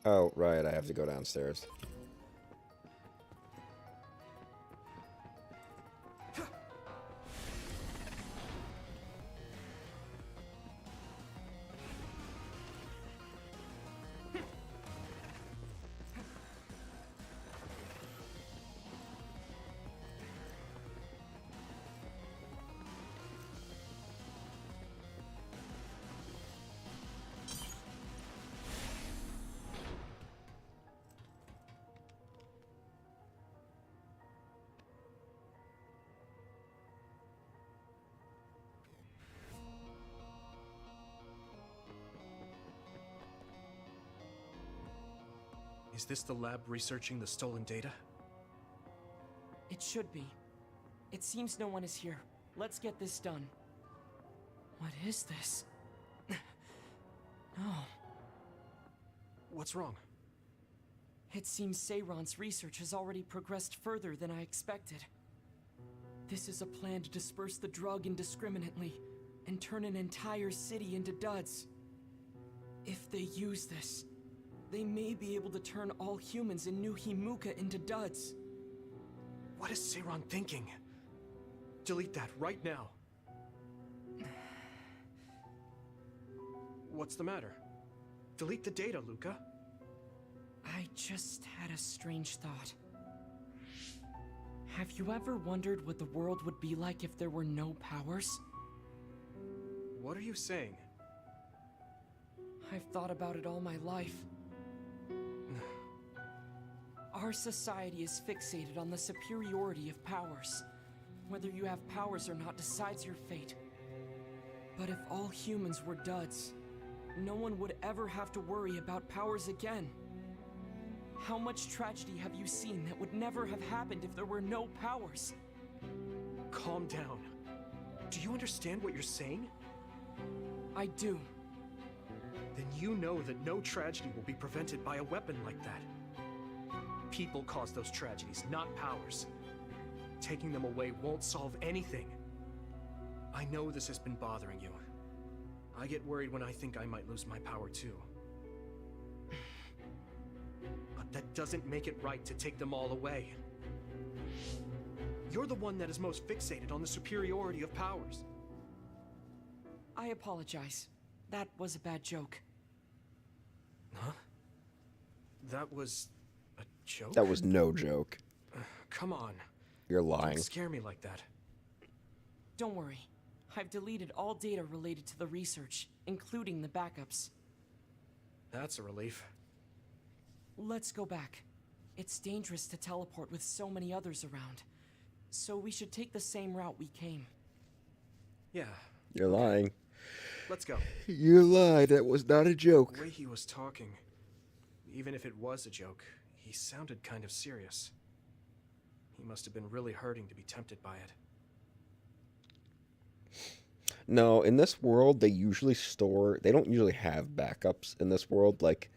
Oh, right, I have to go downstairs. Is this the lab researching the stolen data? It should be. It seems no one is here. Let's get this done. What is this? No. What's wrong? It seems Seiron's research has already progressed further than I expected. This is a plan to disperse the drug indiscriminately and turn an entire city into duds. If they use this, they may be able to turn all humans in New Himuka into duds. What is Seiron thinking? Delete that right now. What's the matter? Delete the data, Luca. I just had a strange thought. Have you ever wondered what the world would be like if there were no powers? What are you saying? I've thought about it all my life. Our society is fixated on the superiority of powers. Whether you have powers or not decides your fate. But if all humans were duds, no one would ever have to worry about powers again. How much tragedy have you seen that would never have happened if there were no powers? Calm down. Do you understand what you're saying? I do. Then you know that no tragedy will be prevented by a weapon like that. People cause those tragedies, not powers. Taking them away won't solve anything. I know this has been bothering you. I get worried when I think I might lose my power too. But that doesn't make it right to take them all away. You're the one that is most fixated on the superiority of powers. I apologize. That was a bad joke. Huh? That was a joke? That was no joke. Come on. You're lying. Don't scare me like that. Don't worry. I've deleted all data related to the research, including the backups. That's a relief. Let's go back. It's dangerous to teleport with so many others around. So we should take the same route we came. Yeah. You're lying. Let's go. You lied. That was not a joke. The way he was talking, even if it was a joke, he sounded kind of serious. He must have been really hurting to be tempted by it. No, in this world, they don't usually have backups in this world. Like,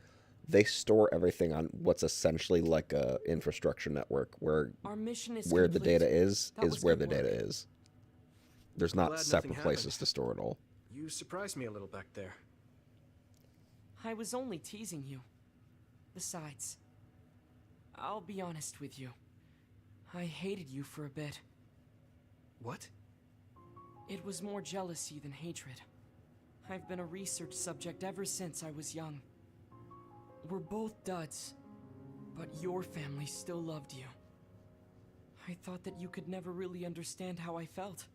they store everything on what's essentially like a infrastructure network where Our mission is where the complete. data is That was where good the data work. is. There's I'm not glad nothing separate happened. places to store it all. You surprised me a little back there. I was only teasing you. Besides, I'll be honest with you. I hated you for a bit. What? It was more jealousy than hatred. I've been a research subject ever since I was young. We're both duds. But your family still loved you. I thought that you could never really understand how I felt.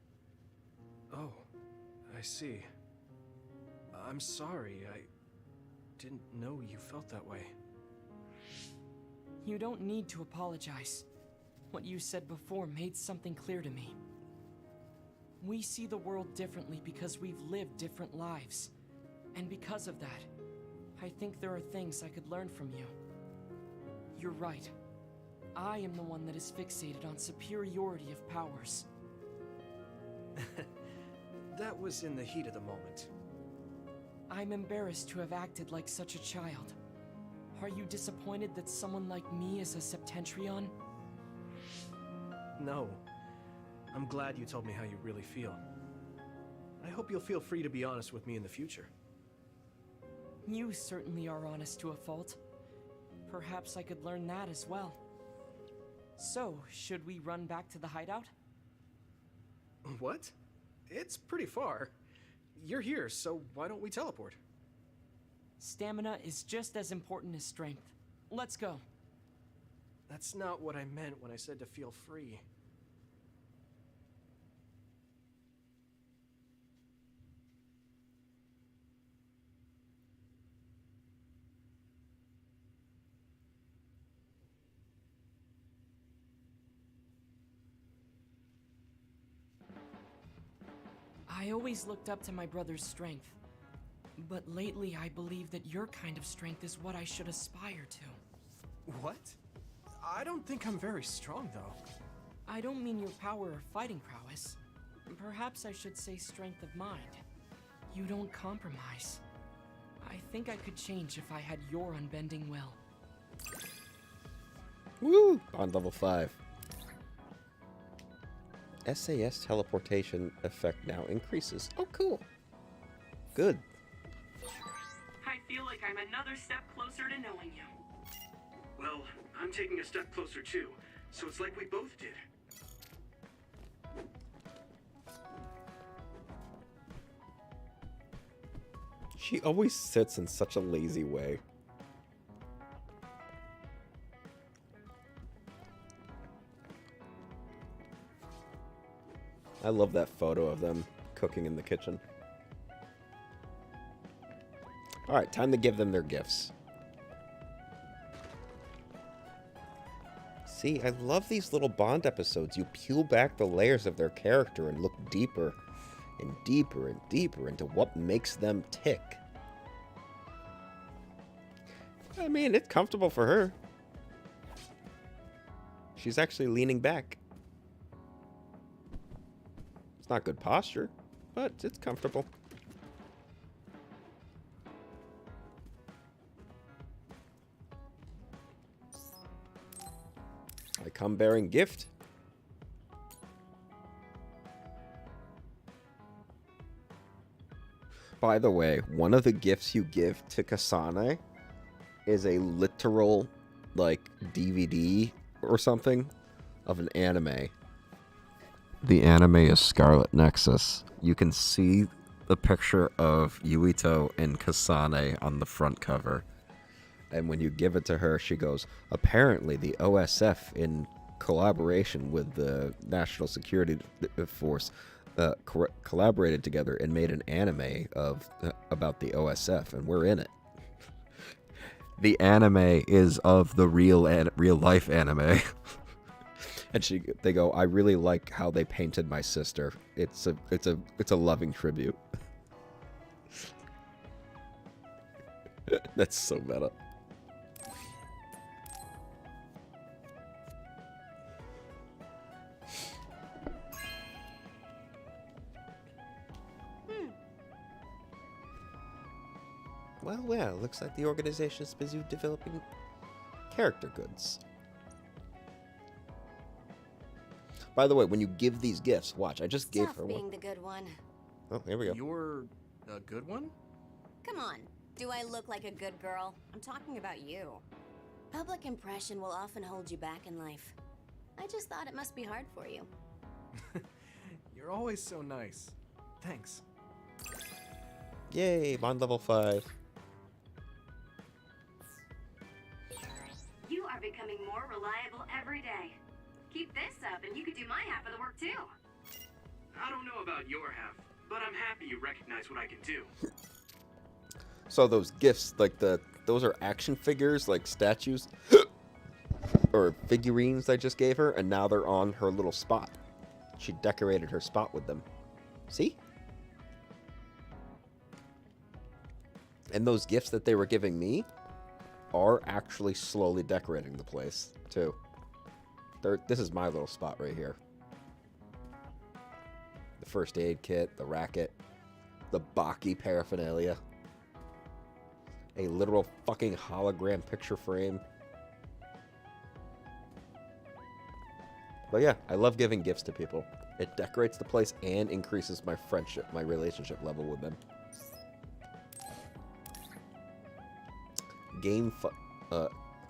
Oh, I see. I'm sorry, I didn't know you felt that way. You don't need to apologize. What you said before made something clear to me. We see the world differently because we've lived different lives. And because of that, I think there are things I could learn from you. You're right. I am the one that is fixated on superiority of powers. That was in the heat of the moment. I'm embarrassed to have acted like such a child. Are you disappointed that someone like me is a Septentrion? No. I'm glad you told me how you really feel. I hope you'll feel free to be honest with me in the future. You certainly are honest to a fault. Perhaps I could learn that as well. So, should we run back to the hideout? What? It's pretty far. You're here, so why don't we teleport? Stamina is just as important as strength. Let's go. That's not what I meant when I said to feel free. I always looked up to my brother's strength. But lately, I believe that your kind of strength is what I should aspire to. What? I don't think I'm very strong, though. I don't mean your power or fighting prowess. Perhaps I should say strength of mind. You don't compromise. I think I could change if I had your unbending will. Woo! Bond level 5. SAS teleportation effect now increases. Oh, cool. Good. I feel like I'm another step closer to knowing you. Well, I'm taking a step closer too, so it's like we both did. She always sits in such a lazy way. I love that photo of them cooking in the kitchen. Alright, time to give them their gifts. See, I love these little Bond episodes. You peel back the layers of their character and look deeper and deeper and deeper into what makes them tick. I mean, it's comfortable for her. She's actually leaning back. It's not good posture, but it's comfortable. I come bearing gift. By the way, one of the gifts you give to Kasane is a literal, like, DVD or something of an anime. The anime is Scarlet Nexus. You can see the picture of Yuito and Kasane on the front cover. And when you give it to her, she goes, apparently the OSF, in collaboration with the National Security Force, collaborated together and made an anime of about the OSF, and we're in it. The anime is of the real life anime. And they go, I really like how they painted my sister. It's a loving tribute. That's so meta. Well, looks like the organization is busy developing character goods. By the way, when you give these gifts, watch, I just gave her being one. the good one. Oh, here we go. You're a good one? Come on. Do I look like a good girl? I'm talking about you. Public impression will often hold you back in life. I just thought it must be hard for you. You're always so nice. Thanks. Yay, Bond level 5. You are becoming every day. Keep this up and you could do my half of the work too. I don't know about your half, but I'm happy you recognize what I can do. So those gifts, like those are action figures, like statues or figurines I just gave her, and now they're on her little spot. She decorated her spot with them. See? And those gifts that they were giving me are actually slowly decorating the place, too. This is my little spot right here. The first aid kit, the racket, the Baki paraphernalia, a literal fucking hologram picture frame. But yeah, I love giving gifts to people. It decorates the place and increases my friendship, my relationship level with them.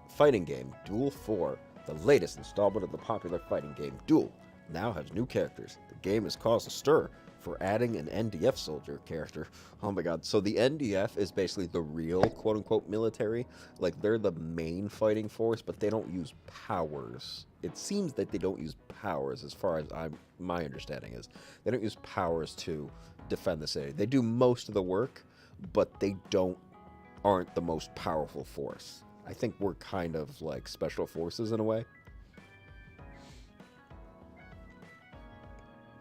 Fighting game, Duel 4, the latest installment of the popular fighting game Duel, now has new characters. The game has caused a stir for adding an NDF soldier character. Oh my god, so the NDF is basically the real quote-unquote military. Like, they're the main fighting force, but they don't use powers. It seems that they don't use powers, as far as my understanding is. They don't use powers to defend the city. They do most of the work, but they aren't the most powerful force. I think we're kind of like special forces in a way.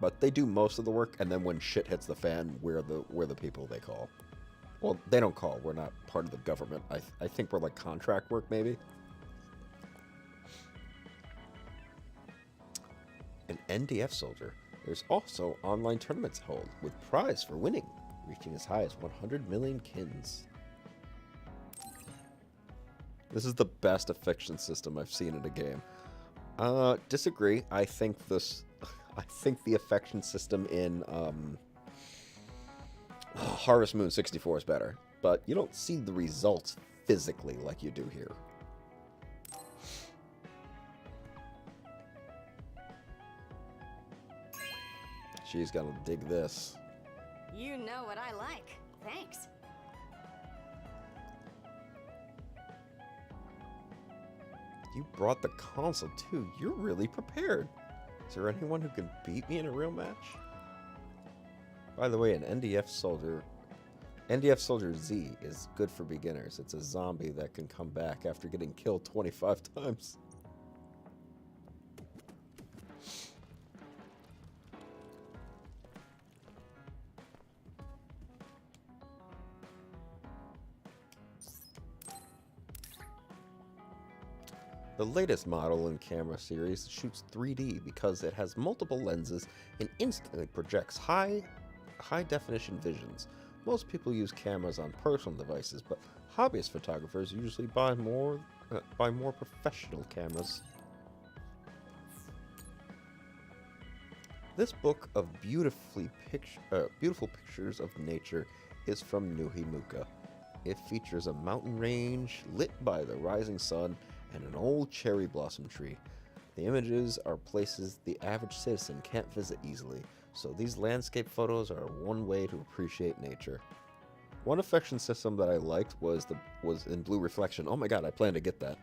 But they do most of the work, and then when shit hits the fan, we're the people they call. Well, they don't call. We're not part of the government. I think we're like contract work, maybe. An NDF soldier. There's also online tournaments held with prize for winning, reaching as high as 100 million kins. This is the best affection system I've seen in a game. Disagree. I think the affection system in Harvest Moon 64 is better, but you don't see the results physically like you do here. She's gonna dig this. You know what I like. Thanks. You brought the console too. You're really prepared. Is there anyone who can beat me in a real match? By the way, an NDF Soldier Z is good for beginners. It's a zombie that can come back after getting killed 25 times. The latest model in camera series shoots 3D because it has multiple lenses and instantly projects high definition visions. Most people use cameras on personal devices, but hobbyist photographers usually buy more professional cameras. This book of beautiful pictures of nature is from Nuhimuka. It features a mountain range lit by the rising sun and an old cherry blossom tree. The images are places the average citizen can't visit easily, so these landscape photos are one way to appreciate nature. One affection system that I liked was in Blue Reflection. Oh my god, I plan to get that.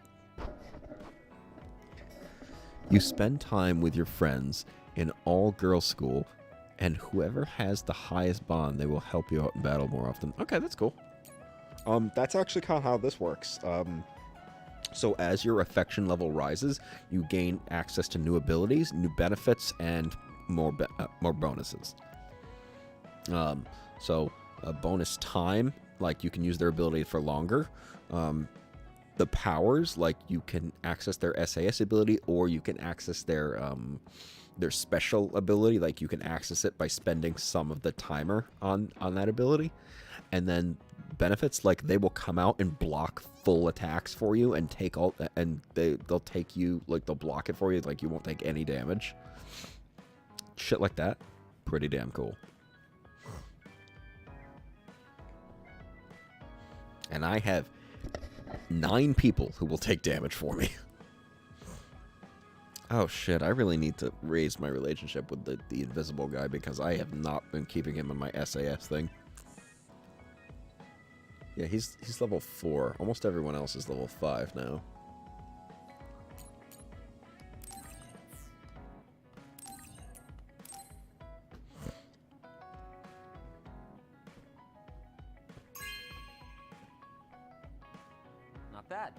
You spend time with your friends in all-girls school, and whoever has the highest bond, they will help you out in battle more often. Okay, that's cool. That's actually kind of how this works. So as your affection level rises, you gain access to new abilities, new benefits, and more bonuses. So bonus time, like you can use their ability for longer. The powers, like you can access their SAS ability, or you can access their special ability, like you can access it by spending some of the timer on that ability. And then benefits, like they will come out and block full attacks for you and take all, and they'll take you, like they'll block it for you, like you won't take any damage. Shit like that. Pretty damn cool. And I have 9 people who will take damage for me. Oh shit, I really need to raise my relationship with the invisible guy, because I have not been keeping him in my SAS thing. Yeah, he's level 4. Almost everyone else is level 5 now. that?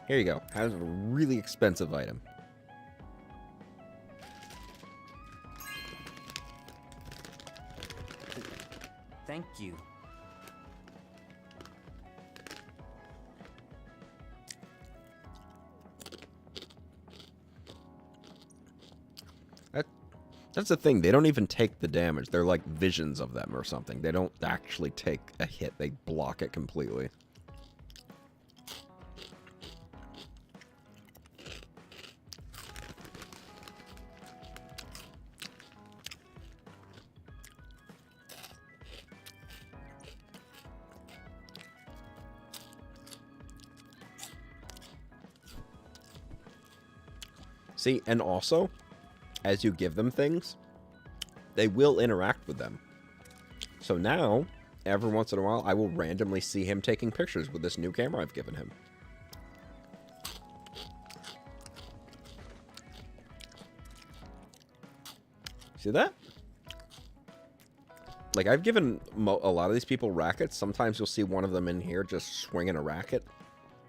Here you go. Has a really expensive item. Thank you. That's the thing. They don't even take the damage. They're like visions of them or something. They don't actually take a hit. They block it completely. See, and also, as you give them things, they will interact with them. So now, every once in a while, I will randomly see him taking pictures with this new camera I've given him. See that? Like, I've given a lot of these people rackets. Sometimes you'll see one of them in here just swinging a racket.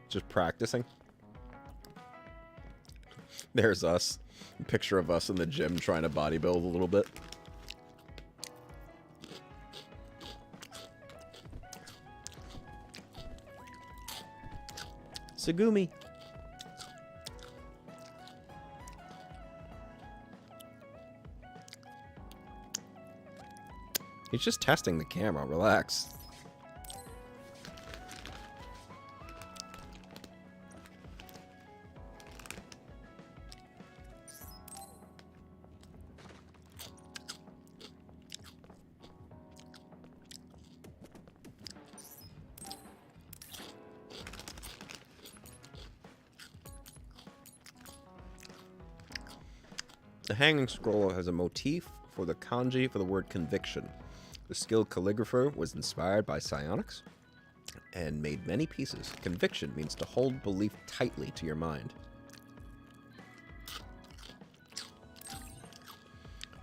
Just practicing. There's us. A picture of us in the gym trying to bodybuild a little bit. Sagumi. He's just testing the camera. Relax. The hanging scroll has a motif for the kanji for the word conviction. The skilled calligrapher was inspired by psionics and made many pieces. Conviction means to hold belief tightly to your mind.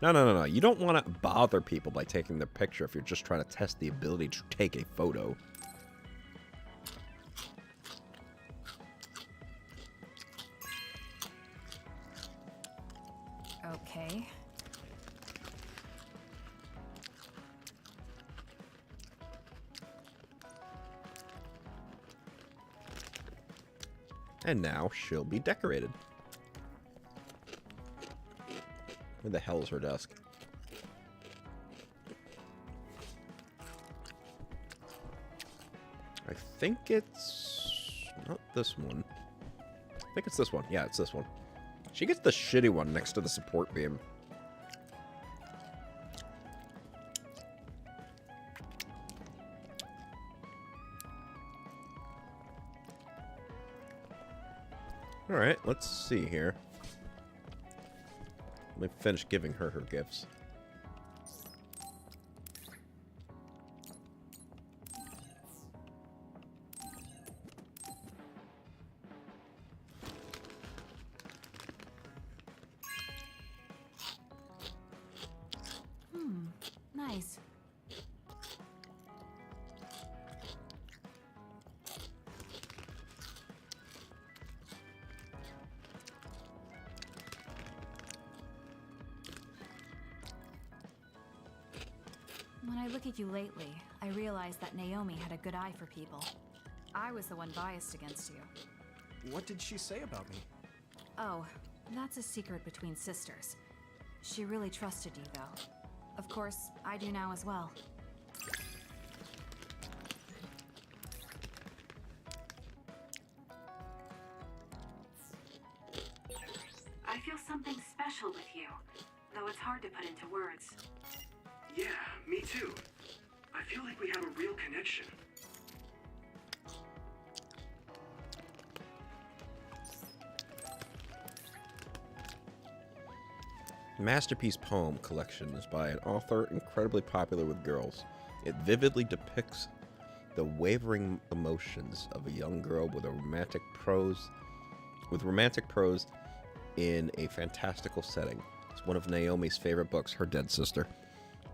No. You don't want to bother people by taking their picture if you're just trying to test the ability to take a photo. Okay. And now she'll be decorated. Where the hell is her desk? I think it's not this one. I think it's this one. Yeah, it's this one. She gets the shitty one next to the support beam. Alright, let's see here. Let me finish giving her her gifts. Nice. When I look at you lately, I realize that Naomi had a good eye for people. I was the one biased against you. What did she say about me? Oh, that's a secret between sisters. She really trusted you, though. Of course, I do now as well. I feel something special with you, though it's hard to put into words. Yeah, me too. I feel like we have a real connection. Masterpiece Poem Collection is by an author incredibly popular with girls. It vividly depicts the wavering emotions of a young girl with romantic prose in a fantastical setting. It's one of Naomi's favorite books, Her Dead Sister.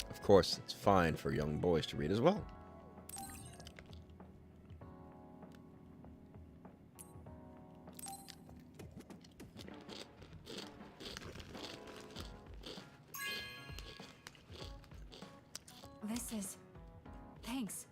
Of course, it's fine for young boys to read as well. This is... Thanks.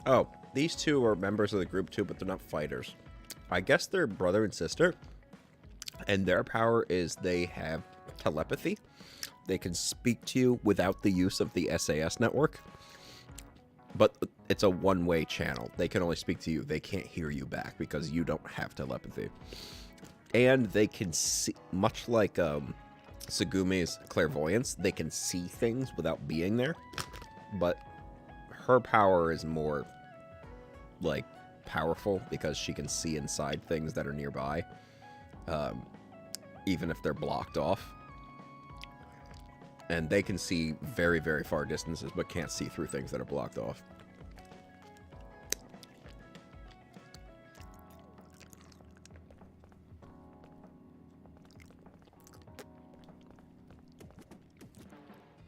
Oh, these two are members of the group too, but they're not fighters. I guess they're brother and sister, and their power is they have telepathy. They can speak to you without the use of the SAS network, but it's a one-way channel. They can only speak to you. They can't hear you back because you don't have telepathy. And they can see, much like Tsugumi's clairvoyance, they can see things without being there, but her power is more, like, powerful because she can see inside things that are nearby, even if they're blocked off. And they can see very, very far distances, but can't see through things that are blocked off.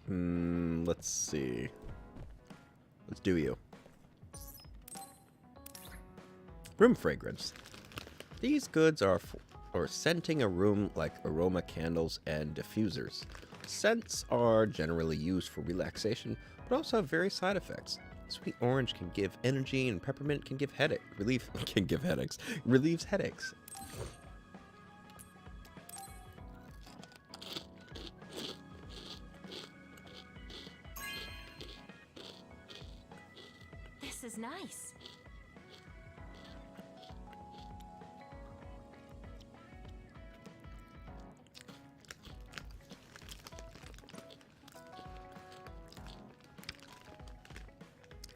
Let's see. Let's do you. Room fragrance. These goods are for scenting a room like aroma candles and diffusers. Scents are generally used for relaxation, but also have various side effects. Sweet orange can give energy, and peppermint can give relieves headaches. This is nice.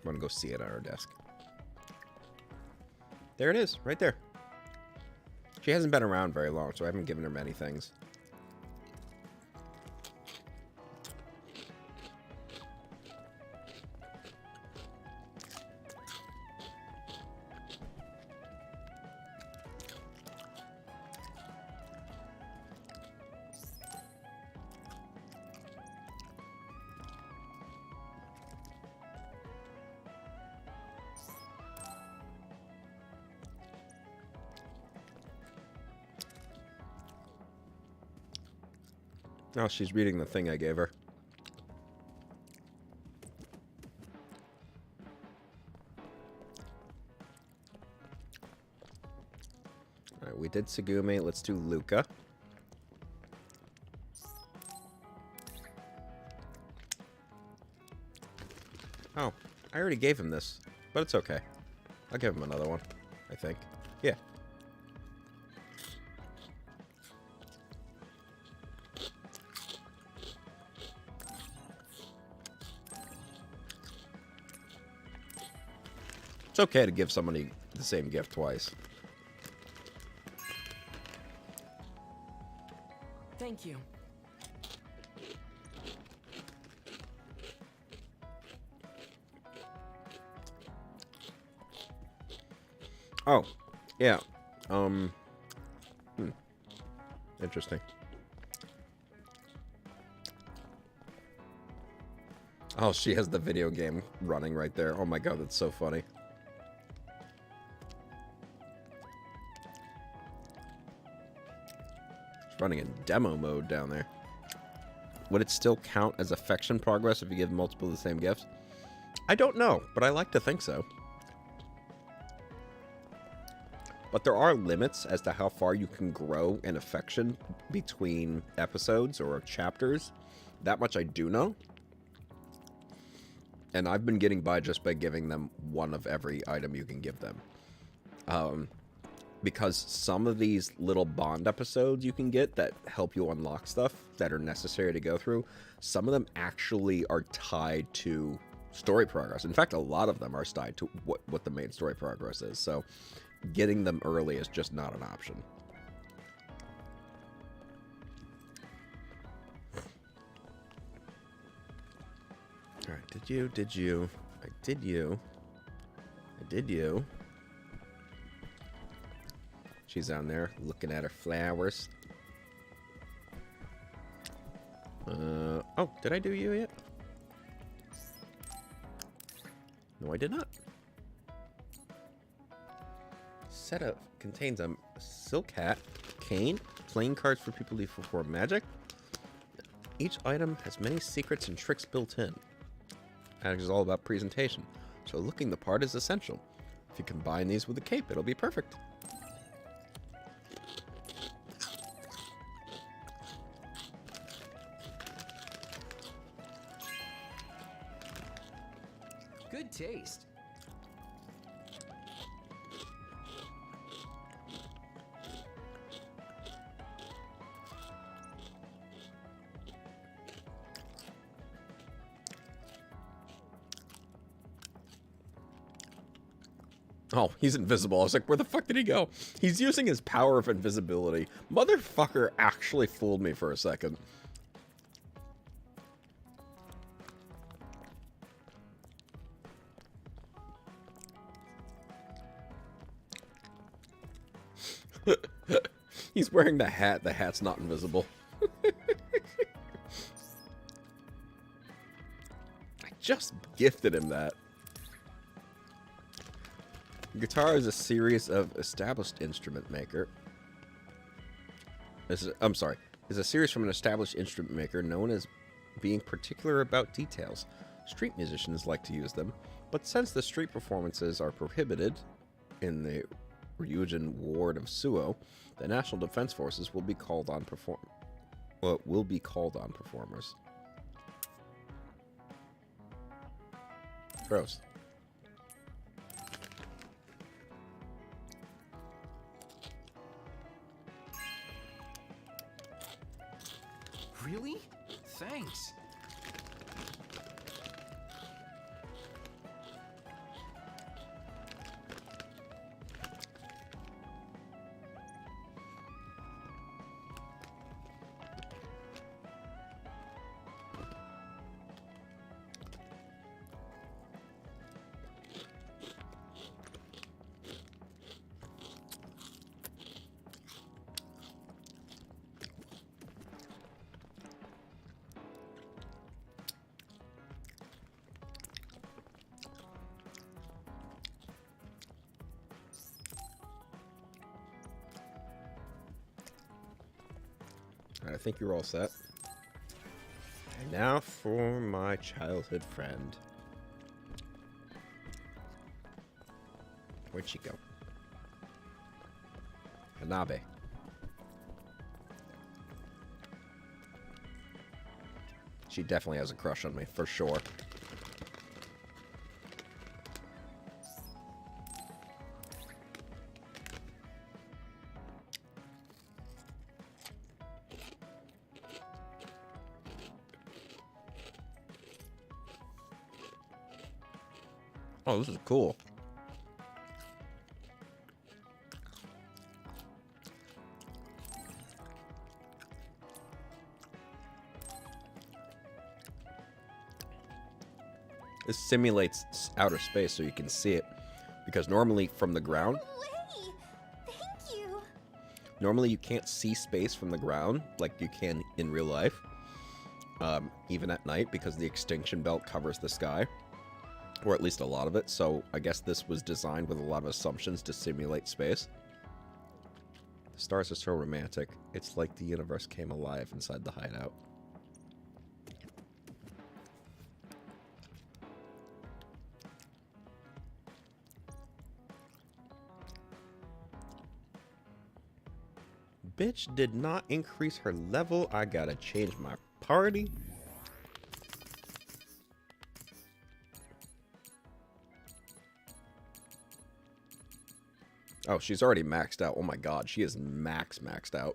I'm gonna go see it on our desk. There it is, right there. She hasn't been around very long, so I haven't given her many things. Oh, she's reading the thing I gave her. Alright, we did Tsugumi. Let's do Luca. Oh, I already gave him this, but it's okay. I'll give him another one, I think. Yeah. It's okay to give somebody the same gift twice. Thank you. Oh, yeah. Interesting. Oh, she has the video game running right there. Oh my god, that's so funny. Running in demo mode down there. Would it still count as affection progress if you give multiple of the same gifts? I don't know, but I like to think so. But there are limits as to how far you can grow in affection between episodes or chapters. That much I do know. And I've been getting by just by giving them one of every item you can give them. Because some of these little Bond episodes you can get that help you unlock stuff that are necessary to go through, some of them actually are tied to story progress. In fact, a lot of them are tied to what the main story progress is. So getting them early is just not an option. Alright, did you? I did you. She's down there looking at her flowers. Oh, did I do you yet? No, I did not. Setup contains a silk hat, cane, playing cards for people who perform magic. Each item has many secrets and tricks built in. Magic is all about presentation, so looking the part is essential. If you combine these with a cape, it'll be perfect. Good taste. Oh, he's invisible. I was like, where the fuck did he go? He's using his power of invisibility. Motherfucker actually fooled me for a second. He's wearing the hat. The hat's not invisible. I just gifted him that. Guitar is a series of established instrument maker. Is a series from an established instrument maker known as being particular about details. Street musicians like to use them, but since the street performances are prohibited in the Ryujin ward of Suo, the National Defense Forces will be called on performers. Gross. Really? Thanks. I think you're all set. And now for my childhood friend. Where'd she go? Hanabe. She definitely has a crush on me, for sure. Oh, this is cool. This simulates outer space so you can see it. Because normally from the ground... Lenny! Thank you! Normally you can't see space from the ground like you can in real life. Even at night, because the extinction belt covers the sky. Or at least a lot of it, so I guess this was designed with a lot of assumptions to simulate space. The stars are so romantic. It's like the universe came alive inside the hideout. Bitch did not increase her level. I gotta change my party. Oh, she's already maxed out. Oh my god, she is maxed out.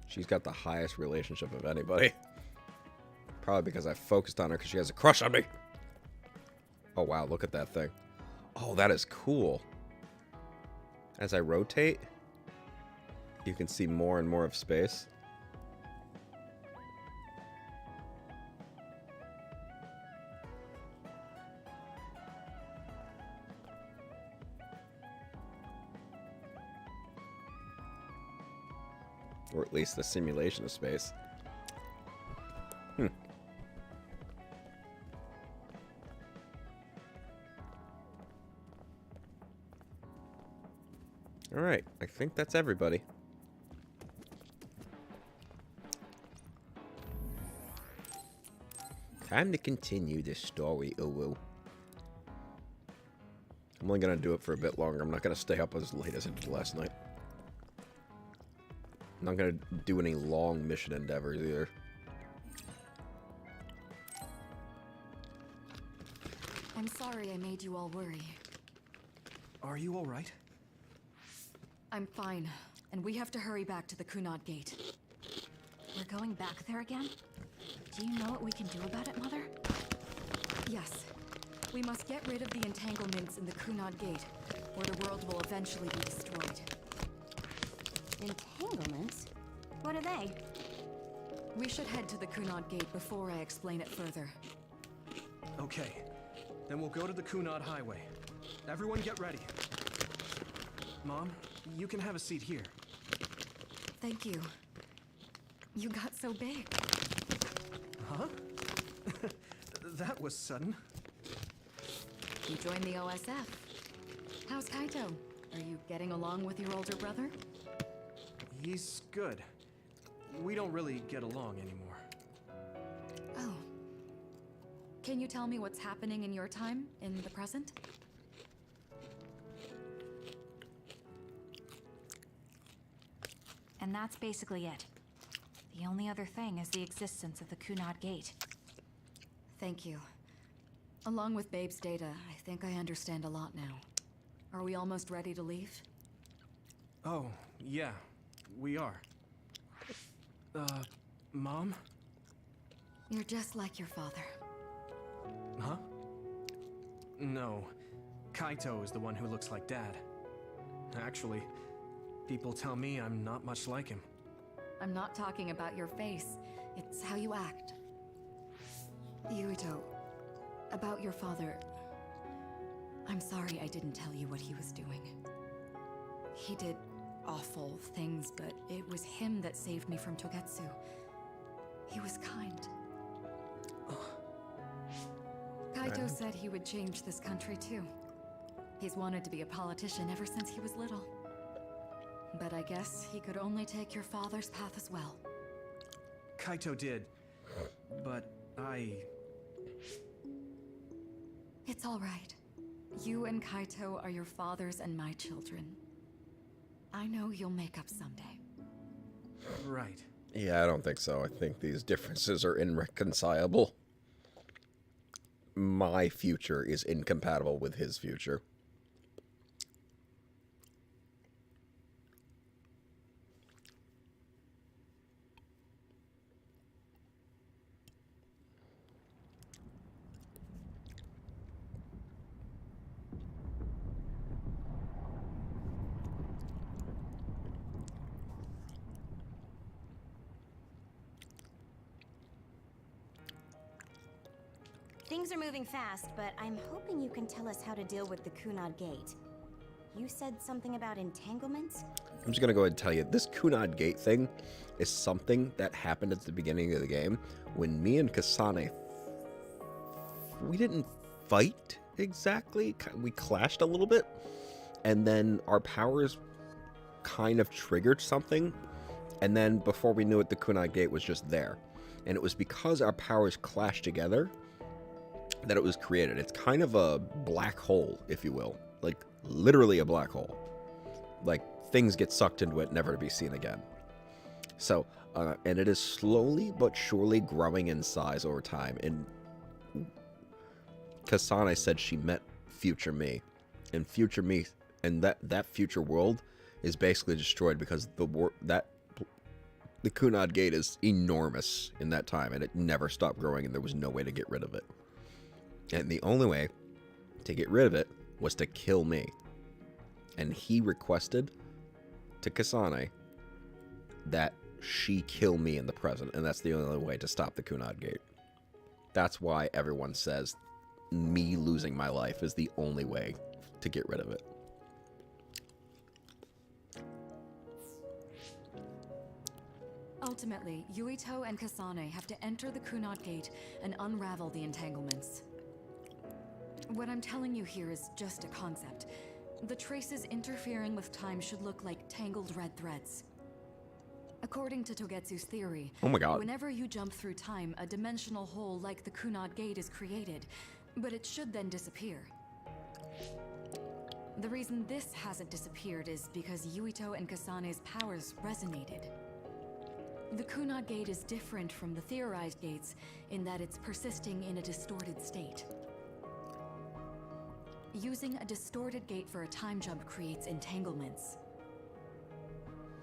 She's got the highest relationship of anybody. Probably because I focused on her because she has a crush on me. Oh, wow. Look at that thing. Oh, that is cool. As I rotate, you can see more and more of space. Or at least the simulation of space. Alright, I think that's everybody. Time to continue this story, Uwu. I'm only gonna do it for a bit longer. I'm not gonna stay up as late as I did last night. I'm not gonna do any long mission endeavors either. I'm sorry I made you all worry. Are you alright? I'm fine, and we have to hurry back to the Kunad Gate. We're going back there again? Do you know what we can do about it, Mother? Yes. We must get rid of the entanglements in the Kunad Gate, or the world will eventually be destroyed. Entanglements? What are they? We should head to the Kunad Gate before I explain it further. Okay. Then we'll go to the Kunad Highway. Everyone get ready. Mom, you can have a seat here. Thank you. You got so big. Huh? That was sudden. You joined the OSF. How's Kaito? Are you getting along with your older brother? He's good. We don't really get along anymore. Oh. Can you tell me what's happening in your time, in the present? And that's basically it. The only other thing is the existence of the Kunad Gate. Thank you. Along with Babe's data, I think I understand a lot now. Are we almost ready to leave? Oh, yeah. We are. Mom? You're just like your father. Huh? No. Kaito is the one who looks like Dad. Actually, people tell me I'm not much like him. I'm not talking about your face. It's how you act. Yuito, about your father... I'm sorry I didn't tell you what he was doing. He did awful things, but it was him that saved me from Togetsu. He was kind. Kaito said he would change this country too. He's wanted to be a politician ever since he was little. But I guess he could only take your father's path as well. Kaito did, but It's all right. You and Kaito are your father's and my children. I know you'll make up someday. Right. Yeah, I don't think so. I think these differences are irreconcilable. My future is incompatible with his future. Things are moving fast, but I'm hoping you can tell us how to deal with the Kunad Gate. You said something about entanglements? I'm just going to go ahead and tell you, this Kunad Gate thing is something that happened at the beginning of the game when me and Kasane, we didn't fight exactly. We clashed a little bit, and then our powers kind of triggered something, and then before we knew it, the Kunad Gate was just there. And it was because our powers clashed together that it was created. It's kind of a black hole, if you will. Like, literally a black hole. Like, things get sucked into it, never to be seen again. So, and it is slowly but surely growing in size over time. And Kasane said she met future me. And future me, and that future world is basically destroyed because the Kunad Gate is enormous in that time, and it never stopped growing, and there was no way to get rid of it. And the only way to get rid of it was to kill me. And he requested to Kasane that she kill me in the present, and that's the only way to stop the Kunad Gate. That's why everyone says me losing my life is the only way to get rid of it. Ultimately, Yuito and Kasane have to enter the Kunad Gate and unravel the entanglements. What I'm telling you here is just a concept. The traces interfering with time should look like tangled red threads. According to Togetsu's theory, oh my God, whenever you jump through time, a dimensional hole like the Kunad Gate is created, but it should then disappear. The reason this hasn't disappeared is because Yuito and Kasane's powers resonated. The Kunad Gate is different from the theorized gates in that it's persisting in a distorted state. Using a distorted gate for a time jump creates entanglements.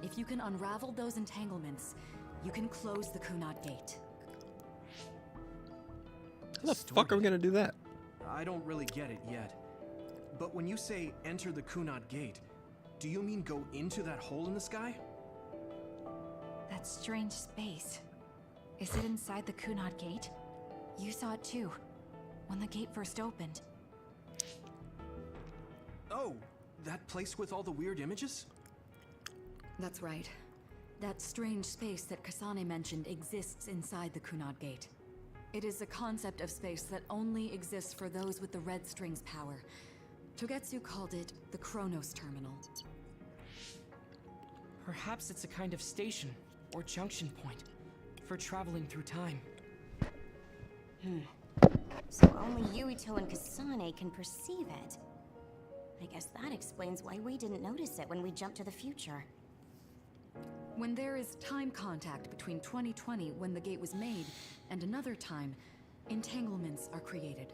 If you can unravel those entanglements, you can close the Kunad Gate. How the fuck are we gonna do that? I don't really get it yet. But when you say enter the Kunad Gate, do you mean go into that hole in the sky? That strange space. Is it inside the Kunad Gate? You saw it too, when the gate first opened. Oh, that place with all the weird images? That's right. That strange space that Kasane mentioned exists inside the Kunad Gate. It is a concept of space that only exists for those with the red string's power. Togetsu called it the Chronos Terminal. Perhaps it's a kind of station or junction point for traveling through time. So only Yuito and Kasane can perceive it. I guess that explains why we didn't notice it when we jumped to the future. When there is time contact between 2020, when the gate was made, and another time, entanglements are created.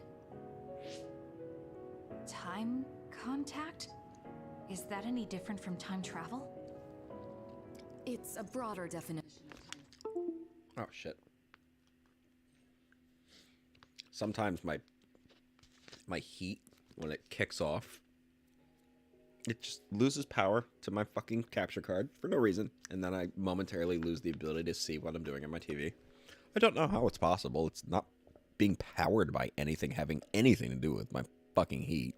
Time contact? Is that any different from time travel? It's a broader definition. Oh shit. Sometimes my heat, when it kicks off, it just loses power to my fucking capture card for no reason, and then I momentarily lose the ability to see what I'm doing on my TV. I don't know how it's possible. It's not being powered by anything having anything to do with my fucking heat.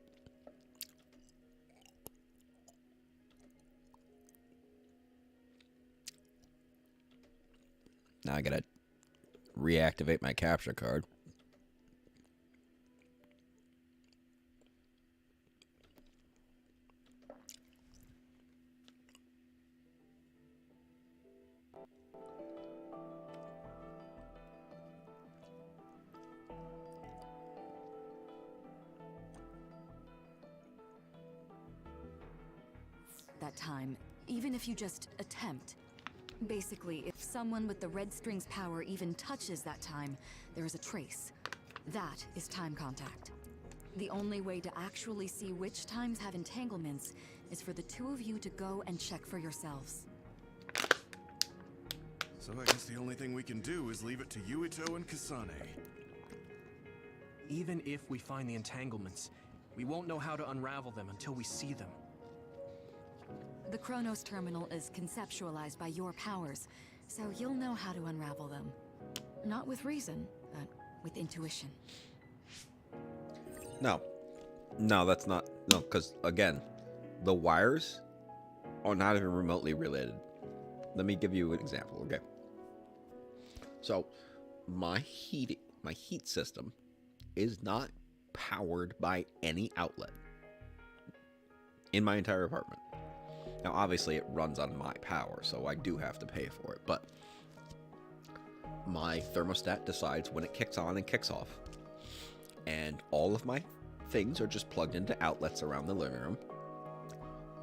Now I gotta reactivate my capture card. That time, even if you just attempt. Basically, if someone with the red string's power even touches that time, there is a trace. That is time contact. The only way to actually see which times have entanglements is for the two of you to go and check for yourselves. So I guess the only thing we can do is leave it to Yuito and Kasane. Even if we find the entanglements, we won't know how to unravel them until we see them. The Chronos Terminal is conceptualized by your powers, so you'll know how to unravel them. Not with reason, but with intuition. No, that's not. No, because again, the wires are not even remotely related. Let me give you an example, okay? So, my heat system is not powered by any outlet in my entire apartment. Now, obviously, it runs on my power, so I do have to pay for it, but my thermostat decides when it kicks on and kicks off. And all of my things are just plugged into outlets around the living room.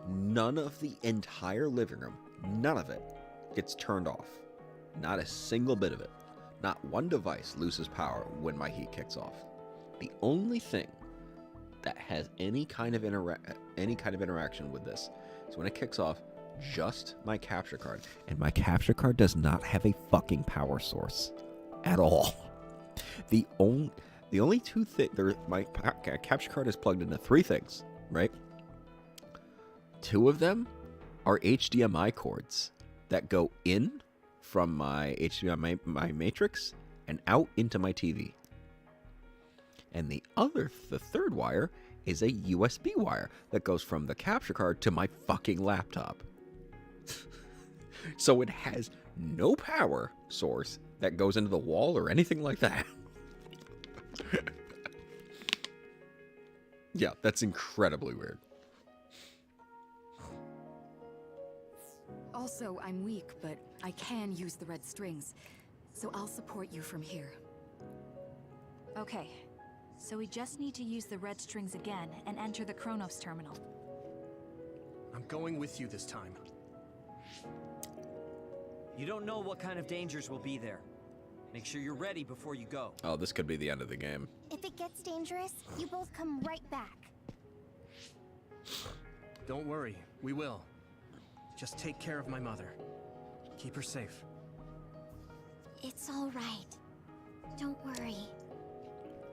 None of the entire living room, none of it, gets turned off. Not a single bit of it. Not one device loses power when my heat kicks off. The only thing that has any kind of interaction with this is when it kicks off, just my capture card. And my capture card does not have a fucking power source at all. The only two things, my capture card is plugged into three things, right? Two of them are HDMI cords that go in from my HDMI my matrix and out into my TV. And the third wire is a USB wire that goes from the capture card to my fucking laptop. So it has no power source that goes into the wall or anything like that. Yeah, that's incredibly weird. Also, I'm weak, but I can use the red strings, so I'll support you from here. Okay, so we just need to use the red strings again and enter the Kronos terminal. I'm going with you this time. You don't know what kind of dangers will be there. Make sure you're ready before you go. Oh, this could be the end of the game. If it gets dangerous, you both come right back. Don't worry, we will. Just take care of my mother. Keep her safe. It's all right. Don't worry.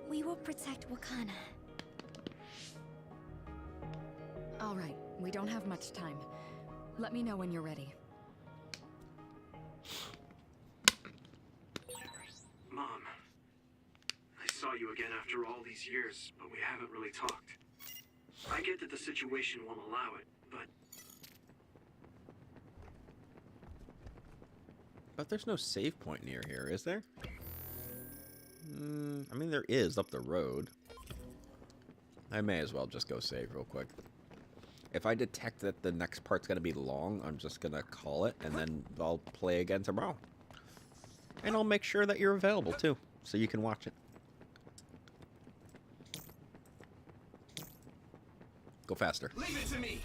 We will protect Wakana. All right, we don't have much time. Let me know when you're ready. Mom, I saw you again after all these years, but we haven't really talked. I get that the situation won't allow it, But there's no save point near here, is there? I mean, there is up the road. I may as well just go save real quick. If I detect that the next part's going to be long, I'm just going to call it, and then I'll play again tomorrow. And I'll make sure that you're available, too, so you can watch it. Go faster. Leave it to me!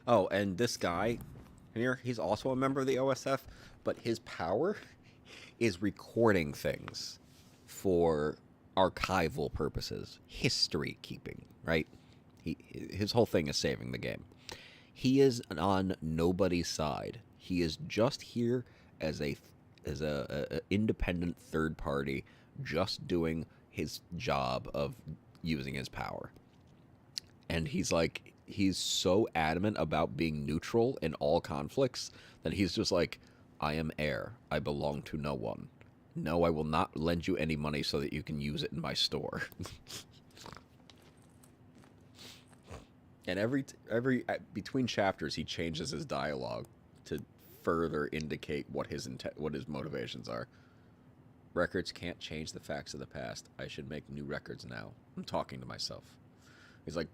Oh, and this guy here, he's also a member of the OSF, but his power is recording things for archival purposes, history keeping, right? His whole thing is saving the game. He is on nobody's side. He is just here as a independent third party, just doing his job of using his power. And he's so adamant about being neutral in all conflicts that he's just like, I am heir. I belong to no one. No, I will not lend you any money so that you can use it in my store. And every between chapters, he changes his dialogue to further indicate what his motivations are. Records can't change the facts of the past. I should make new records now. I'm talking to myself. He's like,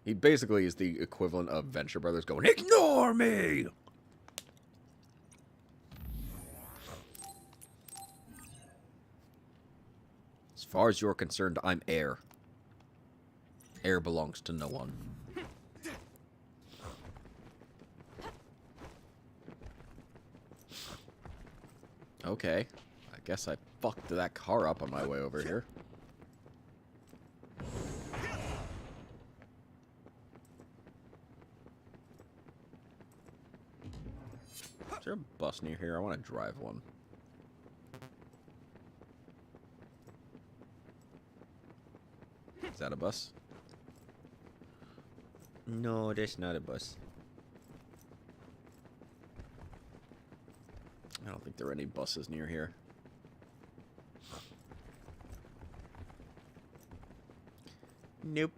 he basically is the equivalent of Venture Brothers going, ignore me! As far as you're concerned, I'm heir. Heir belongs to no one. Okay. I guess I fucked that car up on my way over here. Is there a bus near here? I want to drive one. Is that a bus? No, that's not a bus. I don't think there are any buses near here. Nope.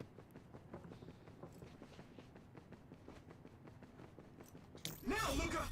Now, Luca!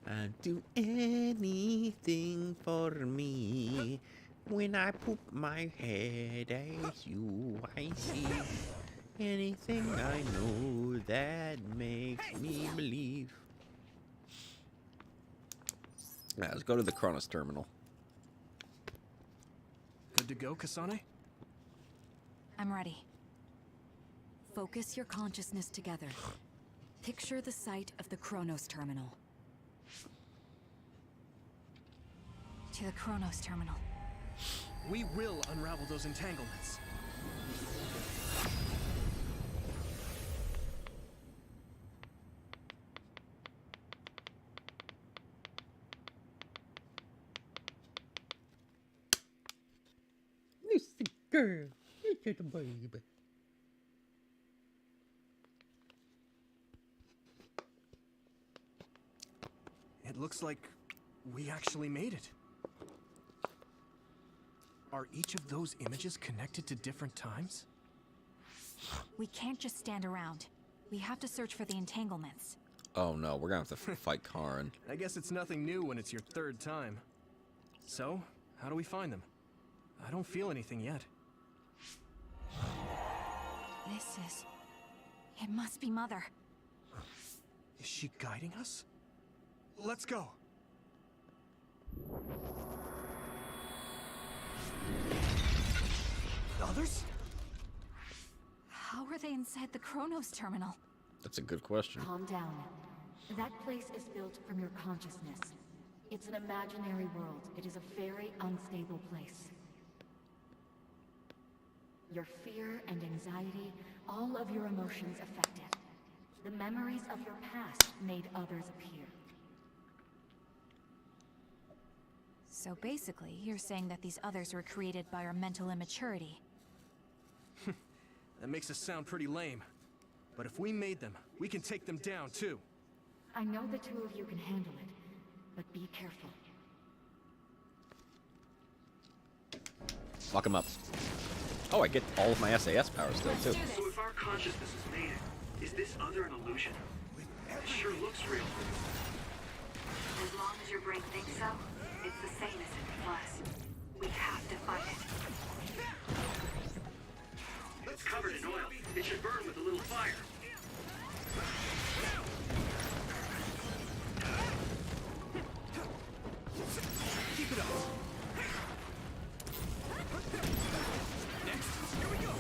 I'd do anything for me. When I poop my head as you, I see anything I know that makes me believe. Yeah, let's go to the Kronos terminal. Good to go, Kasane? I'm ready. Focus your consciousness together. Picture the site of the Kronos terminal. To the Kronos terminal. We will unravel those entanglements. Lucy girl, look at the baby. It looks like we actually made it. Are each of those images connected to different times? We can't just stand around. We have to search for the entanglements. Oh no, we're gonna have to fight Karen. I guess it's nothing new when it's your third time. So, how do we find them? I don't feel anything yet. This is... It must be Mother. Is she guiding us? Let's go! Others? How are they inside the Kronos terminal? That's a good question. Calm down. That place is built from your consciousness. It's an imaginary world. It is a very unstable place. Your fear and anxiety, all of your emotions affected. The memories of your past made others appear. So basically, you're saying that these others were created by our mental immaturity. That makes us sound pretty lame. But if we made them, we can take them down too. I know the two of you can handle it, but be careful. Lock him up. Oh, I get all of my SAS power still, too. So if our consciousness has made it, is this other an illusion? It sure looks real. As long as your brain thinks so, it's the same as in the flesh. We have to fight it. It's covered in oil. It should burn with a little fire. Keep it up. Next, here we go.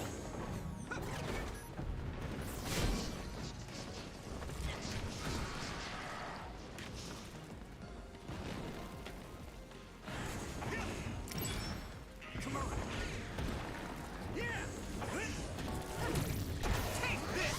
Come on. Yeah. Take this.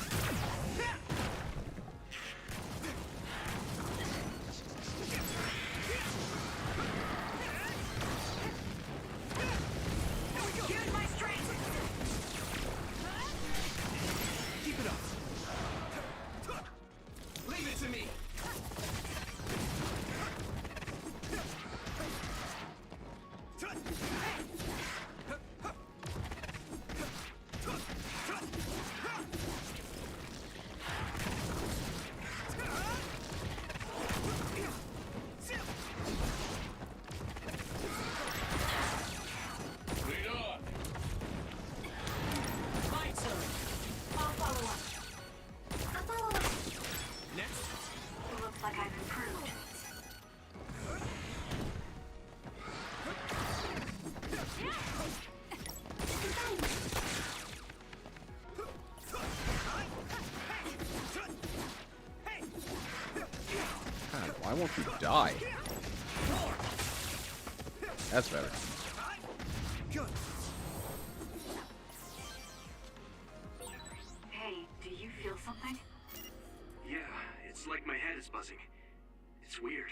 Why won't you die? That's better. Hey, do you feel something? Yeah, it's like my head is buzzing. It's weird.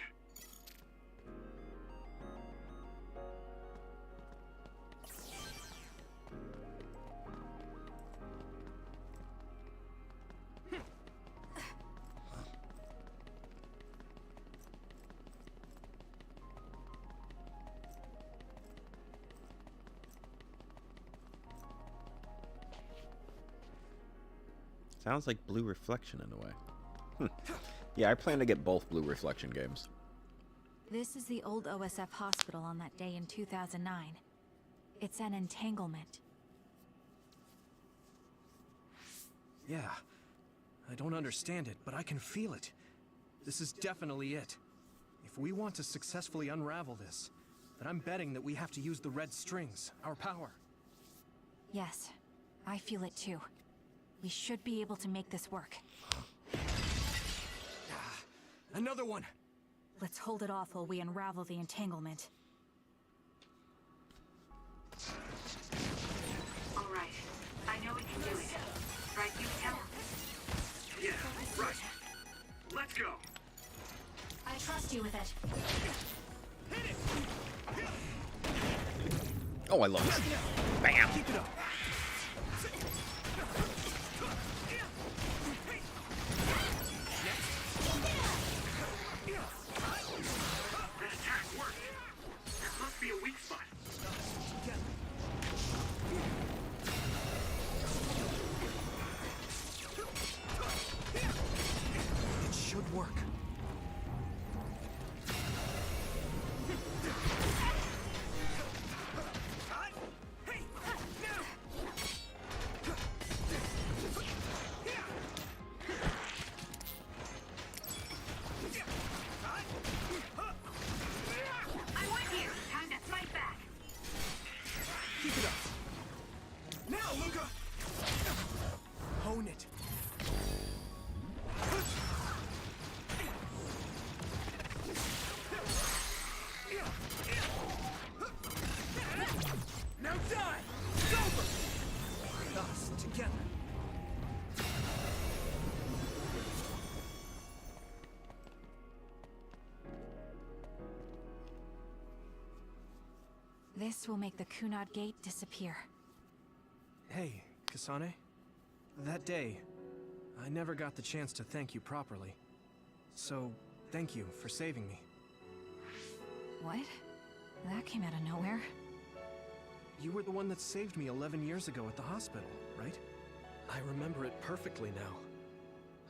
Sounds like Blue Reflection in a way. Yeah, I plan to get both Blue Reflection games. This is the old OSF hospital on that day in 2009. It's an entanglement. Yeah. I don't understand it, but I can feel it. This is definitely it. If we want to successfully unravel this, then I'm betting that we have to use the red strings, our power. Yes, I feel it too. We should be able to make this work. Another one! Let's hold it off while we unravel the entanglement. All right. I know we can do it. Right, you tell? Yeah, right. Let's go! I trust you with it. Oh, I love it. Bam! Keep it up! That attack worked! There must be a weak spot. It should work. I'm with you. Time to fight back. Keep it up. Now, Luca! Hone it. Now die! It's over! Us together. This will make the Kunad Gate disappear. Hey, Kasane. That day, I never got the chance to thank you properly. So, thank you for saving me. What? That came out of nowhere. You were the one that saved me 11 years ago at the hospital, right? I remember it perfectly now.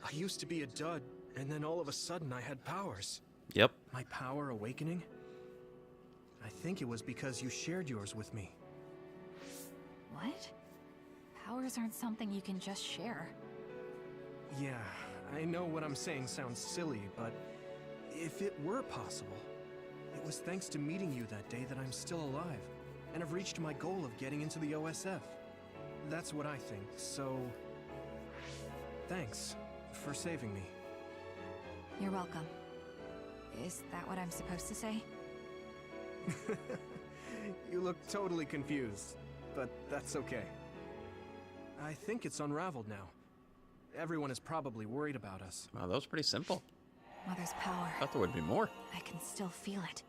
I used to be a dud, and then all of a sudden I had powers. Yep. My power awakening? I think it was because you shared yours with me. What? Powers aren't something you can just share. Yeah, I know what I'm saying sounds silly, but if it were possible, it was thanks to meeting you that day that I'm still alive, and have reached my goal of getting into the OSF. That's what I think, so... thanks for saving me. You're welcome. Is that what I'm supposed to say? You look totally confused, but that's okay. I think it's unraveled now. Everyone is probably worried about us. Wow, that was pretty simple. Mother's power. I thought there would be more. I can still feel it.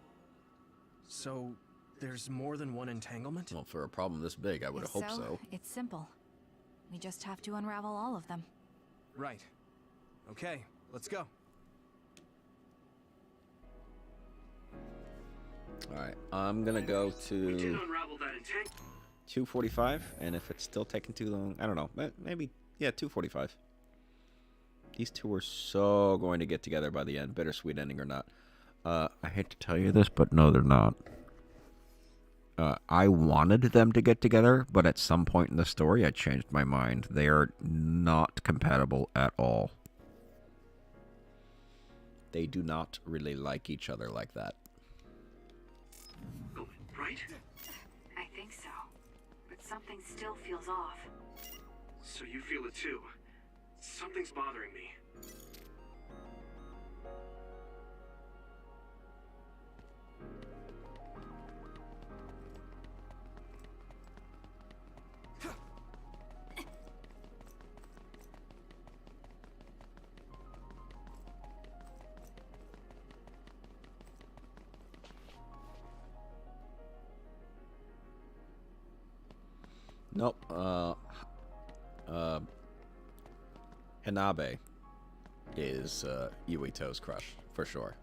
So, there's more than one entanglement? Well, for a problem this big, I would have If hoped so. It's simple. We just have to unravel all of them. Right. Okay, let's go. Alright, I'm gonna go We did to unravel that entanglement. 2:45, and if it's still taking too long, I don't know, maybe, yeah, 2:45. These two are so going to get together by the end, bittersweet ending or not. I hate to tell you this, but no, they're not. I wanted them to get together, but at some point in the story, I changed my mind. They are not compatible at all. They do not really like each other like that. Right? I think so. But something still feels off. So you feel it too. Something's bothering me. Nope. Hanabe is Yuito's crush for sure.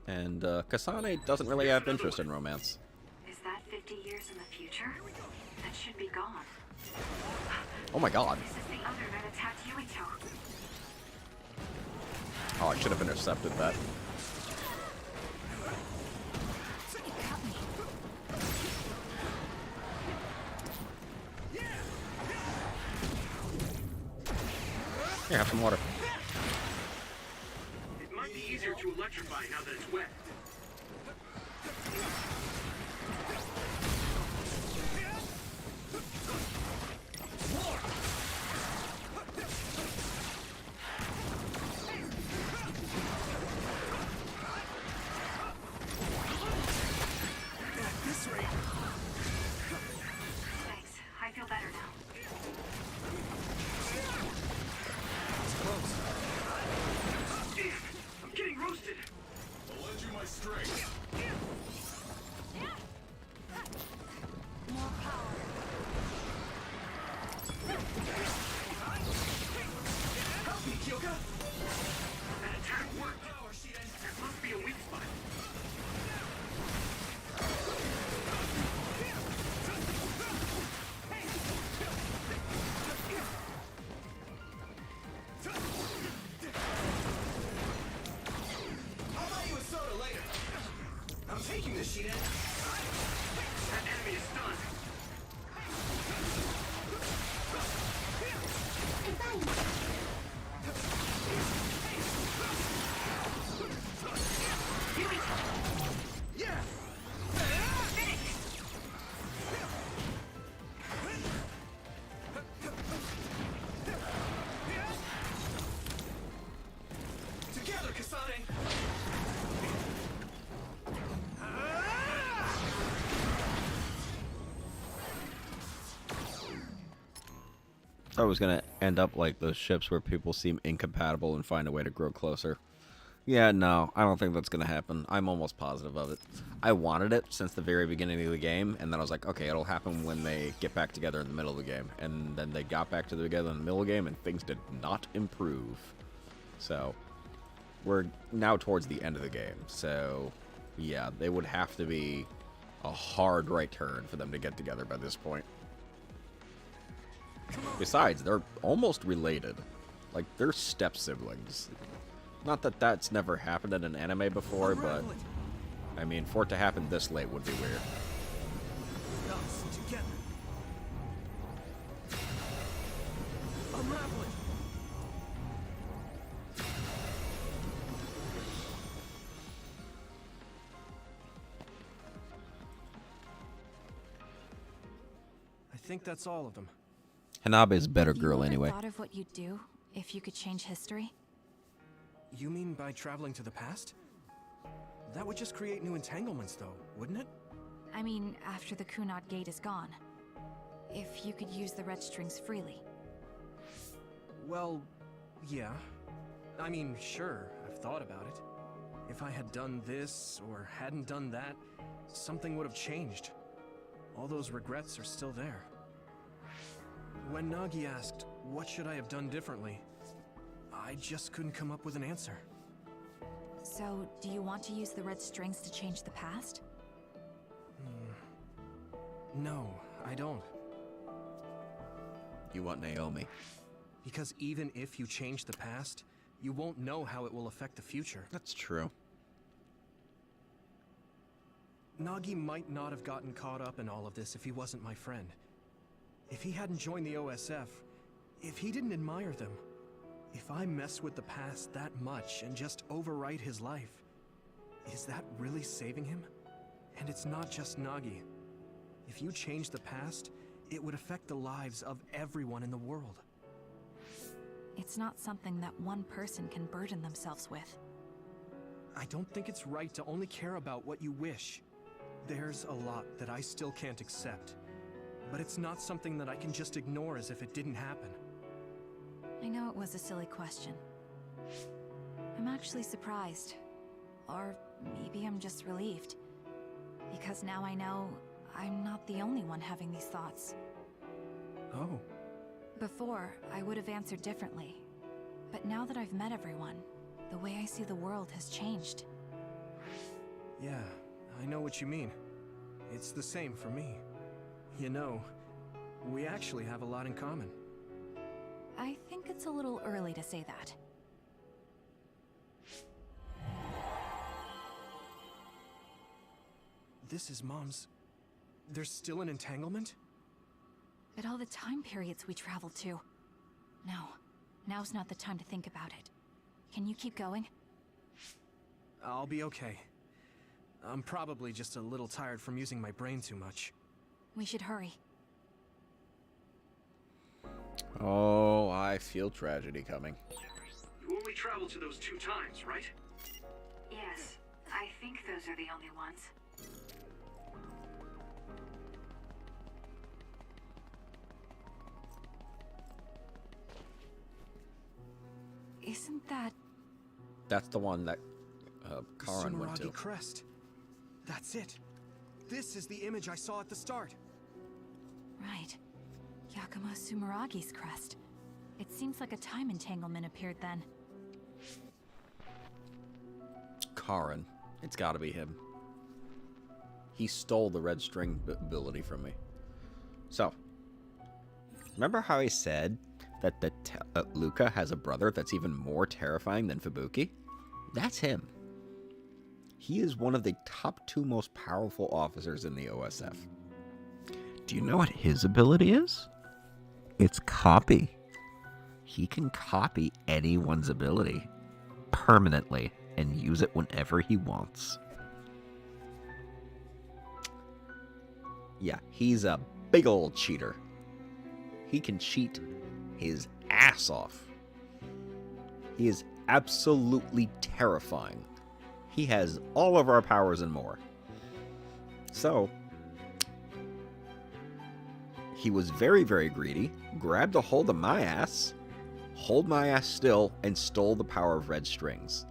And Kasane doesn't really have interest in romance. Is that 50 years in the future? That should be gone. Oh my god. This is the other that attacked Yuito. Oh, I should have intercepted that. Here, have some water. It might be easier to electrify now that it's wet. Thanks. I feel better now. Damn, I'm getting roasted. I'll lend you my strength. Help me, Kyoka! That attack worked. That must be a weak spot. I'll buy you a soda later. I'm taking this sheet in. That enemy is stunned. Yeah! Together, Kasane! I was gonna end up like those ships where people seem incompatible and find a way to grow closer. Yeah, no, I don't think that's gonna happen. I'm almost positive of it. I wanted it since the very beginning of the game, and then I was like, okay, it'll happen when they get back together in the middle of the game. And then they got back together in the middle of the game, and things did not improve. So, we're now towards the end of the game. So, yeah, they would have to be a hard right turn for them to get together by this point. Besides, they're almost related. Like, they're step-siblings. Not that that's never happened in an anime before, but... I mean, for it to happen this late would be weird. Us together. Unravel it. I think that's all of them. Hanabe is a better You girl ever anyway. thought of what you'd do if you could change history? You mean by traveling to the past? That would just create new entanglements, though, wouldn't it? I mean, after the Kunad Gate is gone. If you could use the red strings freely. Well, yeah. I mean, sure, I've thought about it. If I had done this, or hadn't done that, something would have changed. All those regrets are still there. When Nagi asked, what should I have done differently, I just couldn't come up with an answer. So, do you want to use the red strings to change the past? No, I don't. You want Naomi. Because even if you change the past, you won't know how it will affect the future. That's true. Nagi might not have gotten caught up in all of this if he wasn't my friend. If he hadn't joined the OSF, if he didn't admire them, if I mess with the past that much and just overwrite his life, is that really saving him? And it's not just Nagi. If you change the past, it would affect the lives of everyone in the world. It's not something that one person can burden themselves with. I don't think it's right to only care about what you wish. There's a lot that I still can't accept, but it's not something that I can just ignore as if it didn't happen. I know it was a silly question. I'm actually surprised. Or maybe I'm just relieved. Because now I know I'm not the only one having these thoughts. Oh. Before, I would have answered differently. But now that I've met everyone, the way I see the world has changed. Yeah, I know what you mean. It's the same for me. You know, we actually have a lot in common. I think it's a little early to say that. This is Mom's... There's still an entanglement? But all the time periods we traveled to. No, now's not the time to think about it. Can you keep going? I'll be okay. I'm probably just a little tired from using my brain too much. We should hurry. Oh, I feel tragedy coming. You only traveled to those 2 times, right? Yes, I think those are the only ones. Isn't that... That's the one that Karen went to. Sumeragi crest. That's it. This is the image I saw at the start. Right. Yakumo Sumeragi's crest. It seems like a time entanglement appeared then. Karen. It's gotta be him. He stole the red string ability from me. So, remember how I said that Luca has a brother that's even more terrifying than Fubuki? That's him. He is one of the top 2 most powerful officers in the OSF. Do you know what his ability is? It's copy. He can copy anyone's ability permanently and use it whenever he wants. Yeah, he's a big old cheater. He can cheat his ass off. He is absolutely terrifying. He has all of our powers and more. So, he was very, very greedy, grabbed a hold of my ass, hold my ass still, and stole the power of red strings.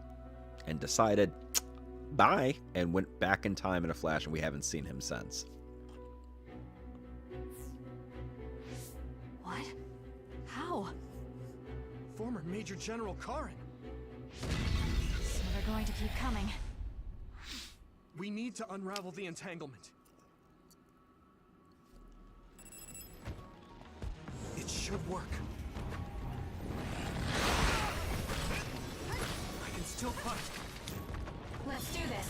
And decided, bye, and went back in time in a flash, and we haven't seen him since. What? How? Former Major General Karen. So they're going to keep coming. We need to unravel the entanglement. It should work. I can still fight. Let's do this.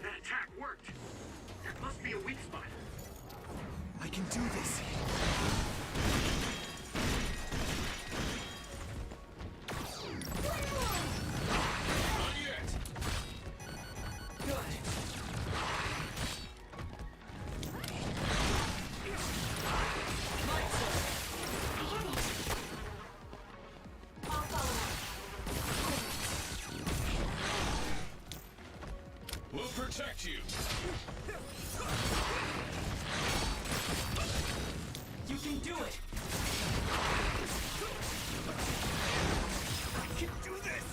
That attack worked. There must be a weak spot. I can do this. Not yet. Good. We'll protect you. You can do it! I can do this.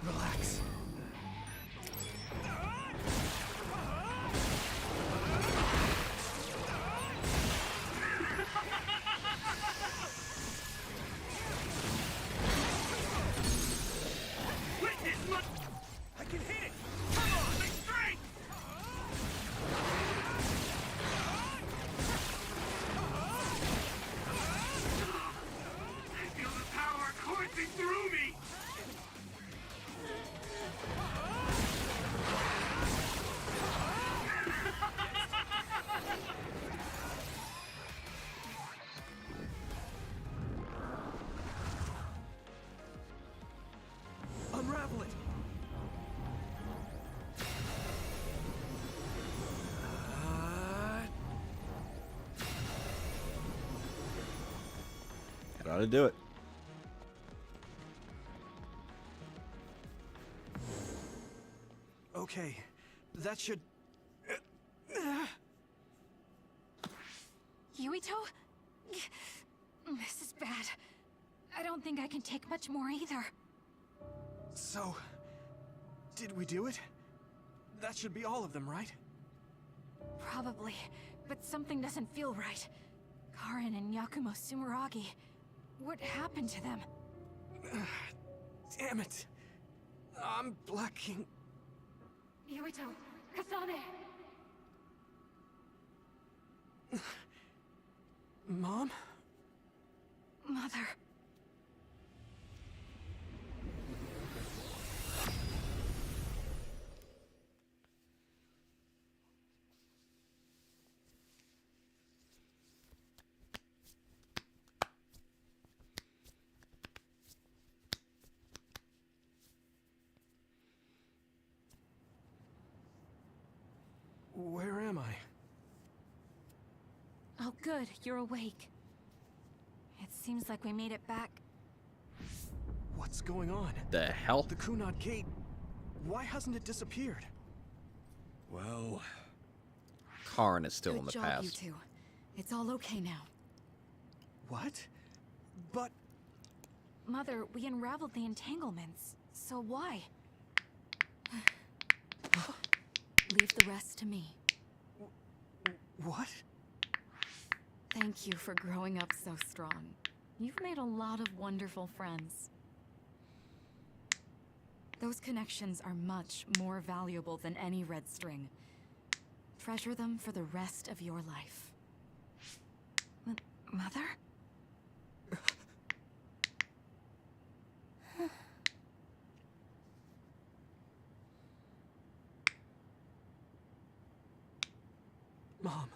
Relax. I can hit it! Come on, make strength! I feel the power coursing through me. Unravel it! That ought to do it. Okay, that should... Yuito? This is bad. I don't think I can take much more either. So, did we do it? That should be all of them, right? Probably, but something doesn't feel right. Karin and Yakumo Sumeragi. What happened to them? Damn it. I'm blacking. Yuito, Kasane! Mom? Mother. Where am I? Oh good, you're awake. It seems like we made it back. What's going on? The hell? The Kunad Gate. Why hasn't it disappeared? Well... Karin is still Good in the job, past. you two. It's all okay now. What? But... Mother, we unraveled the entanglements. So why? Leave the rest to me. What? Thank you for growing up so strong. You've made a lot of wonderful friends. Those connections are much more valuable than any red string. Treasure them for the rest of your life. Mother? Mom.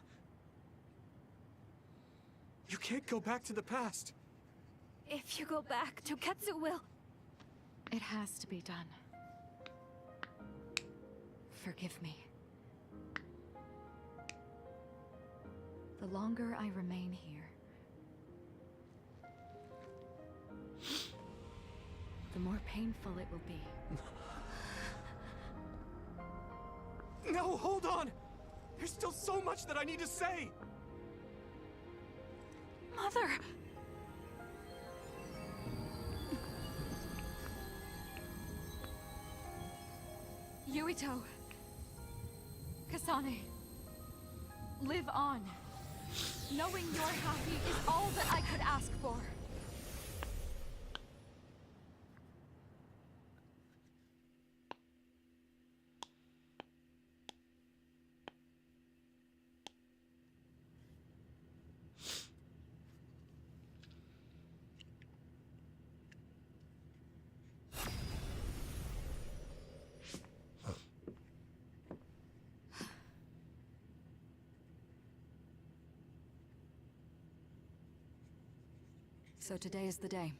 You can't go back to the past. If you go back, Toketsu will... It has to be done. Forgive me. The longer I remain here, the more painful it will be. No, hold on! There's still so much that I need to say! Mother! Yuito. Kasane. Live on. Knowing you're happy is all that I could ask for. So today is the day.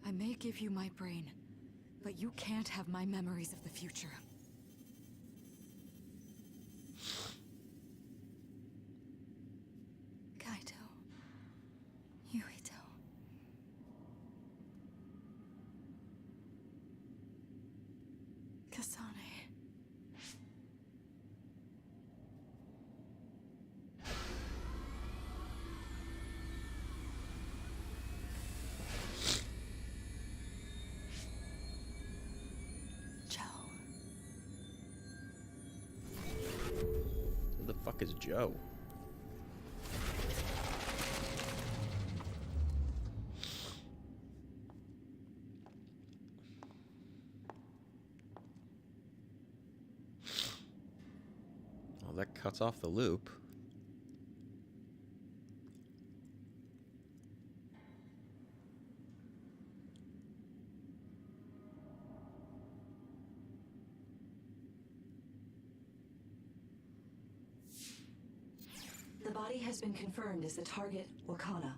I may give you my brain, but you can't have my memories of the future. Kaito. Yuito. Kasane. Who the fuck is Joe? Well, that cuts off the loop. The body has been confirmed as the target, Wakana.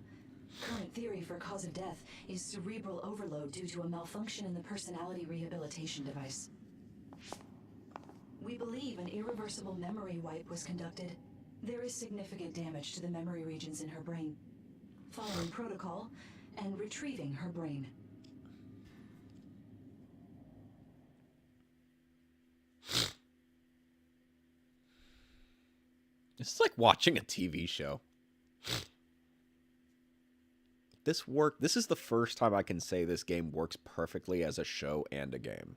Current theory for cause of death is cerebral overload due to a malfunction in the personality rehabilitation device. We believe an irreversible memory wipe was conducted. There is significant damage to the memory regions in her brain. Following protocol and retrieving her brain. It's like watching a TV show. This is the first time I can say this game works perfectly as a show and a game.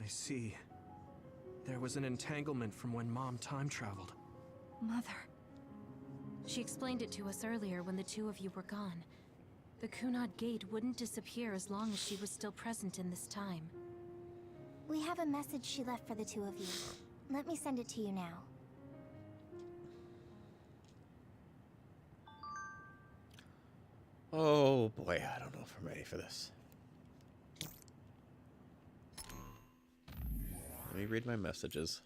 I see. There was an entanglement from when Mom time traveled. Mother. She explained it to us earlier when the two of you were gone. The Kunad Gate wouldn't disappear as long as she was still present in this time. We have a message she left for the two of you. Let me send it to you now. Oh boy, I don't know if I'm ready for this. Let me read my messages.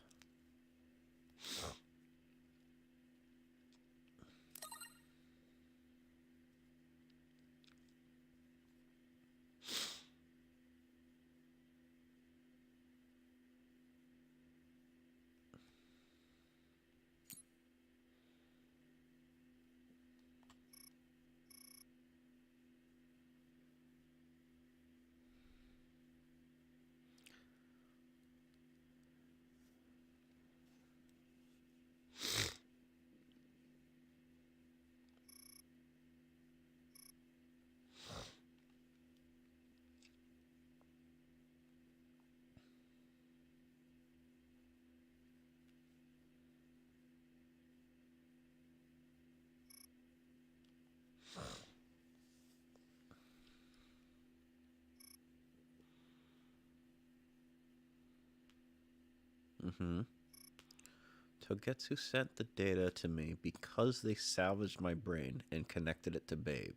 Togetsu sent the data to me because they salvaged my brain and connected it to Babe.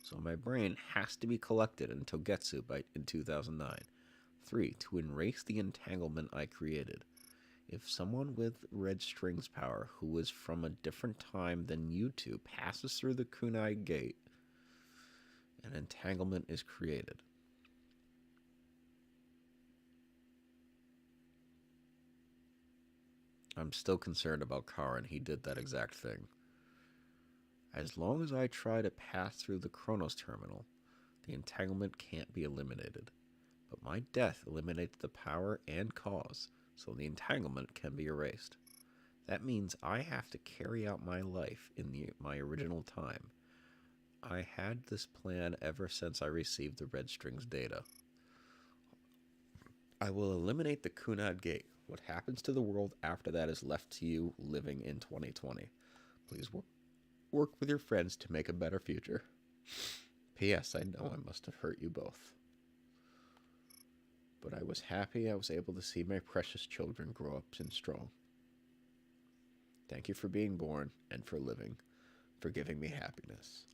So my brain has to be collected in Togetsu in 2009. 3. To erase the entanglement I created. If someone with red strings power who is from a different time than you two passes through the Kunai Gate, an entanglement is created. I'm still concerned about Karin. He did that exact thing. As long as I try to pass through the Chronos terminal, the entanglement can't be eliminated. But my death eliminates the power and cause, so the entanglement can be erased. That means I have to carry out my life in my original time. I had this plan ever since I received the Red Strings data. I will eliminate the Kunad Gate. What happens to the world after that is left to you living in 2020. Please work with your friends to make a better future. P.S. I know I must have hurt you both. But I was happy I was able to see my precious children grow up and strong. Thank you for being born and for living, for giving me happiness.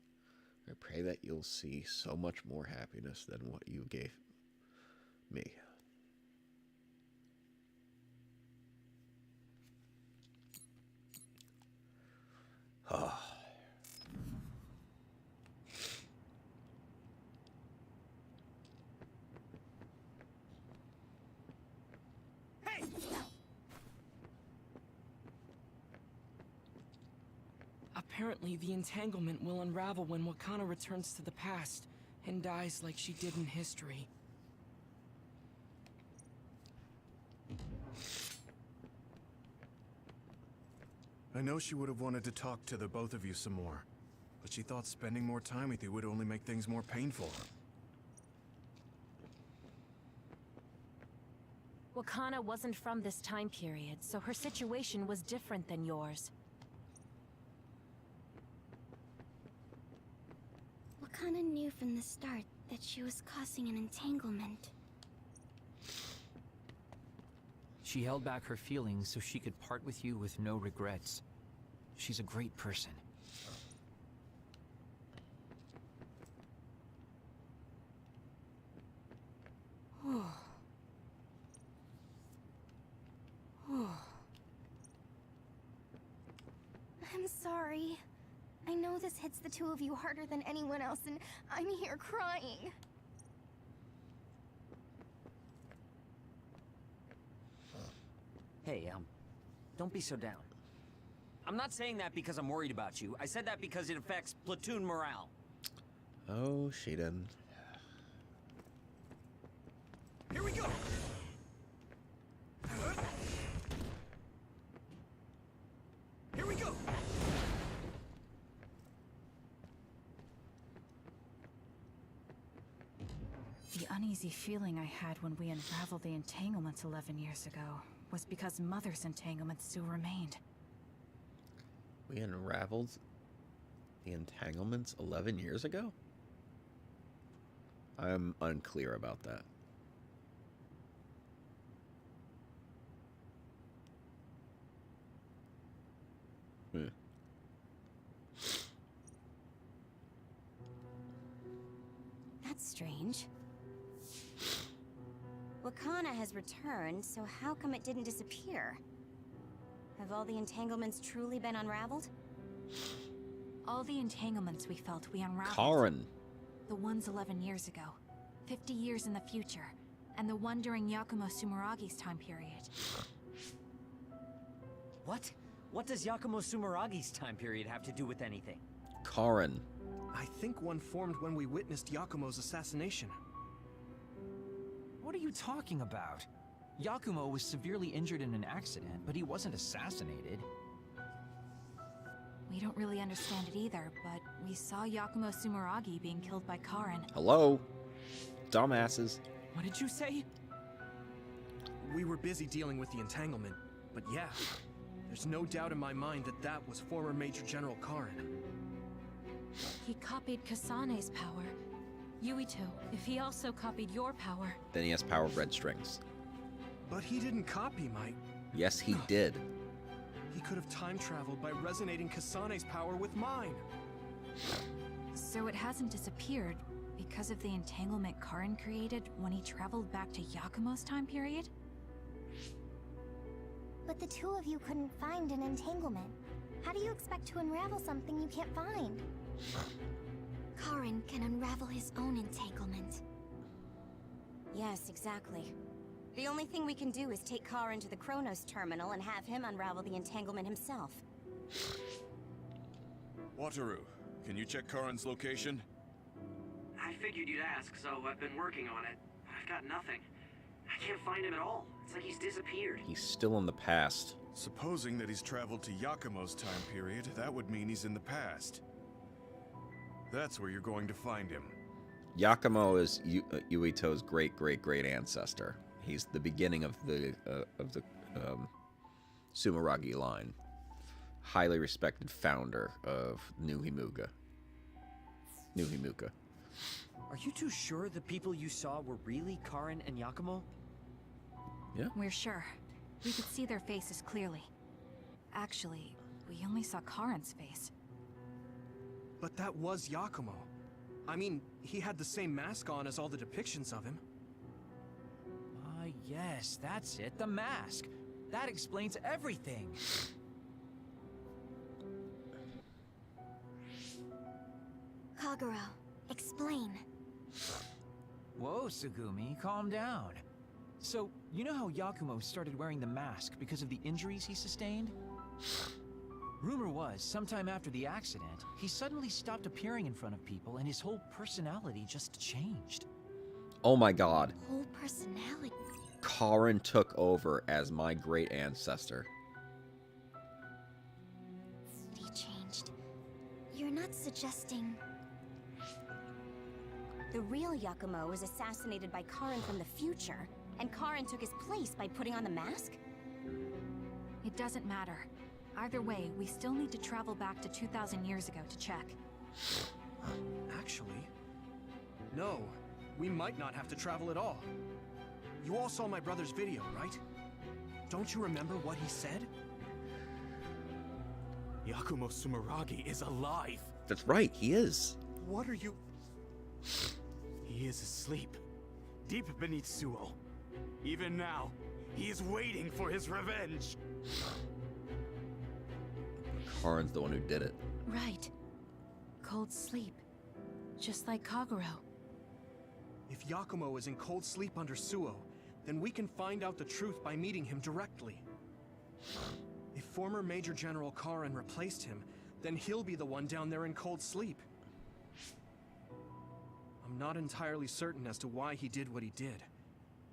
I pray that you'll see so much more happiness than what you gave me. Apparently, the entanglement will unravel when Wakana returns to the past and dies like she did in history. I know she would have wanted to talk to the both of you some more, but she thought spending more time with you would only make things more painful. Wakana wasn't from this time period, so her situation was different than yours. Wakana knew from the start that she was causing an entanglement. She held back her feelings so she could part with you with no regrets. She's a great person. I'm sorry. I know this hits the two of you harder than anyone else, and I'm here crying. Hey, don't be so down. I'm not saying that because I'm worried about you. I said that because it affects platoon morale. Oh, she didn't. Here we go! Here we go! The uneasy feeling I had when we unraveled the entanglements 11 years ago was because Mother's entanglements still remained. We unraveled the entanglements 11 years ago? I'm unclear about that. That's strange. Wakana has returned, so how come it didn't disappear? Have all the entanglements truly been unraveled? All the entanglements we felt, we unraveled. Karin. The ones 11 years ago, 50 years in the future, and the one during Yakumo Sumeragi's time period. What? What does Yakumo Sumeragi's time period have to do with anything? Karin. I think one formed when we witnessed Yakumo's assassination. What are you talking about? Yakumo was severely injured in an accident, but he wasn't assassinated. We don't really understand it either, but we saw Yakumo Sumeragi being killed by Karin. Hello? Dumbasses. What did you say? We were busy dealing with the entanglement, but yeah, there's no doubt in my mind that that was former Major General Karin. He copied Kasane's power. Yuito, if he also copied your power... Then he has power of red strings. But he didn't copy my... Yes, he did. He could have time traveled by resonating Kasane's power with mine. So it hasn't disappeared because of the entanglement Karin created when he traveled back to Yakumo's time period? But the two of you couldn't find an entanglement. How do you expect to unravel something you can't find? Karin can unravel his own entanglement. Yes, exactly. The only thing we can do is take Karin to the Chronos terminal and have him unravel the entanglement himself. Wataru, can you check Karin's location? I figured you'd ask, so I've been working on it. I've got nothing. I can't find him at all. It's like he's disappeared. He's still in the past. Supposing that he's traveled to Yakumo's time period, that would mean he's in the past. That's where you're going to find him. Yakumo is Yuito's great ancestor. He's the beginning of the Sumeragi line. Highly respected founder of New Himuka. Are you too sure the people you saw were really Karin and Yakumo? Yeah. We're sure. We could see their faces clearly. Actually, we only saw Karin's face. But that was Yakumo. I mean, he had the same mask on as all the depictions of him. Ah, yes, that's it, the mask. That explains everything. Kagero, explain. Whoa, Sugumi, calm down. So, you know how Yakumo started wearing the mask because of the injuries he sustained? Rumor was, sometime after the accident, he suddenly stopped appearing in front of people and his whole personality just changed. Oh my god. Whole personality. Karin took over as my great ancestor. He changed. You're not suggesting... The real Yakumo was assassinated by Karin from the future, and Karin took his place by putting on the mask? It doesn't matter. Either way, we still need to travel back to 2,000 years ago to check. Actually, no. We might not have to travel at all. You all saw my brother's video, right? Don't you remember what he said? Yakumo Sumeragi is alive! That's right, he is. What are you... He is asleep, deep beneath Suo. Even now, he is waiting for his revenge! Karin's the one who did it. Right. cold sleep. Just like Kaguro. If Yakumo is in cold sleep under Suo, then we can find out the truth by meeting him directly. If former Major General Karin replaced him, then he'll be the one down there in cold sleep. I'm not entirely certain as to why he did what he did.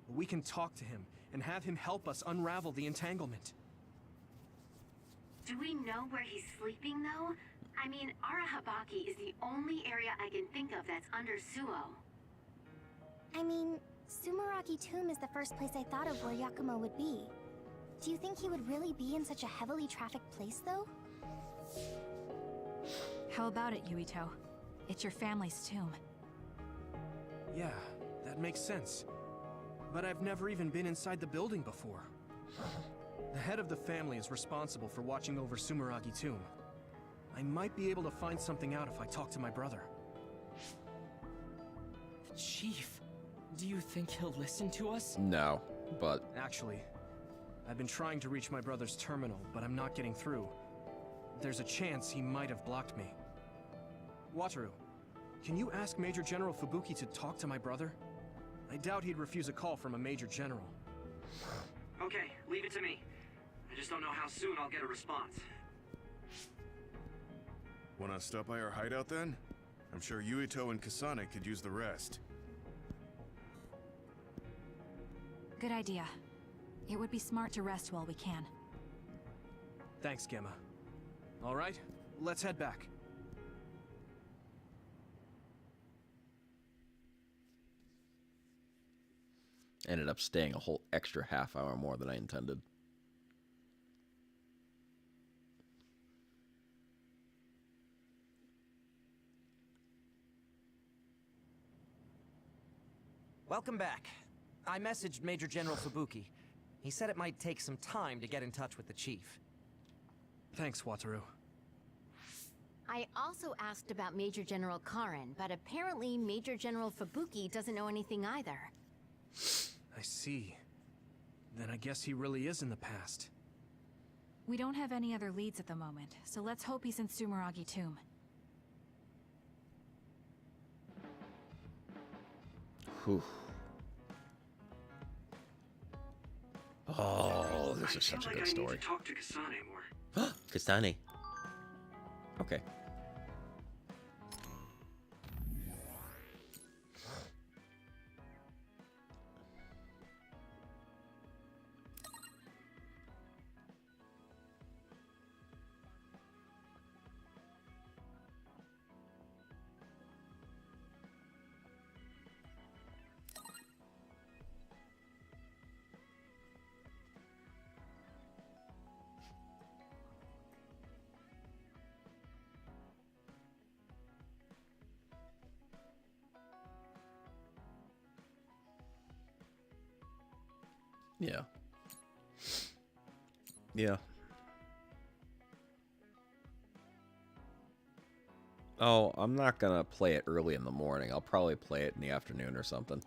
But we can talk to him and have him help us unravel the entanglement. Do we know where he's sleeping, though? I mean, Arahabaki is the only area I can think of that's under Suo. I mean, Sumeragi Tomb is the first place I thought of where Yakumo would be. Do you think he would really be in such a heavily trafficked place, though? How about it, Yuito? It's your family's tomb. Yeah, that makes sense. But I've never even been inside the building before. The head of the family is responsible for watching over Sumeragi Tomb. I might be able to find something out if I talk to my brother. Chief, do you think he'll listen to us? No, but... Actually, I've been trying to reach my brother's terminal, but I'm not getting through. There's a chance he might have blocked me. Wataru, can you ask Major General Fubuki to talk to my brother? I doubt he'd refuse a call from a Major General. Okay, leave it to me. I just don't know how soon I'll get a response. Wanna stop by our hideout then? I'm sure Yuito and Kasane could use the rest. Good idea. It would be smart to rest while we can. Thanks, Gemma. All right, let's head back. Ended up staying a whole extra half hour more than I intended. Welcome back. I messaged Major General Fubuki. He said it might take some time to get in touch with the chief. Thanks, Wataru. I also asked about Major General Karin, but apparently Major General Fubuki doesn't know anything either. I see. Then I guess he really is in the past. We don't have any other leads at the moment, so let's hope he's in Sumeragi Tomb. Whew. Oh, this is such a good story. I need to talk to Kasane more. Kasane. Okay. Yeah. Yeah. Oh, I'm not gonna play it early in the morning. I'll probably play it in the afternoon or something.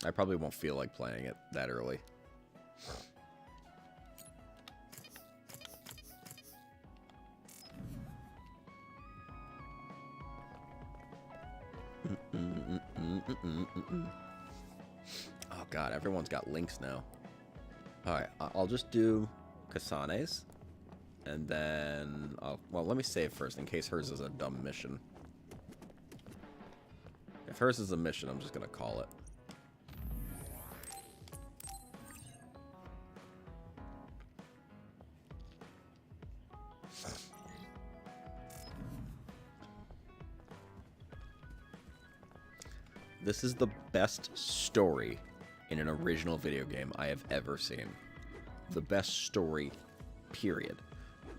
I probably won't feel like playing it that early. Oh god, everyone's got links now. Alright, I'll just do Kasane's. And then, well, let me save first in case hers is a dumb mission. If hers is a mission, I'm just gonna call it. This is the best story in an original video game I have ever seen. The best story, period.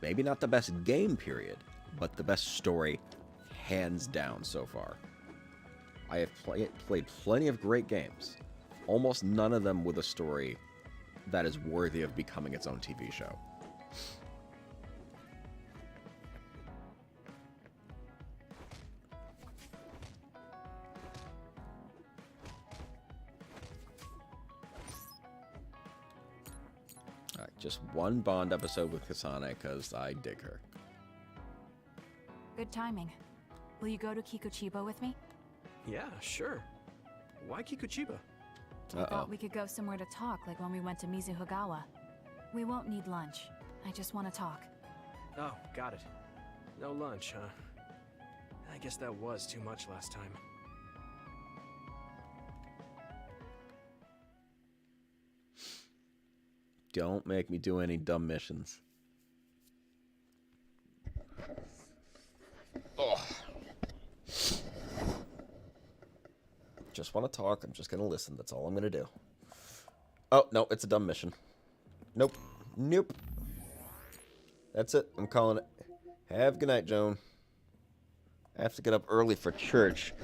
Maybe not the best game, period, but the best story, hands down, so far. I have played plenty of great games. Almost none of them with a story that is worthy of becoming its own TV show. Just one Bond episode with Kasane, because I dig her. Good timing. Will you go to Kikuchiba with me? Yeah, sure. Why Kikuchiba? I thought we could go somewhere to talk, like when we went to Mizuhagawa. We won't need lunch. I just want to talk. Oh, got it. No lunch, huh? I guess that was too much last time. Don't make me do any dumb missions. Oh. Just want to talk. I'm just going to listen. That's all I'm going to do. Oh, no, it's a dumb mission. Nope. Nope. That's it. I'm calling it. Have a good night, Joan. I have to get up early for church.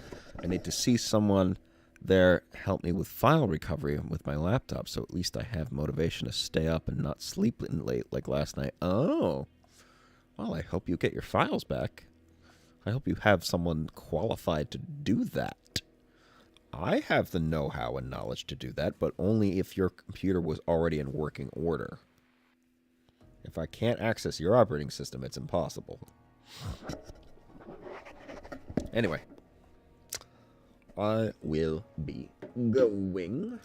I need to see someone there help me with file recovery with my laptop, so at least I have motivation to stay up and not sleep late like last night. Oh. Well, I hope you get your files back. I hope you have someone qualified to do that. I have the know-how and knowledge to do that, but only if your computer was already in working order. If I can't access your operating system, it's impossible. Anyway. I will be going.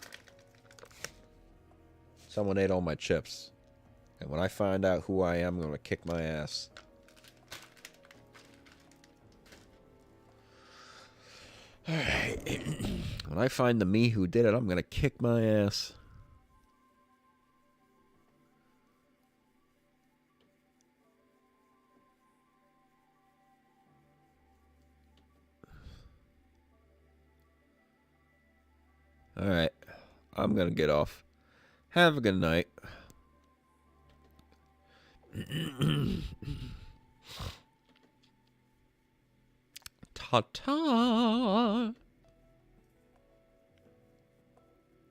Someone ate all my chips. And when I find out who I am, I'm going to kick my ass. Alright. When I find the me who did it, I'm going to kick my ass. Alright. I'm going to get off. Have a good night. Ta-ta.